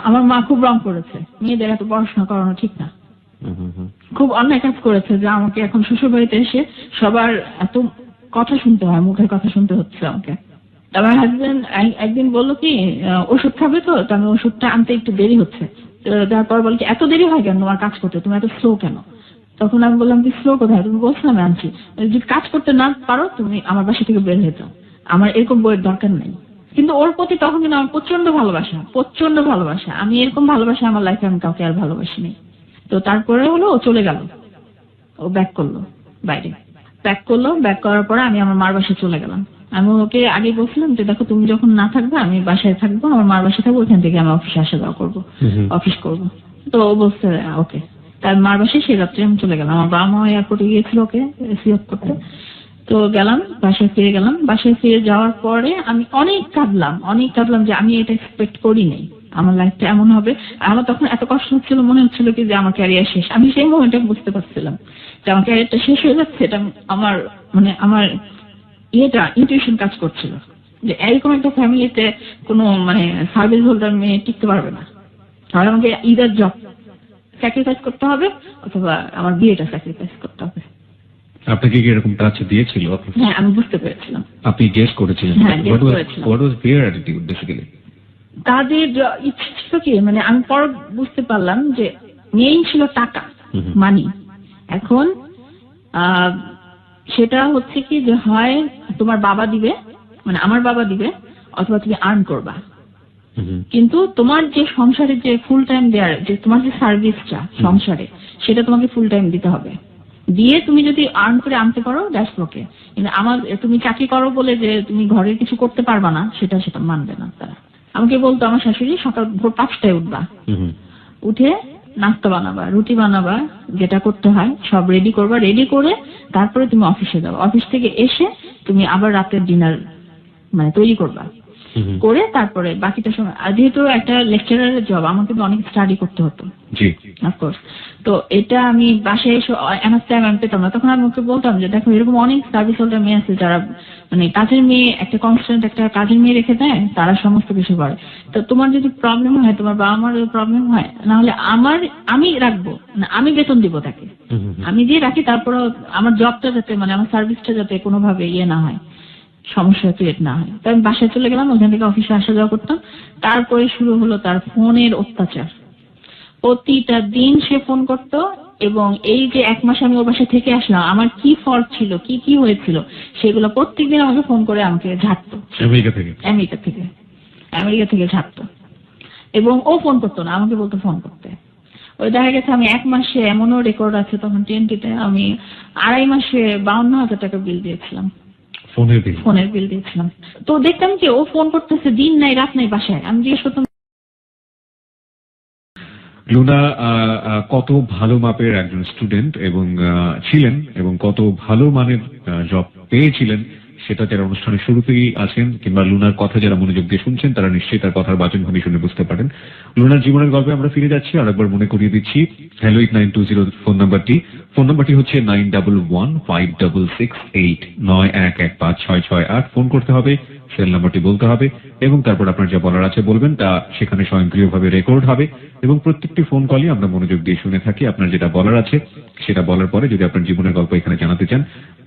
আমার মা খুব রং করেছে, মেয়েদের এত পড়াশোনা করানো ঠিক না, খুব অন্যায় কাজ করেছে যে আমাকে এখন শ্বশুর বাড়িতে এসে সবার এত কথা শুনতে হয়, মুখের কথা শুনতে হচ্ছে আমাকে। আমার হাজবেন্ড একদিন বললো কি ওষুধ খাবে, তো আমি ওষুধটা আনতে একটু দেরি হচ্ছে। তারপর বল কি এত দেরি হয় কেন তোমার কাজ করতে, তুমি এত স্লো কেন? তখন আমি বললাম কি স্লো কোথায়, তুমি বলছো আমি আনছি, যদি কাজ করতে না পারো তুমি আমার বাসা থেকে বের হয়ে যাও, আমার এরকম বইয়ের দরকার নেই। কিন্তু ওর প্রতি তখন কিন্তু আমার প্রচন্ড ভালোবাসা, আমি এরকম ভালোবাসা আমার লাইফে আমি কাউকে আর ভালোবাসিনি। তো তারপরে হলো ও চলে গেল, ও ব্যাক করলো বাইরে, ব্যাক করার পরে আমি আমার মার বাসায় চলে গেলাম। আমি ওকে আগে বলছিলাম যে দেখো তুমি যখন না থাকবে আমি বাসায় থাকবো, আমার মার বাসায় থাকবো, ওখান থেকে আমি অফিসে আসা যাওয়া করবো, অফিস করবো। তো ও বলছে ওকে। তার মার বাসায় সেই রাত্রে আমি চলে গেলাম। আমার বাবা মা এয়ারপোর্টে গিয়েছিল ওকে রিসিভ করতে। তো গেলাম, বাসায় ফিরে গেলাম। বাসায় ফিরে যাওয়ার পরে আমি অনেক কাঁদলাম যে আমি এটা এক্সপেক্ট করি নাই আমার লাইফটা এমন হবে। আমার তখন এত কষ্ট হচ্ছিল, মনে হচ্ছিল কি যে আমার ক্যারিয়ার শেষ। আমি সেই মোমেন্টে বুঝতে পারছিলাম যে আমার ক্যারিয়ারটা শেষ হয়ে যাচ্ছে। এটা আমার ইনটিউশন কাজ করছিল যে এরকম একটা ফ্যামিলিতে কোনো সার্ভিস হোল্ডার মেয়ে টিকতে পারবে না, তাহলে আমাকে ইদার জব স্যাক্রিফাইস করতে হবে অথবা আমার বিয়েটা স্যাক্রিফাইস করতে হবে। আপনাকে কি এরকম টাচ দিয়েছিল? হ্যাঁ, আমি বুঝতে পেরেছিলাম। আপনি গেস করেছিলেন? হ্যাঁ, গেস করেছিলাম। What was their attitude basically? তাদের ইচ্ছে ছিল কি আমি পর বুঝতে পারলাম যে মেইন ছিল টাকা, মানি। এখন সেটা হচ্ছে কি যে হয় তোমার বাবা দিবে, আমার বাবা দিবে, অথবা তুমি আর্ন করবা। কিন্তু তোমার যে সংসারে যে ফুল টাইম দেয়ার, যে তোমার যে সার্ভিসটা সংসারে, সেটা তোমাকে ফুল টাইম দিতে হবে। দিয়ে তুমি যদি আর্ন করে আনতে পারো দ্যাটস ওকে। কিন্তু তুমি চাকরি করো বলে যে তুমি ঘরের কিছু করতে পারবা না, সেটা মানবে না তারা। আমাকে বলতো আমার শাশুড়ি সকাল ভোর 5টায় উঠবা, উঠে নাস্তা বানাবা, রুটি বানাবা, যেটা করতে হয় সব রেডি করবা, রেডি করে তারপরে তুমি অফিসে যাও। অফিস থেকে এসে তুমি আবার রাতের ডিনার তৈরি করবা, করে তারপরে বাকিটা সময়, যেহেতু একটা লেকচারারের জব, আমাকে তো অনেক স্টাডি করতে হতো অফকোর্স। তো এটা আমি বাসায় এসে এনাফ টাইম আমি পেতাম না। তখন আমি ওকে বলতাম যে দেখো এরকম অনেক সার্ভিস হোল্ডার মেয়ে আছে যারা কাজের মেয়ে, একটা কনস্ট্যান্ট একটা কাজের মেয়ে রেখে দেয়, তারা সমস্ত কিছু করে। তো তোমার যদি প্রবলেম হয়, তোমার বাবা মার প্রবলেম হয়, না হলে আমি রাখবো না, আমি বেতন দিব তাকে, আমি দিয়ে রাখি। তারপরে আমার জবটা যাতে আমার সার্ভিসটা যাতে কোনোভাবে না হয়, সমস্যা ক্রিয়েট না হয়। তো আমি বাসায় চলে গেলাম, ওখান থেকে অফিসে আসা যাওয়া করতাম। তারপরে শুরু হলো তার ফোনের অত্যাচার। প্রতিটা দিন সে ফোন করতো, এবং এই যে 1 মাস আমি ওর বাসায় থেকে আসলাম, আমার কি ফল্ট ছিল, কি হয়েছিল, সেগুলো প্রত্যেকদিন আমাকে ফোন করে আমাকে ঝাড়তো। আমেরিকা থেকে ঝাড়তো। এবং ও ফোন করতো না, আমাকে বলতো ফোন করতে। ওই দেখা গেছে আমি 1 মাসে, এমনও রেকর্ড আছে তখন TNT-তে, আমি 2.5 মাসে 52,000 টাকা বিল দিয়েছিলাম, ফোনের বিল দিয়েছিলাম। তো দেখতাম কি ও ফোন করতেছে দিন নাই রাত নাই বাসায়। আমি জিজ্ঞেস করতাম লুনা কত ভালো মাপের একজন স্টুডেন্ট এবং ছিলেন এবং কত ভালো মানের জব পেয়েছিলেন সেটা যারা অনুষ্ঠানের শুরুতেই আছেন কিংবা লুনার কথা যারা মনোযোগ দিয়ে শুনছেন তারা নিশ্চয়ই তার কথার বাচনভঙ্গি শুনে বুঝতে পারেন। লুনার জীবনের গল্পে আমরা ফিরে যাচ্ছি, আরেকবার মনে করিয়ে দিচ্ছি হ্যালো 8920 ফোন নাম্বারটি হচ্ছে 91156689115668। ফোন করতে হবে, সেল নাম্বারটি বলতে হবে এবং তারপর আপনার যা বলার আছে বলবেন, তা সেখানে স্বয়ংক্রিয়ভাবে রেকর্ড হবে এবং প্রত্যেকটি ফোন কলই আমরা মনোযোগ দিয়ে শুনে থাকি। আপনার যেটা বলার আছে সেটা বলার পরে যদি আপনার জীবনের গল্প এখানে জানাতে চান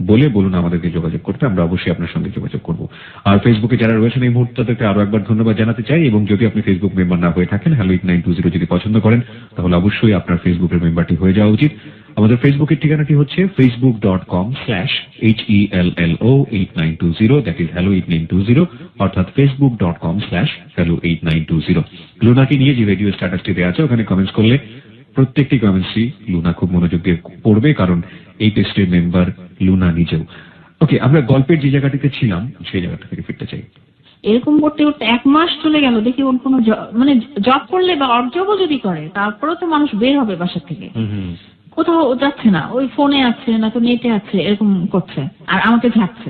বলুন আমাদেরকে যোগাযোগ করতে, আমরা অবশ্যই আপনার সঙ্গে যোগাযোগ করব। আর ফেসবুকে যারা রয়েছেন এই মুহূর্তে তাদেরকে আরো একবার ধন্যবাদ জানাতে চাই এবং যদি আপনি ফেসবুক মেম্বার না হয়ে থাকেন হ্যালো 8920 যদি পছন্দ করেন তাহলে অবশ্যই আপনার ফেসবুকের মেম্বারটি হয়ে যাওয়া উচিত। আমাদের ফেসবুকের ঠিকানাটি হচ্ছে facebook.com/HELLO8920, দ্যাট ইজ হ্যালো 8920, অর্থাৎ facebook.com/hello8920। লুনাকে নিয়ে যে রেডিও স্ট্যাটাসটি দেওয়া আছে ওখানে কমেন্টস করলে প্রত্যেকটি কমেন্টসই লুনা খুব মনোযোগ দিয়ে পড়বে, কারণ এই টেস্টের মেম্বার লুনা নিজেও। ওকে, আমরা গল্পের যে জায়গাটিতে ছিলাম সেই জায়গাটা থেকে ফিরতে চাই। এরকম করতে করতে 1 মাস চলে গেল, দেখি ওর কোনো মানে জব করলে বা অর্জবও যদি করে তারপরেও তো মানুষ বের হবে বাসা থেকে, কোথাও যাচ্ছে না, ওই ফোনে আছে না তো নেটে আছে, এরকম করছে আর আমাকে ঝাঁকছে।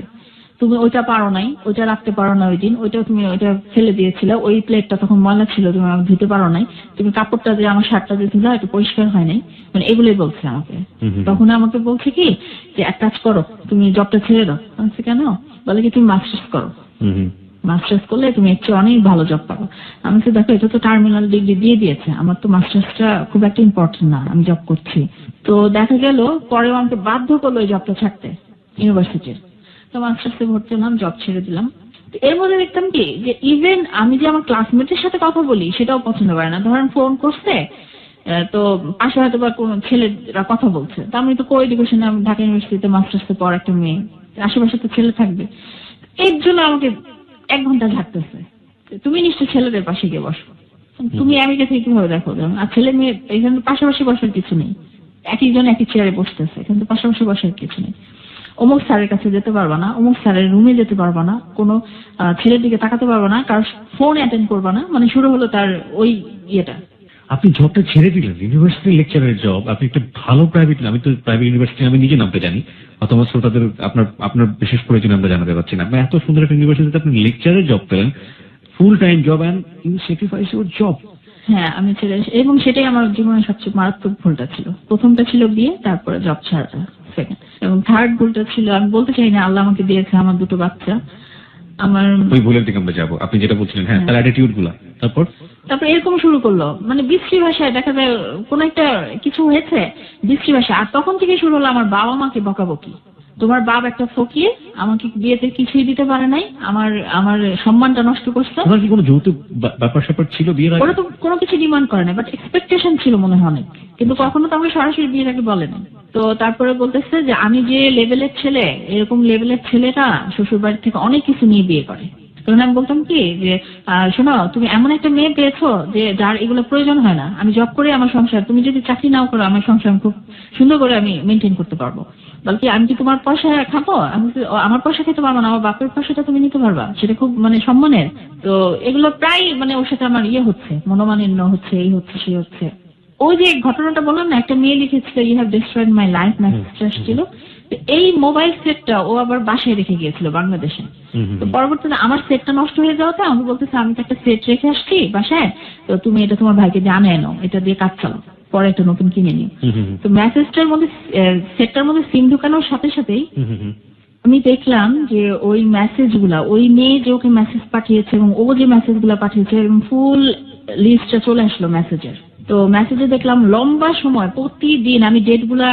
তুমি ওইটা পারো নাই, ওইটা রাখতে পারো না, ওই দিন তুমি ওইটা ফেলে দিয়েছিলে, ওই প্লেটটা তখন ময়লা ছিল, তুমি আমাকে ধুতে পারো নাই, তুমি কাপড়টা যে আমার শার্টটা যে ধুলা একটু পরিষ্কার হয় নাই, মানে এগুলোই বলছে আমাকে। তখন আমাকে বলছে কি যে এক কাজ করো, তুমি জবটা ছেড়ে দাও। বলছে কেন? বলে কি তুমি মাস্টার্স করো, মাস্টার্স করলে তুমি একটু অনেক ভালো জব পাবো। আমি তো দেখো এটা তো টার্মিনাল ডিগ্রি দিয়ে দিয়েছে, আমার তো মাস্টার্সটা খুব একটা ইম্পর্টেন্ট না, আমি জব করছি। তো দেখা গেল পরেও আমাকে বাধ্য করলো এই জবটা ছাড়তে ইউনিভার্সিটির। তো মাস্টার্সে ভর্তি হলাম, জব ছেড়ে দিলাম। এর মধ্যে দেখতাম কি যে ইভেন আমি যে আমার ক্লাসমেটের সাথে কথা বলি সেটাও পছন্দ করে না। ধরেন ফোন করছে, তো পাশে হয়তো বা কোনো ছেলেরা কথা বলছে, তো আমি তো কো এডুকেশনে, আমি ঢাকা ইউনিভার্সিটিতে মাস্টার্সে পর একটা মেয়ে, আশেপাশে তো ছেলে থাকবে, এর জন্য আমাকে 1 ঘন্টা ঝাড়তেছে। তুমি নিশ্চয় ছেলেদের পাশে গিয়ে বসো, তুমি আমেরিকা থেকে কিভাবে দেখো? আর ছেলে মেয়ে এখানে পাশাপাশি বসার কিছু নেই, একজন একই চেয়ারে বসতেছে, কিন্তু পাশাপাশি বসার কিছু নেই। অমুক স্যারের কাছে যেতে পারবা না, অমুক স্যারের রুমে যেতে পারবা না, কোনো ছেলের দিকে তাকাতে পারবা না, কারোর ফোন অ্যাটেন্ড করবা না, মানে শুরু হলো তার ওই ইয়েটা। আপনি জবটা ছেড়ে দিলেন, ইউনিভার্সিটি লেকচারের জব, আপনি একটা ভালো প্রাইভেট, আমি তো প্রাইভেট ইউনিভার্সিটি আমি নিজে নামতে জানি, অথবা শ্রোতাদের আপনার বিশেষ প্রয়োজনে আমরা জানাতে পারছি না, এত সুন্দর একটা ইউনিভার্সিটিতে আপনি লেকচারের জব পেলেন, full time job, and you sacrifice your job. হ্যাঁ, আমি ছেড়ে, এবং সেটাই আমার জীবনের সবচেয়ে মারাত্মক ভুলটা ছিল। প্রথমটা ছিল বিয়ে, তারপরে জব ছাড়া সেকেন্ড, এবং থার্ড ভুলটা ছিল, আমি বলতে চাই না, আল্লাহ আমাকে দিয়েছে আমার 2টো বাচ্চা। আমার ওই ভুলের দিকে আমরা যাবো, আপনি যেটা বলছিলেন, হ্যাঁ, তার অ্যাটিটিউড গুলা। তারপর এরকম শুরু করলো, মানে বিশ্রী ভাষায়, দেখা যায় কোন একটা কিছু হয়েছে বিশ্রী ভাষা, আর তখন থেকে শুরু হলো আমার বাবা মাকে বকাবকি। তোমার বাপ একটা ফকির, আমাকে বিয়েতে কিছুই দিতে পারে নাই, আমার সম্মানটা নষ্ট করছে। ওনার কি কোনো যৌতুক ব্যাপার স্যাপার ছিল বিয়ের আগে? ওরা তো কোনো কিছু ডিমান্ড করে না, বাট এক্সপেকটেশন ছিল মনে হয় অনেক, কিন্তু কখনো তো আমাকে সরাসরি বিয়ের আগে বলে না। তো তারপরে বলতেছে যে আমি যে লেভেলের ছেলে, এরকম লেভেলের ছেলেরা শ্বশুর বাড়ি থেকে অনেক কিছু নিয়ে বিয়ে করে। তখন আমি বলতাম কি যে শোনো, তুমি এমন একটা মেয়ে পেয়েছো যে যার এগুলো প্রয়োজন হয় না, আমি জব করে আমার সংসার, তুমি যদি চাকরি নাও করো আমার সংসার খুব সুন্দর করে আমি মেনটেন করতে পারবো। বলকি আমি কি তোমার পয়সা খাবো? আমি আমার পয়সা খেতে পারবো না, আমার বাপের পয়সাটা তুমি নিতে পারবা, সেটা খুব মানে সম্মানের। তো এগুলো প্রায় মানে ওর সাথে আমার ইয়ে হচ্ছে, মনোমালিন্য হচ্ছে, এই হচ্ছে সেই হচ্ছে। ওই যে ঘটনাটা বললাম না, একটা মেয়ে লিখেছিল you have destroyed my life, মেসেজটা ছিল। এই মোবাইল সেটটা ও আবার বাসায় রেখে গিয়েছিল বাংলাদেশে। তো পরবর্তীতে আমার সেটটা নষ্ট হয়ে যাওয়াতে আমি বলতেছি আমি তো একটা সেট রেখে আসছি বাসায়, তো তুমি এটা তোমার ভাইকে জানিয়ে নাও, এটা দিয়ে কাজ চালাও, পরে একটা নতুন কিনে নিও। তো মেসেজটার মধ্যে, সেটটার মধ্যে সিম ঢুকানোর সাথে সাথেই আমি দেখলাম যে ওই মেসেজ গুলা, ওই মেয়ে যে ওকে মেসেজ পাঠিয়েছে এবং ও যে মেসেজ গুলা পাঠিয়েছে, এবং ফুল লিস্টটা চলে আসলো মেসেজের। তো মেসেজে দেখলাম লম্বা সময়, প্রতিদিন আমি ডেট গুলা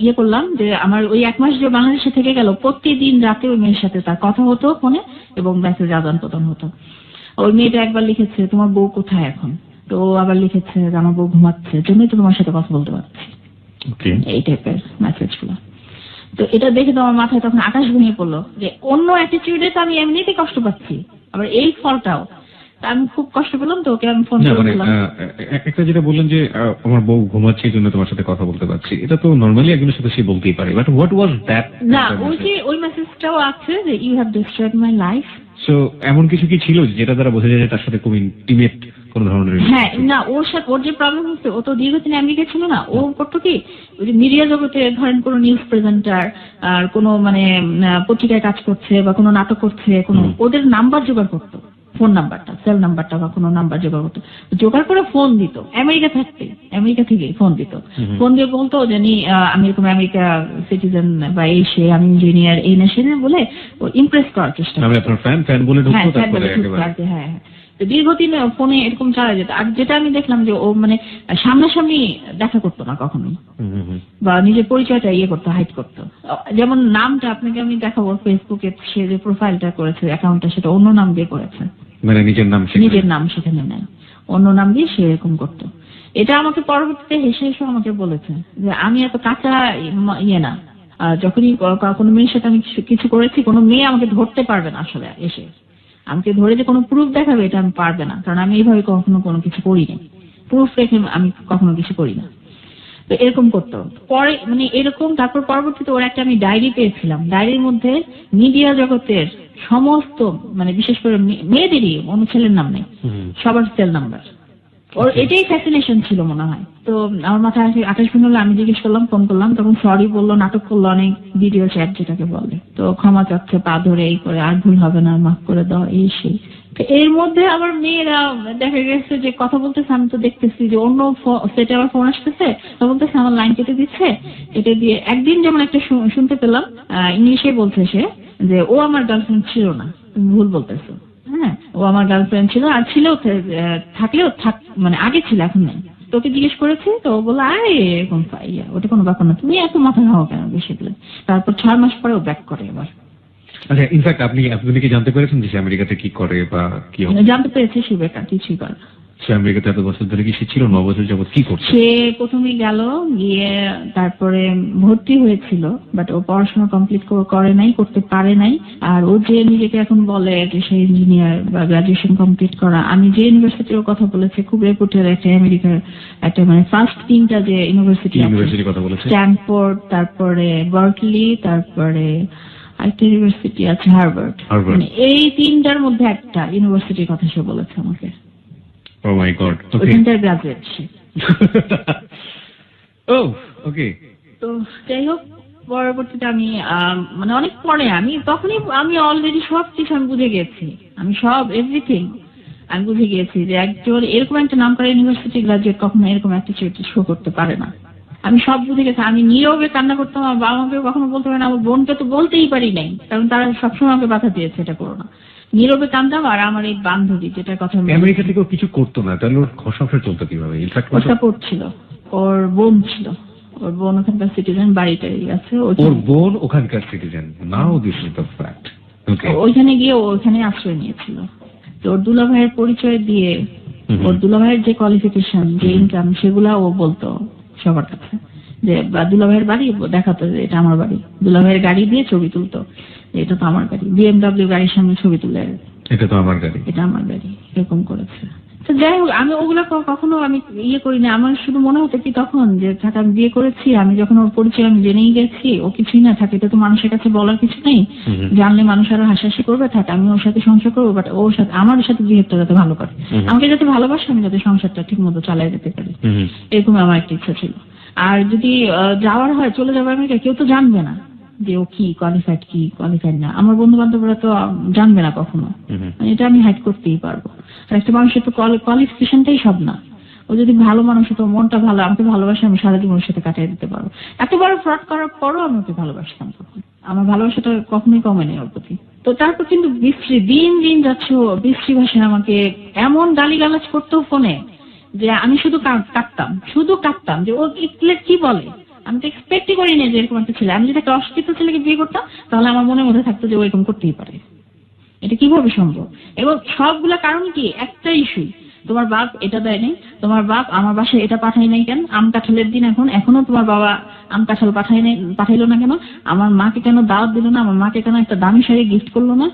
ইয়ে করলাম যে আমার ওই 1 মাস যে বাংলাদেশে থেকে গেল, প্রতিদিন রাতে ওই মেয়ের সাথে তার কথা হতো ফোনে এবং মেসেজ আদান প্রদান হতো। ওই মেয়েটা একবার লিখেছে তোমার বউ কোথায় এখন, তো আবার লিখেছে আমার বউ ঘুমাচ্ছে, জন্যই তো তোমার সাথে কথা বলতে পারছি, এই টাইপের মেসেজ গুলো। তো এটা দেখে তো আমার মাথায় তখন আকাশ ভেঙে পড়লো যে অন্য অ্যাটিটিউডে তো আমি এমনিতেই কষ্ট পাচ্ছি, আবার এই ফলটাও। আমি খুব কষ্ট পেলাম, তো ওকে আমি ফোন করেছিলাম। একটা যেটা বললেন যে আমার বউ ঘুমাচ্ছে এই জন্য তোমার সাথে কথা বলতে পারছি, এটা তো নরমালি একজনের সাথে সে বলতেই পারে, বাট হোয়াট ওয়াজ দ্যাট? না, ওই মেসেজটাও আছে যে you have destroyed my life. So এমন কিছু কি ছিল যেটা দ্বারা বোঝা যায় যে তার সাথে খুব ইন্টিমেট কোন ধরনের হ্যাঁ, না ওর সাথে ওর যে প্রবলেম হচ্ছে, ও তো দীর্ঘদিন আমেরিকা ছিল না, ও করতো কি ওই যে মিডিয়া জগতে ধরেন কোনো নিউজ প্রেজেন্টার আর কোনো মানে পত্রিকায় কাজ করছে বা কোনো নাটক করছে, কোনো ওদের নাম্বার জোগাড় করতো, ফোন নাম্বারটা, সেল নাম্বারটা বা কোনো নাম্বার জোগাড় করতো, জোগাড় করে ফোন দিত আমেরিকা থাকতে, আমেরিকা থেকে ফোন দিত, ফোন দিয়ে বলতো যে আমি এরকম আমেরিকা সিটিজেন বা এই সে, আমি ইঞ্জিনিয়ার, এই না সে না বলে ও ইমপ্রেস করার চেষ্টা আমি আপনার ফ্যান বলে হ্যাঁ, ঢুকতো তারপরে একেবারে হ্যাঁ হ্যাঁ। তো দীর্ঘদিন ফোনে এরকম চালা যেত। আর যেটা আমি দেখলাম যে ও মানে সামনাসামনি দেখা করতো না কখনোই, বা নিজের পরিচয়টা ইয়ে করতো, হাইড করতো। যেমন নামটা আপনাকে আমি দেখাবো, ফেসবুকে সে যে প্রোফাইলটা করেছে, অ্যাকাউন্টটা, সেটা অন্য নাম দিয়ে করেছে, মানে নিজের নাম সেখানে নাই, অন্য নাম দিয়ে সে এরকম করতো। এটা আমাকে পরবর্তীতে হেসে হেসে আমাকে বলেছে যে আমি এত কাঁচা ইয়ে না, যখনই কোনো মেয়ের সাথে আমি কিছু করেছি, কোনো মেয়ে আমাকে ধরতে পারবে না আসলে, এসে আমাকে ধরে যে কোনো প্রুফ দেখাবে এটা আমি পারবে না, কারণ আমি এইভাবে কখনো কোনো কিছু করিনি, প্রুফ রেখে আমি কখনো কিছু করি না। তো এরকম করতো পরে মানে এরকম। তারপর পরবর্তীতে ওর একটা আমি ডায়েরি পেয়েছিলাম, ডায়েরির মধ্যে মিডিয়া জগতের সমস্ত মানে বিশেষ করে মেয়েদেরই, অন্য ছেলের নাম নেই, সবার সেল নাম্বার। ওর এটাই ফ্যাসিনেশন ছিল মনে হয়। তো আমার মাথায় আকাশ দিন হলো, আমি জিজ্ঞেস করলাম, ফোন করলাম, তখন সরি বললো, নাটক করলো, অনেক ভিডিও চ্যাট যেটাকে বলে, তো ক্ষমা চাচ্ছে, পা ধরে এই করে, আর ভুল হবে না, মাফ করে দাও, এই সেই। এর মধ্যে আবার মেয়েরা দেখা গেছে যে কথা বলতেছে, আমি তো দেখতেছি যে অন্য সেটে আবার ফোন আসতেছে, তো বলতেছে আমার লাইন কেটে দিচ্ছে, কেটে দিয়ে একদিন যেমন একটা শুনতে পেলাম, ইংলিশে বলছে সে যে ও আমার গার্লফ্রেন্ড ছিল না, তুমি ভুল বলতেছো, হ্যাঁ ও আমার গার্লফ্রেন্ড ছিল, আর ছিল থাকলেও মানে আগে ছিল, এখন নেই। তোকে জিজ্ঞেস করেছি, তো ও বললো আরে এরকম ওটা কোনো ব্যাপার না, তুমি এত মাথা খাও কেন বেশি বলে। তারপর 6 মাস পরে ও ব্যাক করে এবার। আচ্ছা, ইনফ্যাক্ট আপনি কি জানতে পেরেছেন যে সে আমেরিকাতে কি করে বা কি জানতে পেরেছি সে বেকার, কিছুই করে। সে আমেরিকাতে এত বছর ধরে কি সে ছিল, 9 বছর যাবত কি করছে? সে প্রথমে গেল, গিয়ে তারপরে ভর্তি হয়েছিল, বাট ও পড়াশোনা কমপ্লিট করে নাই, করতে পারে নাই। আর ও যে নিজেকে এখন বলে যে সে ইঞ্জিনিয়ার বা গ্রাজুয়েশন কমপ্লিট করা, আমি যে ইউনিভার্সিটির কথা বলেছি, খুব রেপুটেড একটা আমেরিকার একটা মানে ফার্স্ট 3টা যে ইউনিভার্সিটি কথা বলেছে, স্ট্যানফোর্ড, তারপরে বার্কলি, তারপরে একটা ইউনিভার্সিটি আছে হার্ভার্ড, মানে এই 3টার মধ্যে একটা ইউনিভার্সিটির কথা সে বলেছে আমাকে। Oh my God. Okay. ওখানকার গ্রাজুয়েট সে। Oh, okay. তো যাই হোক, পরবর্তীতে আমি মানে অনেক পরে তখনই আমি অলরেডি সব কিছু আমি বুঝে গেছি, আমি সব এভরিথিং আমি বুঝে গিয়েছি যে একজন এরকম একটা নাম করা ইউনিভার্সিটি গ্রাজুয়েট কখনো এরকম অ্যাটিটিউড শো করতে পারে না। আমি সব বুঝে গেছি। আমি নীরবে কান্না করতাম, আমার বাবা মাকে কখনো বলতে পারে না, আমার বোনকে তো বলতেই পারি নাই, কারণ তারা সবসময় আমাকে বাধা দিয়েছে এটা করো না। নীরবে কান্দাম। আর আমার এই বান্ধবী, যেটার কথা আমেরিকা থেকেও কিছু করতো না, তাহলে ওর সংসার চলতো কিভাবে? ইনফ্যাক্ট ওর সাপোর্ট ছিল, ওর বোন ছিল, ওর বোন ওখানকার সিটিজেন, বাড়িটাই আছে, ওর বোন ওখানকার citizen. Now this is the fact. ওইখানে গিয়ে ওখানে আশ্রয় নিয়েছিল। তো ওর দুলা ভাইয়ের পরিচয় দিয়ে, ওর দুলা ভাইয়ের যে কোয়ালিফিকেশন, যে ইনকাম, সেগুলা ও বলতো সবার কাছে, যে দুলা ভাইয়ের বাড়ি দেখাতো যে এটা আমার বাড়ি, দুলা ভাইয়ের গাড়ি দিয়ে ছবি তুলতো, এটা তো আমার গাড়ি, BMW গাড়ির সামনে ছবি তুলে এটা তো আমার গাড়ি, এটা আমার গাড়ি, এরকম করেছে। তো যাই হোক, আমি ওগুলো কখনো আমি ইয়ে করিনি। আমার শুধু মনে হতো কি তখন যে থাকা আমি বিয়ে করেছি, আমি যখন ওর পরিচয় আমি জেনেই গেছি, ও কিছুই না থাকে, এটা তো মানুষের কাছে বলার কিছু নেই, জানলে মানুষ আরো হাসাহাসি করবে, থাকে আমি ওর সাথে সংসার করবো, বাট ওর সাথে আমার সাথে বিহেভটা যাতে ভালো করে, আমাকে যাতে ভালোবাসে, আমি যাতে সংসারটা ঠিক মতো চালাই যেতে পারি, এরকম আমার একটা ইচ্ছা ছিল। আর যদি যাওয়ার হয়, চলে যাবো আমেরিকা, কেউ তো জানবে না যে ও কি কোয়ালিফাইড, কি কোয়ালিফাইড না, আমার বন্ধু বান্ধবরা তো জানবে না কখনো, এটা আমি হাইড করতেই পারবো। আর একটা মানুষের তো কোয়ালিফিকেশনটাই সব না। ও যদি ভালো মানুষ হতো, মনটা ভালো, আমাকে ভালোবাসে, আমি সারা জীবনের সাথে কাটিয়ে দিতে পারবো। এত বড় ফ্রড করার পরও আমি ওকে ভালোবাসতাম, তখন আমার ভালোবাসাটা কখনোই কমেনি ওর প্রতি। তো তারপর কিন্তু বিশ্রী দিন দিন যাচ্ছে, ও বিশ্রী ভাষায় আমাকে এমন গালিগালাজ করতো ফোনে, যে আমি শুধু কাঁদতাম যে ও কি বলে। আমি তো এক্সপেক্টই করিনি যে এরকম একটা ছেলে, আমি যদি একটা অশিক্ষিত ছেলেকে বিয়ে করতাম, তাহলে আমার মনের মধ্যে থাকতো যে ও এরকম করতেই পারে, এটা কিভাবে সম্ভব। এবং সবগুলা কারণ কি, একটা ইস্যু, তোমার বাপ এটা দেয় নাই, তোমার বাপ আমার বাসায় এটা পাঠাই নাই কেন, আম কাঁঠালের দিন এখনো তোমার বাবা আম কাঁঠাল পাঠাইলো না কেন, আমার মাকে কেন দাওয়াত দিল না, আমার মাকে কেন একটা দামি শাড়ি গিফট করলো না,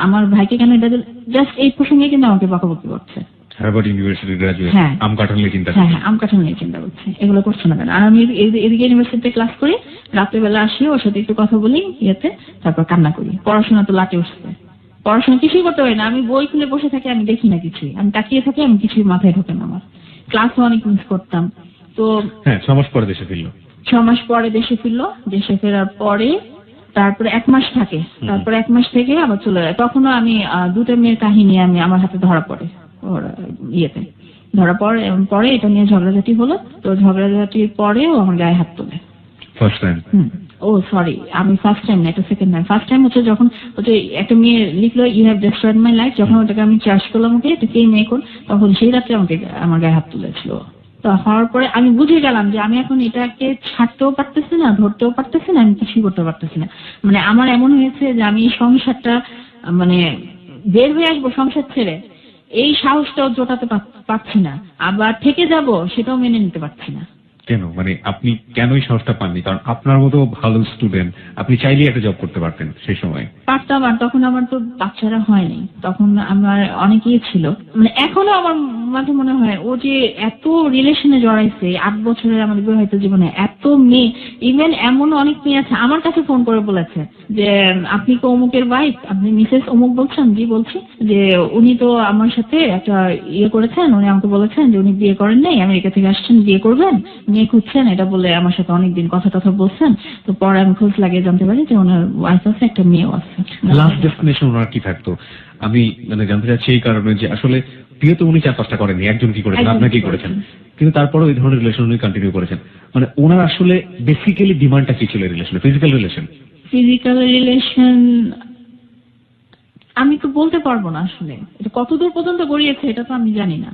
আমার ভাইকে কেন এটা দিল, জাস্ট এই প্রসঙ্গে কিন্তু আমাকে বকাবকি করছে। হার্ভার্ড ইউনিভার্সিটি গ্রাজুয়েট, আম কাঁঠাল নিয়ে চিন্তা, আম কাঁঠাল নিয়ে চিন্তা করছে, এগুলো করছে না কেন। আর আমি এদিকে ইউনিভার্সিটিতে ক্লাস করি, রাত্রেবেলা আসি, ওর সাথে একটু কথা বলি ইয়েতে, তারপর কান্না করি, পড়াশোনা তো লাটে উঠছে, পড়াশোনা কিছুই করতে পারি না, আমি বই খুলে বসে থাকি, আমি দেখি না কিছুই, আমি তাকিয়ে থাকি, আমি কিছুই মাথায় ঢোকে না আমার। ক্লাসও অনেক মিস করতাম। তো হ্যাঁ, 6 মাস পরে দেশে ফিরলো। 6 মাস পরে দেশে ফিরলো। দেশে ফেরার পরে তারপরে 1 মাস থাকে, তারপরে 1 মাস থেকে আবার চলে যায়। তখনও আমি দুটো মেয়ের কাহিনী আমি আমার হাতে ধরা পড়ে, ওর ইয়েতে ধরা পড়ে, এবং পরে এটা নিয়ে ঝগড়াঝাটি হলো। তো ঝগড়াঝাটির পরে ও আমার গায়ে হাত তোলে ফার্স্ট টাইম। ও সরি, আমি ফার্স্ট টাইম না, এটা সেকেন্ড টাইম। ফার্স্ট টাইম হচ্ছে যখন ওটা একটা মেয়ে লিখলো you have destroyed my life, যখন ওটাকে আমি চার্জ করলাম ওকে এটা কে মেয়ে কোন, তখন সেই রাত্রে আমাকে আমার গায়ে হাত তুলেছিল। তো হওয়ার পরে আমি বুঝে গেলাম যে আমি এখন এটাকে ছাড়তেও পারতেছি না, ধরতেও পারতেছি না, আমি কিছুই করতে পারতেছি না। মানে আমার এমন হয়েছে যে আমি এই সংসারটা মানে বের হয়ে আসবো সংসার ছেড়ে, এই সাহসটাও জোটাতে পারছি না, আবার থেকে যাব সেটাও মেনে নিতে পারছি না। কেন, মানে আপনি কেন এই সাহসটা পাননি? কারণ আপনার মতো ভালো স্টুডেন্ট, আপনি চাইলেই একটা জব করতে পারতেন সেই সময়। পারতাম, আর তখন আমার তো বাচ্চারা হয়নি, তখন আমার অনেকেই ছিল। মানে এখনো আমার মাঝে মনে হয় ও যে এত রিলেশনে জড়াইছে 8 বছরের আমার বিবাহিত জীবনে, এত মেয়ে, ইভেন এমন অনেক মেয়ে আছে আমার কাছে ফোন করে বলেছে যে আপনি তো অমুকের ওয়াইফ, আপনি মিসেস অমুক বলছেন? জি বলছি। যে উনি তো আমার সাথে একটা ইয়ে করেছেন, উনি আমাকে বলেছেন যে উনি বিয়ে করেন নাই, আমেরিকা থেকে আসছেন, বিয়ে করবেন, মেয়ে খুঁজছেন, এটা বলে আমার সাথে অনেকদিন কথা টথা বলছেন। তো পরে আমি খোঁজ লাগিয়ে জানতে পারি যে ওনার ওয়াইফ আছে, একটা মেয়েও আছে। লাস্ট ডেস্টিনেশন ওনার কি থাকতো? আমি মানে জানতে চাচ্ছি এই কারণে যে আসলে বিয়ে তো উনি 4-5টা করেননি, একজন কি করেছেন, আপনার কি করেছেন, কিন্তু তারপরে ওই ধরনের রিলেশন উনি কন্টিনিউ করেছেন। মানে ওনার আসলে বেসিক্যালি ডিমান্ডটা কি ছিল রিলেশনে? Physical relation? ফিজিক্যাল রিলেশন আমি তো বলতে পারবো না আসলে, এটা কতদূর পর্যন্ত গড়িয়েছে এটা তো আমি জানি না।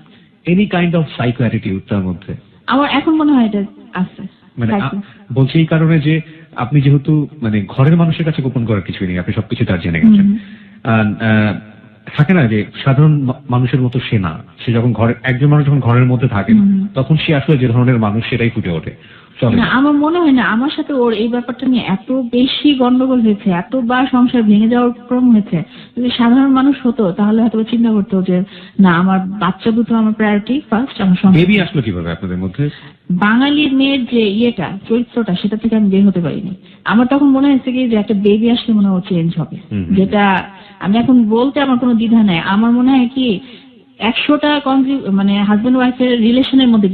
Any kind of psycho attitude তার মধ্যে? আমার এখন মনে হয় এটা আছে। মানে বলছি এই কারণে যে আপনি যেহেতু মানে ঘরের মানুষের কাছে গোপন করার কিছুই নেই, আপনি সবকিছু তার জেনে গেছেন। থাকে না যে সাধারণ মানুষের মতো সে না, সে যখন একজন মানুষ যখন ঘরের মধ্যে থাকে তখন সে আসলে যে ধরনের মানুষ সেটাই ফুটে ওঠে। না, আমার মনে হয় না আমার সাথে ওর এই ব্যাপারটা নিয়ে এত বেশি গন্ডগোল হয়েছে, এতবার সংসার ভেঙে যাওয়ার ক্রম হয়েছে। যদি সাধারণ মানুষ হতো তাহলে হয়তো চিন্তা করতো যে না, আমার বাচ্চা দুটো আমার প্রায়োরিটি ফার্স্ট, আমার সংসার। বেবি আসলো কিভাবে আপনাদের মধ্যে? বাঙালির মেয়ের যে ইয়েটা, চরিত্রটা, সেটা থেকে আমি বের হতে পারিনি। আমার তখন মনে হয়েছে কি যে একটা বেবি আসলে মনে হয় চেঞ্জ হবে, যেটা আমি এখন বলতে আমার কোনো দ্বিধা নাই। আমার মনে হয় কি 100টা মানে হাজবেন্ড ওয়াইফের রিলেশনের মধ্যে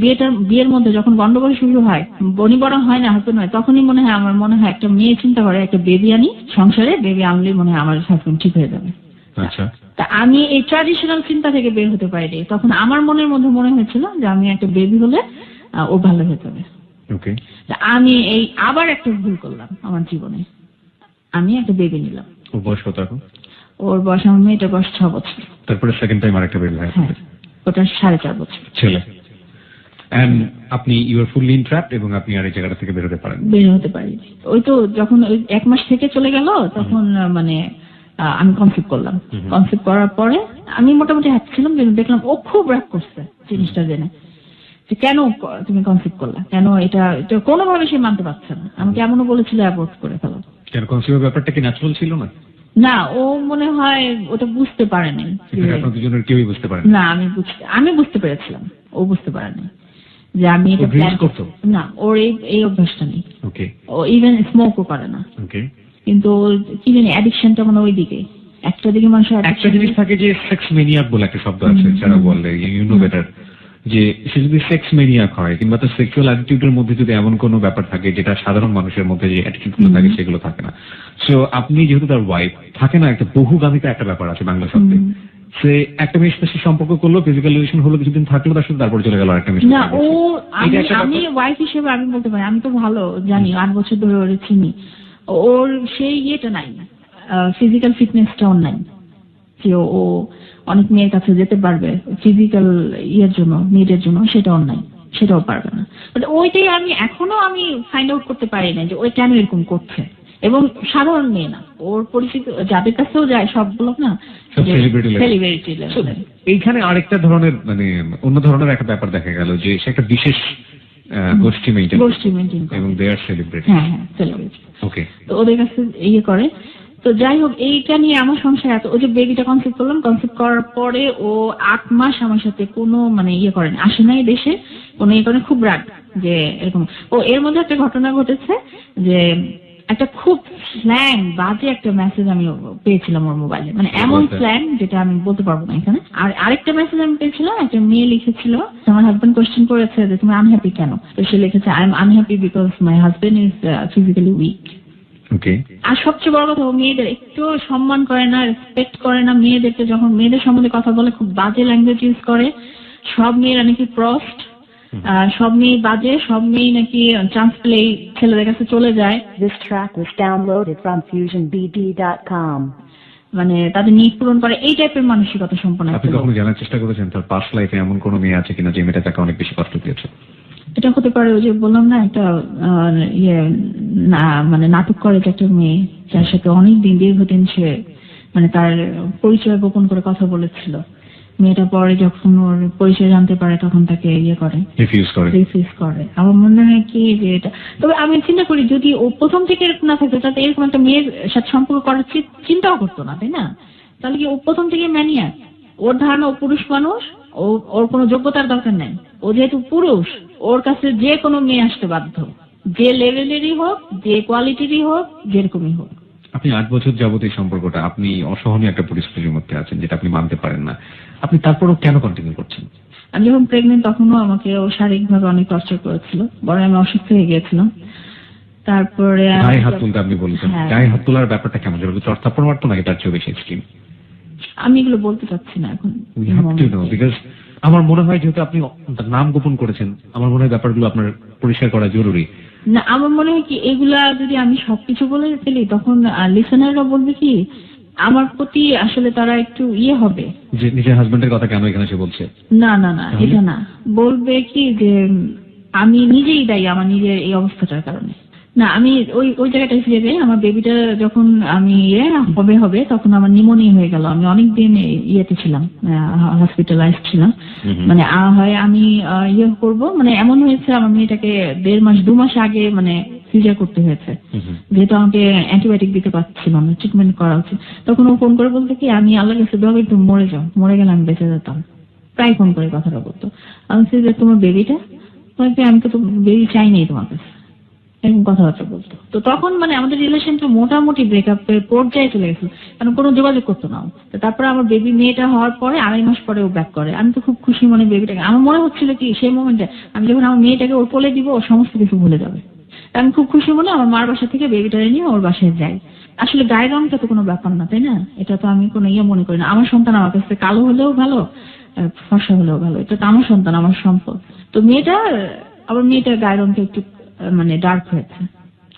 বিয়ের মধ্যে যখন গন্ডগোল শুরু হয়, বনিবনা হয় না হাজবেন্ড ওয়াইফ, তখনই মনে হয় আমার মনে হয় একটা মেয়ে চিন্তা করে একটা বেবি আনি সংসারে, বেবি আনলেই মনে হয় আমার হাজবেন্ড ঠিক হয়ে যাবে। আচ্ছা, তা আমি এই ট্র্যাডিশনাল চিন্তা থেকে বের হতে পারিনি। তখন আমার মনের মধ্যে মনে হয়েছিল যে আমি একটা বেবি হলে ও ভালো হয়ে যাবে। ওকে। আমি এই আবার একটা ভুল করলাম আমার জীবনে, আমি একটা বেবি নিলাম। ও বয়স কত এখন? ওর বয়স, আমার মেয়েটার বয়স 6 বছর। তারপরে সেকেন্ড টাইম আরেকটা বেবি হয়? হ্যাঁ, ওটা 4.5 বছর ছেলে। এন্ড আপনি ইউ আর ফুললি ইনট্র্যাপড এবং আপনি আর এই জায়গাটা থেকে বের হতে পারেন? বের হতে পারি। ওই তো যখন ওই 1 মাস থেকে চলে গেল তখন মানে আমি কনসিভ করলাম। কনসিভ করার পরে আমি মোটামুটি হ্যাপি ছিলাম, কিন্তু দেখলাম ও খুব রাগ করছে জিনিসটা জেনে, যে কেন তুমি কনসিভ করলা, কেন এটা কোনোভাবে সে মানতে পারছে না। আমাকে এমনও বলেছিল অ্যাবর্ট করে ফেলো। কেন, কনসিভের ব্যাপারটা কি ন্যাচারাল ছিল না? না, ও মনে হয় ওটা বুঝতে পারেনি। আপনার দুজনের কেউই বুঝতে পারেন না, আমি বুঝতে পেরেছিলাম, ও বুঝতে পারেনি যে আমি এটা প্ল্যান করতে। না, ওর এই অভ্যাসটা নেই। ওকে। ও ইভেন স্মোকও করে না। ওকে। কিন্তু কি জানি অ্যাডিকশনটা মানে ওই দিকে, একটা দিকে মানুষের একটা জিনিস থাকে যে সেক্স মেনিয়াক বলে একটা শব্দ আছে, যারা বলে ইউ নো বেটার, যে সে যদি সেক্স মেনিয়াক হয় কিংবা তার সেক্সুয়াল অ্যাটিটিউডের মধ্যে যদি এমন কোনো ব্যাপার থাকে যেটা সাধারণ মানুষের মধ্যে যে অ্যাটিটিউড গুলো থাকে সেগুলো থাকে না। সো আপনি যেহেতু তার ওয়াইফ, থাকে না একটা বহুগামিতা একটা ব্যাপার আছে বাংলা শব্দে, সে একটা মেয়ের সাথে সম্পর্ক করলো, ফিজিক্যাল রিলেশন হলো, কিছুদিন থাকলো তার সাথে, তারপর চলে গেল আরেকটা মেয়ের না। সাথে। ও আমি ওয়াইফ হিসেবে আমি বলতে পারি, আমি তো ভালো জানি, 8 বছর ধরে ওর চিনি, ওর সেই ইয়েটা নাই, ফিজিক্যাল ফিটনেসটা ওর নাই যে ও অনেক মেয়ের কাছে যেতে পারবে ফিজিক্যাল ইয়ের জন্য, নিডের জন্য, সেটা ওর নাই, সেটাও পারবে না। বাট ওইটাই আমি এখনো ফাইন্ড আউট করতে পারি না যে ওই কেন এরকম করছে। এবং সাধারণ মেয়ে না, ওর পরিচিত যাদের কাছেও যায় সবগুলো না সেলিব্রিটি লেভেল। এইখানে আরেকটা ধরনের মানে অন্য ধরনের একটা ব্যাপার দেখা গেল যে সে একটা বিশেষ গোষ্ঠী মেইনটেইন এবং দে আর সেলিব্রিটি। হ্যাঁ, সেলিব্রিটি। ওকে। তো ওদের কাছে ইয়ে করে। তো যাই হোক, এইটা নিয়ে আমার সংসার এত, ওই যে বেবিটা কনসিভ করলাম, কনসিভ করার পরে ও 8 মাস আমার সাথে কোনো মানে ইয়ে করেনি, আসে নাই দেশে, কোনো ইয়ে করে, খুব রাগ যে এরকম। ও এর মধ্যে একটা ঘটনা ঘটেছে যে একটা খুব স্ল্যাং বাজে একটা মেসেজ আমি পেয়েছিলাম ওর মোবাইলে, মানে এমন স্ল্যাং যেটা আমি বলতে পারবো না এখানে। আর আরেকটা মেসেজ আমি পেয়েছিলাম, একটা মেয়ে লিখেছিল, আমার হাজবেন্ড কোয়েশ্চেন করেছে যে তুমি আনহ্যাপি কেন, তো সে লিখেছে I am unhappy because my husband is physically weak. Okay. আর সবচেয়ে বড় কথা, ও মেয়েদের একটু সম্মান করে না, রেসপেক্ট করে না। মেয়েদেরকে যখন মেয়েদের সম্বন্ধে কথা বলে খুব বাজে ল্যাঙ্গুয়েজ ইউজ করে। সব মেয়েরা নাকি প্রস্ট, সব মেয়ে বাজে, সব মেয়ে নাকি চান্স পেলেই ছেলেদের কাছে চলে যায়। This track was downloaded from FusionBD.com. মানে তাদের নিড পূরণ করে, এই টাইপের মানসিকতা সম্পন্ন আপনি একটা লোক। কখনো জানার চেষ্টা করেছেন তার পাস্ট লাইফে এমন কোনো মেয়ে আছে কিনা যে মেয়েটা তাকে অনেক বেশি কষ্ট দিয়েছে? এটা হতে পারে, ওই যে বললাম না একটা মানে নাটক করে যে একটা মেয়ে, যার সাথে অনেকদিন দীর্ঘদিন সে মানে তার পরিচয় গোপন করে কথা বলেছিল। মেয়েটা পরে যখন ওর পরিচয় জানতে পারে তখন তাকে রিফিউজ করে। আমার মনে হয় কি যে এটা, তবে আমি চিন্তা করি যদি ও প্রথম থেকে এরকম না থাকতো তাতে এরকম একটা মেয়ের সাথে সম্পর্ক করার চিন্তাও করতো না, তাই না? তাহলে কি ও প্রথম থেকে ম্যানিয়াক? ওর ধারণা ও পুরুষ মানুষ, ওর কোনো যোগ্যতার দরকার নেই। ও যেহেতু পুরুষ, ওর কাছে যে কোনো মেয়ে আসতে বাধ্য, যে লেভেলেরই হোক, যে কোয়ালিটিরই হোক, যেরকমই হোক। আপনি 8 বছর যাবত এই সম্পর্কটা, আপনি অসহনীয় একটা পরিস্থিতির মধ্যে আছেন যেটা আপনি মানতে পারেন না, আপনি তারপরেও কেন কন্টিনিউ করছেন? আমি যখন প্রেগনেন্ট তখনও আমাকে ও শারীরিকভাবে অনেক টর্চার করেছিল, বড় আমি অসুস্থ হয়ে গিয়েছিলাম। তারপরে গায়ে হাত তুলতে আপনি বলছেন, হ্যাঁ। গায়ে হাত তোলার ব্যাপারটা কেমন? যেগুলো চড়থাপ্পড় মারতো নাকি তার চেয়েও বেশি এক্সট্রিম? আমি এগুলো বলতে চাচ্ছি না এখন। বিকজ আমার মনে হয় যেহেতু আপনি নাম গোপন করেছেন, আমার মনে হয় ব্যাপারগুলো আপনার পরিষ্কার করা জরুরি। না, আমার মনে হয় কি এগুলা যদি আমি সবকিছু বলে ফেলি তখন লিসেনাররা বলবে কি আমার প্রতি আসলে তারা একটু হবে যে নিজের হাজবেন্ডের কথা কেন এখানে সে বলছে। না না না, এটা না, বলবে কি যে আমি নিজেই দায়ী আমার নিজের এই অবস্থাটার কারণে। না, আমি ওই জায়গাটায় ফিরে যাই। আমার বেবিটা যখন আমি হবে তখন আমার নিউমোনিয়া হয়ে গেল। আমি অনেকদিন ইয়েতে ছিলাম, হসপিটালাইজ ছিলাম। মানে হয় আমি করব, মানে এমন হয়েছে আমার মেয়েটাকে 1.5 মাস 2 মাস আগে মানে সিজার করতে হয়েছে, যেহেতু আমাকে অ্যান্টিবায়োটিক দিতে পারছিল না, ট্রিটমেন্ট করা উচিত। তখন ও ফোন করে বলতে কি আমি আল্লাহর কাছে দোয়া করি তুমি মরে যাও, মরে গেলে আমি বেঁচে যেতাম। প্রায় ফোন করে কথাটা বলতো। আমি যে তোমার বেবিটা, আমি তো বেবি চাই নাই তোমার কাছে, এরকম কথাবার্তা বলতো। তো তখন মানে আমাদের রিলেশনটা মোটামুটি ব্রেকআপের পর্যায়ে চলে গেছিল, কারণ কোনো যোগাযোগ করতো না। তো তারপরে আমার বেবি মেয়েটা হওয়ার পরে 2.5 মাস পরে ও ব্যাক করে। আমি তো খুব খুশি মনে বেবিটাকে, আমার মনে হচ্ছিল কি সেই মোমেন্টে আমি যখন আমার মেয়েটাকে ওর কোলে দিব ও সমস্ত কিছু ভুলে যাবে। আমি খুব খুশি মনে আমার মার বাসা থেকে বেবিটারে নিয়ে ওর বাসায় যাই। আসলে গায়ের রংটা তো কোনো ব্যাপার না, তাই না? এটা তো আমি কোনো মনে করি না। আমার সন্তান আমার কাছে কালো হলেও ভালো, ফর্সা হলেও ভালো, এটা তো আমার সন্তান, আমার সম্পদ। তো মেয়েটার গায়ের রংটা একটু মানে ডার্ক হয়েছে,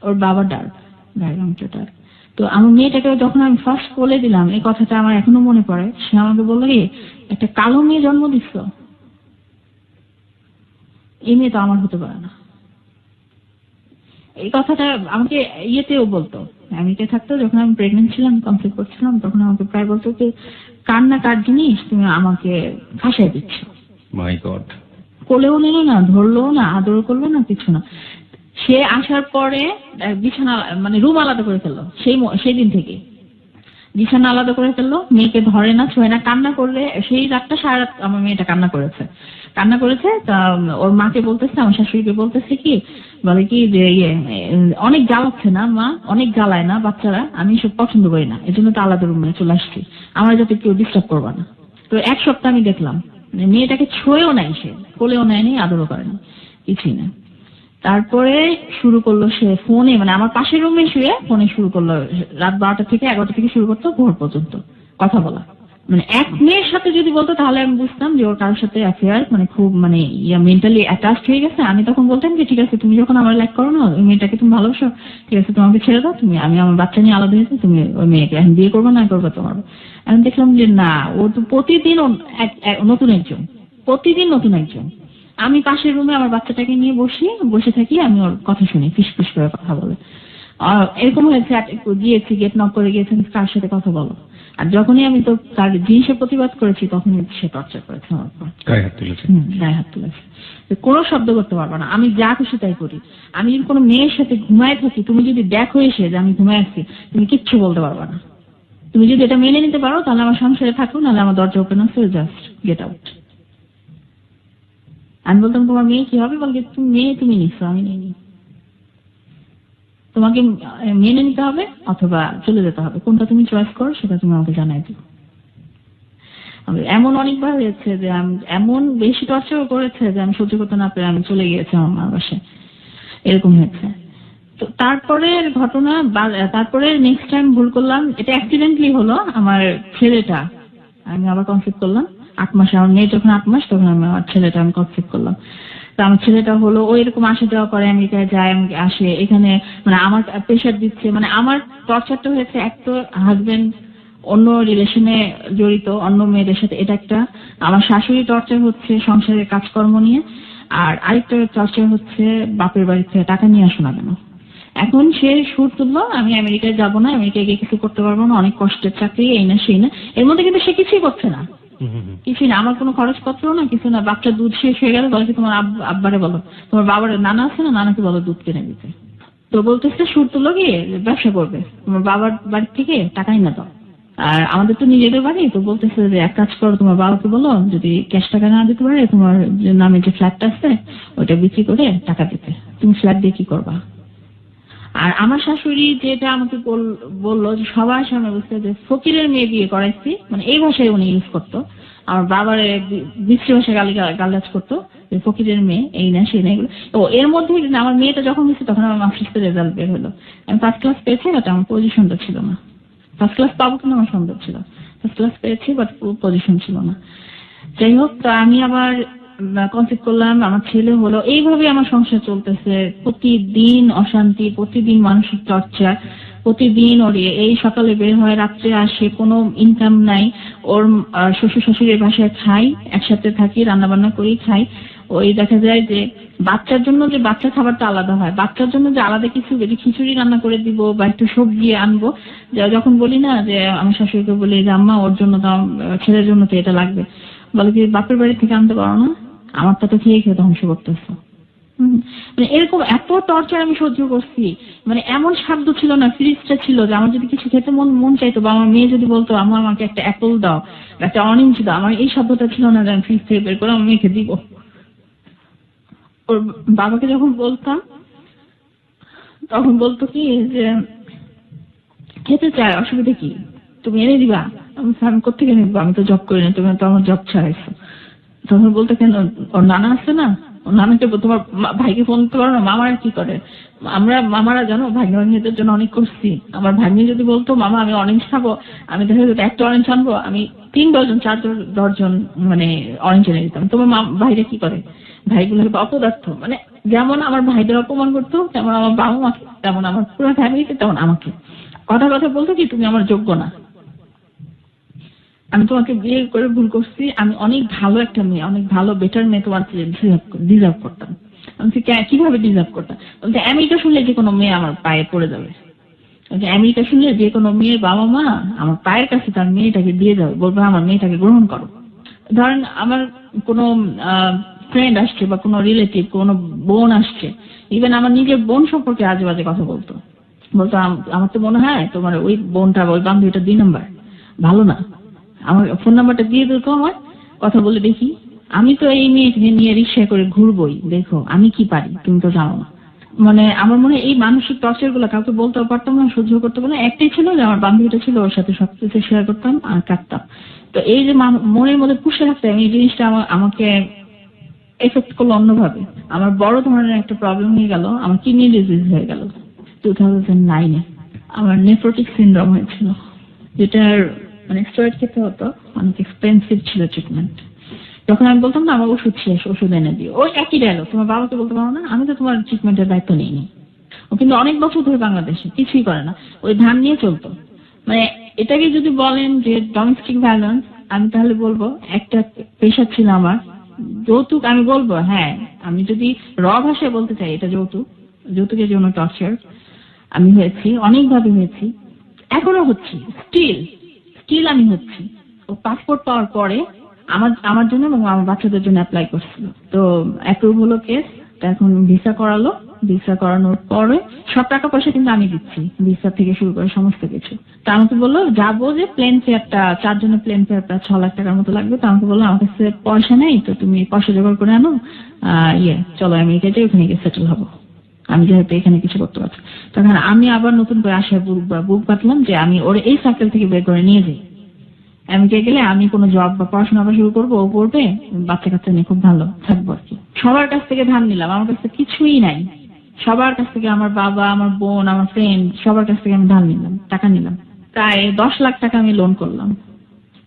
ওর বাবা ডার্ক, গায়ের রংটা ডার্ক। তো আমার মেয়েটাকে যখন আমি ফার্স্ট বলে দিলাম, এই কথাটা আমার এখনো মনে পড়ে। সে আমাকে বললো কি একটা কালো মেয়ে জন্ম দিচ্ছ, এই মেয়ে তো আমার হতে পারে না। এই কথাটা আমাকে ইয়েতেও বলতো, আমেরিকায় থাকতো, যখন আমি প্রেগনেন্ট ছিলাম, কনসিভ করছিলাম, তখন আমাকে প্রায় বলতো যে কার না কার জিনিস তুমি আমাকে ফাঁসাই দিচ্ছ। মাই গড। কোলেও নিল না, ধরলো না, আদর করলো না, কিছু না। সে আসার পরে বিছানা মানে রুম আলাদা করে ফেললো। সেই দিন থেকে বিছানা আলাদা করে ফেললো, মেয়েকে ধরে না, ছোঁয় না। কান্না করলে সেই রাতটা সারা রাত আমার মেয়েটা কান্না করেছে। তা ওর মাকে বলতেছে, আমার শাশুড়িকে বলতেছে কি, বলে কি যে অনেক জ্বালাচ্ছে না মা, অনেক জ্বালায় না বাচ্চারা, আমি সব পছন্দ করি না, এজন্য তো আলাদা রুমে চলে আসছি, আমার যাতে কেউ ডিস্টার্ব করবা না। তো 1 সপ্তাহ আমি দেখলাম মেয়েটাকে ছোঁয়েও নাই, সে কোলেও নেয়নি, আদরও করেনি, কিছুই না। তারপরে শুরু করলো সে ফোনে, মানে আমার পাশের রুমে শুয়ে ফোনে শুরু করলো, রাত 12টা থেকে 11টা থেকে শুরু করতো ভোর পর্যন্ত কথা বলা। মানে এক মেয়ের সাথে যদি বলতো তাহলে আমি বুঝতাম যে ওর কারোর সাথে অ্যাফেয়ার, মানে খুব মানে মেন্টালি অ্যাটাচড হয়ে গেছে। আমি তখন বলতাম যে ঠিক আছে তুমি যখন আমার লাইক করো না, ওই মেয়েটাকে তুমি ভালোবাসো, ঠিক আছে তোমাকে ছেড়ে দাও, আমি আমার বাচ্চা নিয়ে আলাদা হয়েছে, তুমি ওই মেয়েকে এখন বিয়ে করবো না করবো তোমার। আমি দেখলাম যে না, ও তো প্রতিদিন নতুন একজন, প্রতিদিন নতুন একজন। আমি পাশের রুমে আমার বাচ্চাটাকে নিয়ে বসে থাকি, আমি ওর কথা শুনি, ফিস ফিস করে কথা বলে। এরকম হয়েছে গিয়েছি, গেট নক করে গিয়েছেন, কার সাথে কথা বলো। আর যখনই আমি তো তার জিনিসের প্রতিবাদ করেছি তখনই সে টর্চার করেছে আমার উপর, গায়ে হাত তুলেছে। কোনো শব্দ করতে পারবো না, আমি যা খুশি তাই করি। আমি যদি কোনো মেয়ের সাথে ঘুমায় থাকি, তুমি যদি দেখো এসে যে আমি ঘুমায় আসছি, তুমি কিচ্ছু বলতে পারবা না। তুমি যদি এটা মেনে নিতে পারো তাহলে আমার সংসারে থাকো, নাহলে আমার দরজা ওপেন আছে, জাস্ট গেট আউট। আমি বলতাম তোমার মেয়ে কি হবে, বলবে তুমি মেয়ে তুমি নিচ্ছ, আমি নিইনি। তোমাকে মেনে নিতে হবে অথবা চলে যেতে হবে, কোনটা তুমি চয়েস করো সেটা তুমি আমাকে জানাই দিও। এমন অনেকবার হয়েছে যে আমি এমন বেশি টর্চার করেছে যে আমি সহ্য করতে না পেরে আমি চলে গিয়েছি আমার মার বাসায়, এরকম হয়েছে। তো তারপরে ঘটনা তারপরে নেক্সট টাইম ভুল করলাম, এটা অ্যাক্সিডেন্টলি হলো। আমার ছেলেটা আমি আবার কনসেপ্ট করলাম 8 মাস, আমার মেয়ে যখন 8 মাস তখন আমি আমার ছেলেটা আমি কনসেপ্ট করলাম। তো আমার ছেলেটা হলো ও এরকম আসা যাওয়া করে, আমেরিকায় যায় আসে, এখানে মানে আমার প্রেশার দিচ্ছে, মানে আমার টর্চারটা হয়েছে এক তো হাজবেন্ড অন্য রিলেশনে জড়িত অন্য মেয়েদের সাথে, এটা একটা। আমার শাশুড়ি টর্চার হচ্ছে সংসারের কাজকর্ম নিয়ে, আর আরেকটা টর্চার হচ্ছে বাপের বাড়ি থেকে টাকা নিয়ে আসো না কেন। এখন সে সুর তুললো আমি আমেরিকায় যাবো না, আমেরিকায় গিয়ে কিছু করতে পারবো না, অনেক কষ্টের চাকরি, এই না সেই না। এর মধ্যে কিন্তু সে কিছুই করছে না, কিছুই না, আমার কোনো খরচপত্র না, কিছু না। বাচ্চা দুধ শেষ হয়ে গেল, বলছে তোমার আব্বারে বলো, তোমার বাবার নানা আছে না, নানাকে বলো দুধ কিনে দিতে। তো বলতেছে সুর তুলো গিয়ে ব্যবসা করবে, তোমার বাবার বাড়ি থেকে টাকাই না দাও। আর আমাদের তো নিজেদের বাড়ি, তো বলতেছে যে এক কাজ করো, তোমার বাবাকে বলো যদি ক্যাশ টাকা না দিতে পারে তোমার নামে যে ফ্ল্যাটটা আছে ওইটা বিক্রি করে টাকা দিতে, তুমি ফ্ল্যাট দিয়ে কি করবা। আর আমার শাশুড়ি যেটা আমাকে বললো যে সবার সামনে বুঝতে যে ফকিরের মেয়ে বিয়ে করাইছি, মানে এই ভাষায় উনি ইউজ করতো। আমার বাবার বিশ্রী ভাষায় গালিগালাজ করতো যে ফকিরের মেয়ে, এই না সেই না এগুলো। তো এর মধ্যে আমার মেয়েটা যখন হয়েছে তখন আমার মাস্টার্স রেজাল্ট বের হলো, আমি ফার্স্ট ক্লাস পেয়েছি, বাট আমার পজিশনটা ছিল না। ফার্স্ট ক্লাস পাবো কিন্তু আমার সন্দেহ ছিল, ফার্স্ট ক্লাস পেয়েছি বাট পজিশন ছিল না। যাই হোক, তো আমি আবার কনসেপ্ট করলাম, আমার ছেলে হলো, এইভাবে আমার সংসার চলতেছে। প্রতিদিন অশান্তি, প্রতিদিন মানসিক টর্চার, প্রতিদিন ওর এই সকালে বের হয় রাত্রে আসে, কোনো ইনকাম নাই। ওর শ্বশুর শাশুড়ির বাসায় খাই, একসাথে থাকি, রান্না বান্না করি, খাই। ওই দেখা যায় যে বাচ্চার জন্য যে বাচ্চা খাবারটা আলাদা হয়, বাচ্চার জন্য যে আলাদা কিছু যদি খিচুড়ি রান্না করে দিব বা একটু সবজি আনবো, যখন বলি না যে আমার শাশুড়িকে বলি যে আম্মা ওর জন্য তো ছেলের জন্য তো এটা লাগবে, বলে যে বাপের বাড়ি থেকে আনতে পারো না, আমারটা তো খেয়ে খেয়ে ধ্বংস করতেছো। মানে এরকম এত টর্চার আমি সহ্য করছি, মানে এমন সাধ্য ছিল না, ফ্রিজটা ছিল যে আমার যদি কিছু খেতে মন চাইতো বা আমার মেয়ে যদি বলতো আমার আমাকে একটা অ্যাপল দাও, একটা অরেঞ্জ দাও, আমার এই সাধ্যটা ছিল না যে আমি ফ্রিজ থেকে বের করে আমার মেয়েকে দিব। ওর বাবাকে যখন বলতাম তখন বলতো কি যে খেতে চায়, অসুবিধা কি, তুমি এনে দিবা। আমি কোথেকে নিবো, আমি তো জব করি না, তুমি তো আমার জব ছাড়াইছো। তখন বলতো কেন, ওর নানা আছে না, ওর নানাকে তোমার ভাইকে ফোন করতে পারো না। মামারা কি করে, মামারা জানো ভাগ্নি ভাগ্নিদের জন্য অনেক করছি। আমার ভাগ্নি যদি বলতো মামা আমি অরেঞ্জ খাবো, আমি দেখা যেত একটা অরেঞ্জ আনবো, আমি 3 ডজন 4 ডজন মানে অরেঞ্জ এনে দিতাম। তোমার ভাইরা কি করে, ভাইগুলোকে অপদার্থ, মানে যেমন আমার ভাইদের অপমান করতো তেমন আমার বাবা মাকে, তেমন আমার পুরো ফ্যামিলিকে, তেমন আমাকে কথা বলতো কি তুমি আমার যোগ্য না, আমি তোমাকে বিয়ে করে ভুল করছি, আমি অনেক ভালো একটা মেয়ে, অনেক ভালো বেটার মেয়ে তোমার ডিজার্ভ করতাম। আমি কিভাবে ডিজার্ভ করতাম, বলতে আমেরিকা শুনলে যে কোনো মেয়ে আমার পায়ে পড়ে যাবে, আমেরিকা শুনলে যে কোনো মেয়ের বাবা মা আমার পায়ের কাছে তার মেয়েটাকে দিয়ে যাবে, বলবে আমার মেয়েটাকে গ্রহণ করো। ধরেন আমার কোনো ফ্রেন্ড আসছে বা কোনো রিলেটিভ, কোনো বোন আসছে, ইভেন আমার নিজের বোন সম্পর্কে আজে বাজে কথা বলতো আমার তো মনে হয় তোমার ওই বোনটা ওই বান্ধবীটা 2 নম্বর, ভালো না, আমার ফোন নাম্বারটা দিয়ে দিত, আমার কথা বলে দেখি। আমি তো এই মেয়েকে নিয়ে রিক্সায় করে ঘুরবই, দেখো আমি কি পারি, তুমি তো জানো না। মানে আমার মনে হয় এই মানসিক টর্চার গুলো কাউকে বলতেও পারতাম না, সহ্য করতে পারতাম না। একটাই ছিল যে আমার বান্ধবীটা ছিল, ওর সাথে সবকিছু শেয়ার করতাম আর কাটতাম। তো এই যে মনের মধ্যে পুষে রাখতাম, এই জিনিসটা আমাকে এফেক্ট করলো অন্যভাবে। আমার বড় ধরনের একটা প্রবলেম হয়ে গেল, আমার কিডনি ডিজিজ হয়ে গেল 2009-এ। আমার নেফ্রোটিক সিনড্রোম হয়েছিল, যেটার মানে স্টেরয়েড খেতে হতো, অনেক এক্সপেন্সিভ ছিল ট্রিটমেন্ট। যখন আমি বলতাম না আমার ওষুধ শেষ, ওষুধ এনে দিও, ওই একই ডায়লগ, তোমার বাবাকে বলতে পারো না, আমি তো তোমার ট্রিটমেন্টের দায়িত্ব নিইনি। ও কিন্তু অনেক বছর ধরে বাংলাদেশে কিছুই করে না, ওই ধান নিয়ে চলতো। মানে এটাকে যদি বলেন যে ডোমেস্টিক ভায়োলেন্স, আমি তাহলে বলবো একটা পেশা ছিল আমার যৌতুক। আমি বলবো হ্যাঁ, আমি যদি ভাষায় বলতে চাই এটা যৌতুকের জন্য টর্চার আমি হয়েছি, অনেকভাবে হয়েছি, এখনো হচ্ছি, স্টিল আমি হচ্ছি। ও পাসপোর্ট পাওয়ার পরে আমার জন্য এবং আমার বাচ্চাদের জন্য অ্যাপ্লাই করছিল, তো অ্যাপ্রুভ হলো কেস, এখন ভিসা করালো। ভিসা করানোর পরে সব টাকা পয়সা কিন্তু আমি দিচ্ছি, ভিসা থেকে শুরু করে সমস্ত কিছু। তা আমাকে বললো যাবো যে প্লেন ফেয়ারটা 4 জনের প্লেন ফেয়ারটা 6 লাখ টাকার মতো লাগবে। তো আমাকে বললো আমার কাছে পয়সা নেই, তো তুমি পয়সা জোগাড় করে আনো, চলো আমেরিকা যাই, ওখানে গিয়ে সেটেল হবো। আমি যেহেতু এখানে কিছু করতে পারছি। তখন আমি আবার নতুন করে আশায় বুক পাতলাম যে আমি ওর এই সার্কেল থেকে বের করে নিয়ে যাই। আমেরিকায় গেলে আমি কোনো জব বা পড়াশোনা আবার শুরু করবো, ও করবে, বাচ্চা কাচ্চা নিয়ে খুব ভালো থাকবো আর কি। সবার কাছ থেকে ধার নিলাম, আমার কাছে কিছুই নাই। সবার কাছ থেকে, আমার বাবা, আমার বোন, আমার ফ্রেন্ড, সবার কাছ থেকে আমি ধার নিলাম, টাকা নিলাম। প্রায় 10 লাখ টাকা আমি লোন করলাম।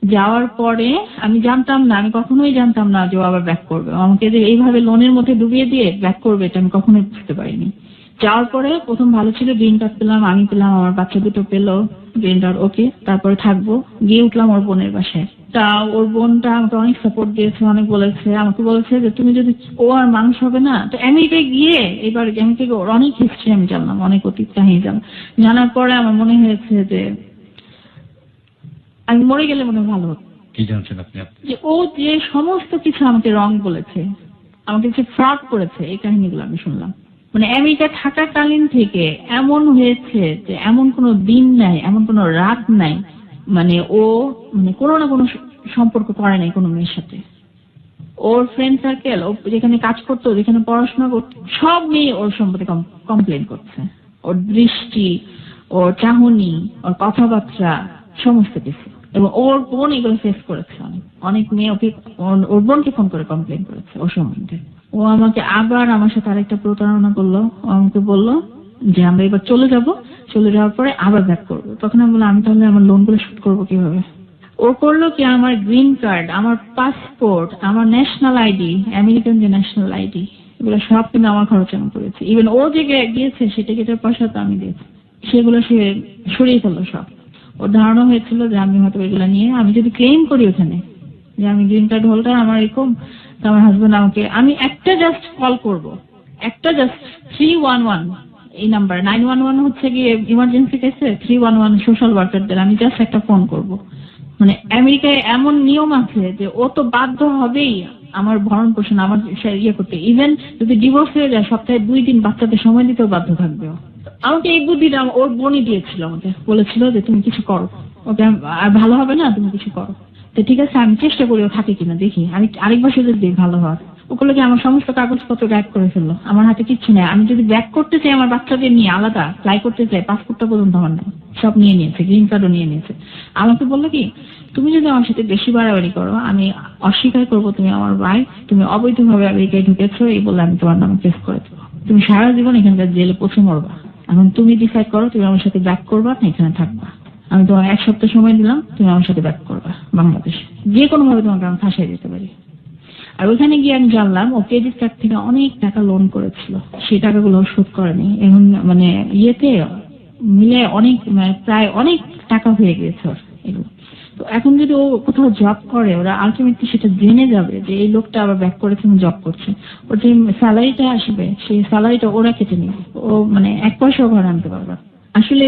যাওয়ার পরে আমি জানতাম না, আমি কখনোই জানতাম না যে ও আবার ব্যাক করবে। ও আমাকে যে এইভাবে লোনের মধ্যে ডুবিয়ে দিয়ে ব্যাক করবে এটা আমি কখনোই বুঝতে পারিনি। যাওয়ার পরে প্রথম ভালো ছিল, গ্রিন কার্ড পেলাম, আমি পেলাম, আমার বাচ্চা দুটো পেলো গ্রিন কার্ড, ওকে। তারপরে থাকবো, গিয়ে উঠলাম ওর বোনের বাসায়। তা ওর বোনটা আমাকে অনেক সাপোর্ট দিয়েছে, অনেক বলেছে, আমাকে বলেছে যে তুমি যদি, ও আর মানুষ হবে না। তো আমেরিকায় গিয়ে এবার আমেরিকায় ওর অনেক হিস্ট্রি আমি জানলাম, অনেক অতীত কাহিনী জানলাম। জানার পরে আমার মনে হয়েছে যে আমি মরে গেলে মনে হয় ভালো হতো। কি জানছেন আপনি? যে ও যে সমস্ত কিছু আমাকে রং বলেছে, আমাকে যে ফ্রড করেছে, এই কাহিনীগুলো আমি শুনলাম। মানে আমেরিকা থাকাকালীন থেকে এমন হয়েছে যে এমন কোনো দিন নাই, এমন কোনো রাত নাই মানে ও মানে কোনো না কোনো সম্পর্ক করে নাই কোনো মেয়ের সাথে। ওর ফ্রেন্ড সার্কেল, ও যেখানে কাজ করতো, যেখানে পড়াশোনা করতো, সব মেয়ে ওর সম্পর্কে কমপ্লেন করছে। ওর দৃষ্টি, ওর চাহনি, ওর কথাবার্তা, সমস্ত কিছু। এবং ওর বোন এগুলো ফেস করেছে, অনেক মেয়ে ওকে, ওর বোনকে ফোন করে কমপ্লেন করেছে ওর সম্বন্ধে। ও আমাকে আবার আমার সাথে আরেকটা প্রতারণা করলো। ও আমাকে বললো যে আমরা এবার চলে যাব, চলে যাওয়ার পরে আবার ব্যাক করবো। তখন আমি বললাম আমি তাহলে আমার লোনগুলো শোধ করবো কিভাবে? ও করলো কি, আমার গ্রিন কার্ড, আমার পাসপোর্ট, আমার ন্যাশনাল আইডি, আমেরিকান যে ন্যাশনাল আইডি, এগুলো সব কিন্তু আমার খরচ আমি করেছি। ইভেন ও যে গিয়েছে সেটা কেটার পয়সা তো আমি দিয়েছি। সেগুলো সে সরিয়ে ফেললো সব। ওর ধারণা হয়েছিল যে আমি হয়তো এগুলো নিয়ে আমি যদি ক্লেম করি ওখানে যে আমি গ্রিন কার্ড হোল্ডার, আমার এরকম, তো আমার হাজবেন্ড আমাকে, আমি একটা জাস্ট কল করব, একটা জাস্ট 311 এই নাম্বার, 911 হচ্ছে গিয়ে ইমার্জেন্সি কেসে, 311 সোশ্যাল ওয়ার্কারদের, আমি জাস্ট একটা ফোন করব। মানে আমেরিকায় এমন নিয়ম আছে যে ও তো বাধ্য হবেই আমার ভরণ পোষণ, আমার ইয়ে করতে। ইভেন যদি ডিভোর্স হয়ে যায় সপ্তাহে 2 দিন বাচ্চাদের সময় দিতেও বাধ্য থাকবে ও। আমাকে এই বুদ্ধিটা ওর বোনই দিয়েছিল, আমাকে বলেছিল যে তুমি কিছু করো, ওকে আর ভালো হবে না, তুমি কিছু করো। তো ঠিক আছে, আমি চেষ্টা করি ও থাকে কিনা, দেখি আমি আরেকবার সুযোগ দিই ভালো হওয়ার। ওগুলো কি আমার সমস্ত কাগজপত্র ব্যাক করে ফেললো, আমার হাতে কিচ্ছু নেই। আমি যদি ব্যাক করতে চাই আমার বাচ্চাদের নিয়ে আলাদা ফ্লাই করতে চাই, পাসপোর্টটা পর্যন্ত আমার নেই, সব নিয়ে নিয়েছে, গ্রিন কার্ডও নিয়ে নিয়েছে। আমাকে বললো কি, তুমি যদি আমার সাথে বেশি বাড়াবাড়ি করো আমি অস্বীকার করবো তুমি আমার ভাই, তুমি অবৈধভাবে আমেরিকায় ঢুকেছো, এই বলে আমি তোমার নামে কেস করে দেবো, তুমি সারা জীবন এখানকার জেলে পচে মরবা। এখন তুমি ডিসাইড করো তুমি আমার সাথে ব্যাক করবা না এখানে থাকবা। আমি তোমার 1 সপ্তাহ সময় দিলাম, তুমি আমার সাথে ব্যাক করবা বাংলাদেশ, যে কোনো ভাবে তোমাকে আমি ফাঁসাই দিতে পারি। আর ওখানে গিয়ে আমি জানলাম ও ক্রেডিট কার্ড থেকে অনেক টাকা লোন করেছিল, সেই টাকাগুলো শোধ করেনি। এখন মানে ইয়েতে মিলে অনেক, প্রায় অনেক টাকা হয়ে গেছে ওর এগুলো। তো এখন যদি ও কোথাও জব করে, ওরা আলটিমেটলি সেটা জেনে যাবে যে এই লোকটা আবার ব্যাক করেছে, জব করছে, ওর যে স্যালারিটা আসবে সেই স্যালারিটা ওরা কেটে নিবে, ও মানে 1 পয়সাও ঘরে আনতে পারবে। আসলে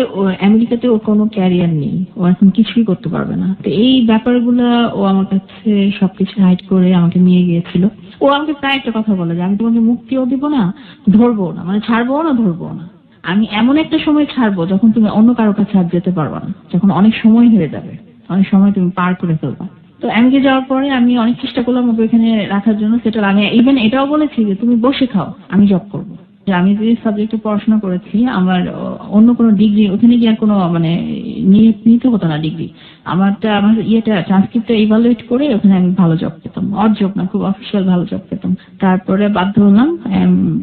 আমেরিকাতে ও কোনো ক্যারিয়ার নেই, ও এখন কিছুই করতে পারবে না। তো এই ব্যাপারগুলো ও আমার কাছে সবকিছু হাইড করে আমাকে নিয়ে গিয়েছিল। ও আমাকে প্রায় একটা কথা বলে যে আমি তোমাকে মুক্তিও দিব না, ধরবো না, মানে ছাড়বো না, ধরবো না। আমি এমন একটা সময় ছাড়বো যখন তুমি অন্য কারো কাছে আর যেতে পারবা না, যখন অনেক সময় হয়ে যাবে, অনেক সময় তুমি পার করে ফেলবা। তো আমেরিকা যাওয়ার পরে আমি অনেক চেষ্টা করলাম ওকে এখানে রাখার জন্য, সেটা আমি ইভেন এটাও বলেছি যে তুমি বসে খাও, আমি জব করবো। আমি যে সাবজেক্টে পড়াশোনা করেছি, আমার অন্য কোনো ডিগ্রি ওখানে গিয়ে আর কোনো মানে নিতে হতো না ডিগ্রি। আমার ইয়েটা ট্রান্সক্রিপ্টটা ইভালুয়েট করে ওখানে আমি ভালো জব পেতাম, অড জব না, খুব অফিসিয়াল ভালো জব পেতাম। তারপরে বাধ্য হলাম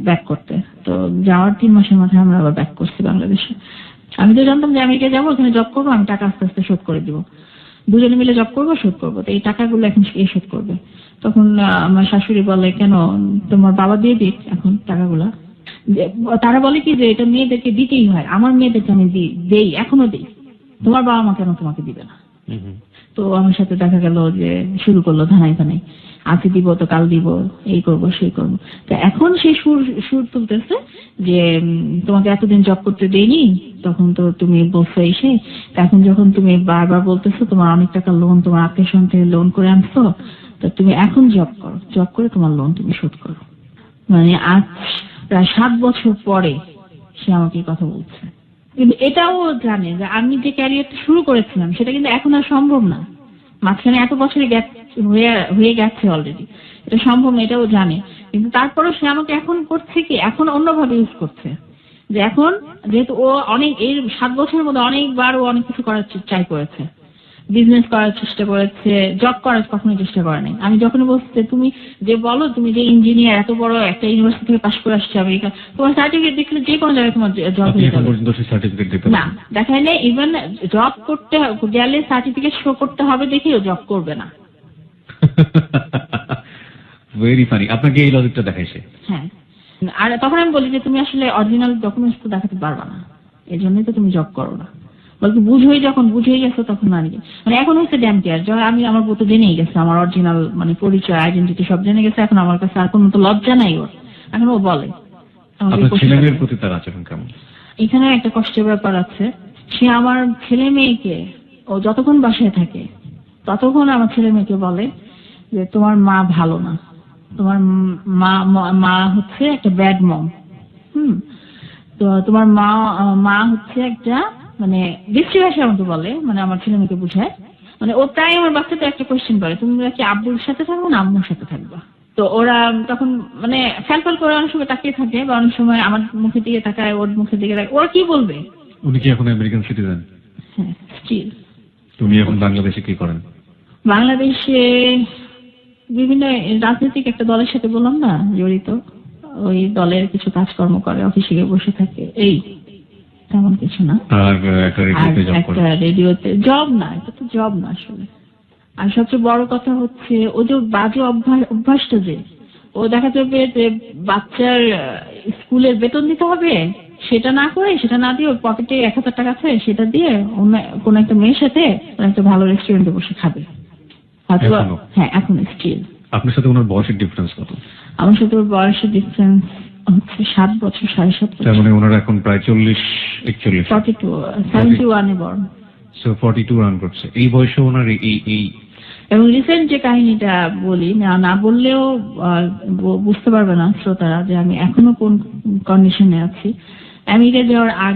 ব্যাক করতে। তো যাওয়ার 3 মাসের মাথায় আমরা আবার ব্যাক করছি বাংলাদেশে। আমি তো জানতাম যে আমেরিকা যাবো, ওখানে জব করবো, আমি টাকা আস্তে আস্তে শোধ করে দিব, দুজনে মিলে জব করবো, শোধ করবো। তো এই টাকাগুলো এখন এ শোধ করবে। তখন আমার শাশুড়ি বলে কেন তোমার বাবা দিয়ে দিক এখন টাকাগুলা। তারা বলে কি যে এটা মেয়েদেরকে দিতেই হয়, আমার মেয়েদেরকে আমি দেই, এখনো দিই, তোমার বাবা মা কেন তোমাকে দিবে না। তো আমার সাথে দেখা গেল যে শুরু করলো ধানাই ধানাই, আজকে দিব তো কাল দিব, এই করবো সেই করবো। তো এখন সেই সুর তুলতেছে যে তোমাকে এতদিন জব করতে দেইনি, তখন তো তুমি বলছো এসে, এখন যখন তুমি বারবার বলতেছো তোমার অনেক টাকা লোন তোমার আত্মীয় স্বজন থেকে লোন করে আনছো, তো তুমি এখন জব করো, জব করে তোমার লোন তুমি শোধ করো। মানে আজ প্রায় 7 বছর পরে সে আমাকে কথা বলছে। কিন্তু এটাও জানে যে আমি যে ক্যারিয়ারটা শুরু করেছিলাম সেটা কিন্তু এখন আর সম্ভব না। মাঝখানে এত বছরের গ্যাপ হয়ে গেছে অলরেডি, এটা সম্ভব না, এটাও জানে। কিন্তু তারপরেও সে আমাকে এখন করছে কি, এখন অন্যভাবে ইউজ করছে। যে এখন যেহেতু ও অনেক এর 7 বছরের মধ্যে অনেকবার ও অনেক কিছু করার ট্রাই করেছে, বিজনেস করার চেষ্টা করেছে, জব করার কখনোই চেষ্টা করে নাই। আমি যখনই বলছি তুমি যে বলো তুমি যে ইঞ্জিনিয়ার, এত বড় একটা ইউনিভার্সিটি থেকে পাশ করে আসছে আমেরিকা, তোমার সার্টিফিকেট দেখলে যে কোনো জায়গায় তোমার জব আপনি হয়ে এখন যাবে। পর্যন্ত সেই সার্টিফিকেট দিতে না, দেখায় নেই। ইভেন জব করতে গেলে সার্টিফিকেট শো করতে হবে দেখেও জব করবে না। Very funny. আপনাকে এই লজিকটা দেখাইছে? হ্যাঁ, আর তখন আমি বলি যে তুমি আসলে অরিজিনাল ডকুমেন্টস তো দেখাতে পারবা না, এই জন্যই তো তুমি জব করো না। বলতে যখন বুঝেই গেছো তখন মানে এখন হচ্ছে ড্যাম কেয়ার। আমি আমার বউ তো জেনেই গেছে, আমার অরিজিনাল মানে পরিচয়, আইডেন্টিটি সব জেনে গেছে। এখন আমার কাছে আর কোনো তো লজ্জা নাই ওর, এখন ও বলে। আপনার ছেলে মেয়ের প্রতি তার আচরণ কেমন? এখানে একটা কষ্টের ব্যাপার আছে, সে আমার ছেলে মেয়েকে, ও যতক্ষণ বাসায় থাকে ততক্ষণ আমার ছেলে মেয়েকে বলে যে তোমার মা ভালো না, তোমার মা হচ্ছে একটা ব্যাড মম। তো তোমার মা হচ্ছে একটা মানে বিশ্রী ভাষার মতো বলে, মানে আমার ছেলে মেয়েকে বুঝায়। মানে ও প্রায় আমার বাচ্চাটা একটা কোয়েশ্চেন করে, তুমি কি আব্বুর সাথে থাকবো না আম্মুর সাথে থাকবা? তো ওরা তখন মানে ফ্যালফ্যাল করে অনেক সময় তাকিয়ে থাকে, বা অনেক সময় আমার মুখের দিকে তাকায়, ওর মুখের দিকে তাকায়। ওরা কি বলবে? উনি কি এখন আমেরিকান সিটিজেন? হ্যাঁ, স্টিল। উনি এখন বাংলাদেশে কি করেন? বাংলাদেশে বিভিন্ন রাজনৈতিক একটা দলের সাথে বললাম না জড়িত, ওই দলের কিছু কাজকর্ম করে, অফিসে গিয়ে বসে থাকে, এই তেমন কিছু না। আর একটা রেডিওতে জব করে? একটা রেডিওতে জব না, এটা তো জব না আসলে। আর সবচেয়ে বড় কথা হচ্ছে ও যে বাজে অভ্যাসটা, যে ও দেখা যাবে যে বাচ্চার স্কুলের বেতন দিতে হবে, সেটা না করে, সেটা না দিয়ে ওর পকেটে 1000 টাকা আছে, সেটা দিয়ে অন্য কোনো একটা মেয়ের সাথে একটা ভালো রেস্টুরেন্টে বসে খাবে। এখনো? হ্যাঁ, এখন স্টিল। আপনার সাথে ওনার বয়সের ডিফারেন্স কত? আমার সাথে ওর বয়সের ডিফারেন্স হচ্ছে 7 বছর, 7.5 বছর। তার মানে ওনার এখন প্রায় 40-41। 71 বর্ণ। সো 42 রান করছে এই বয়সে ওনার এই এবং রিসেন্ট যে কাহিনীটা বলি, না বললেও বুঝতে পারবে না শ্রোতারা যে আমি এখনো কোন কন্ডিশনে আছি। আমেরিকা যাওয়ার আগে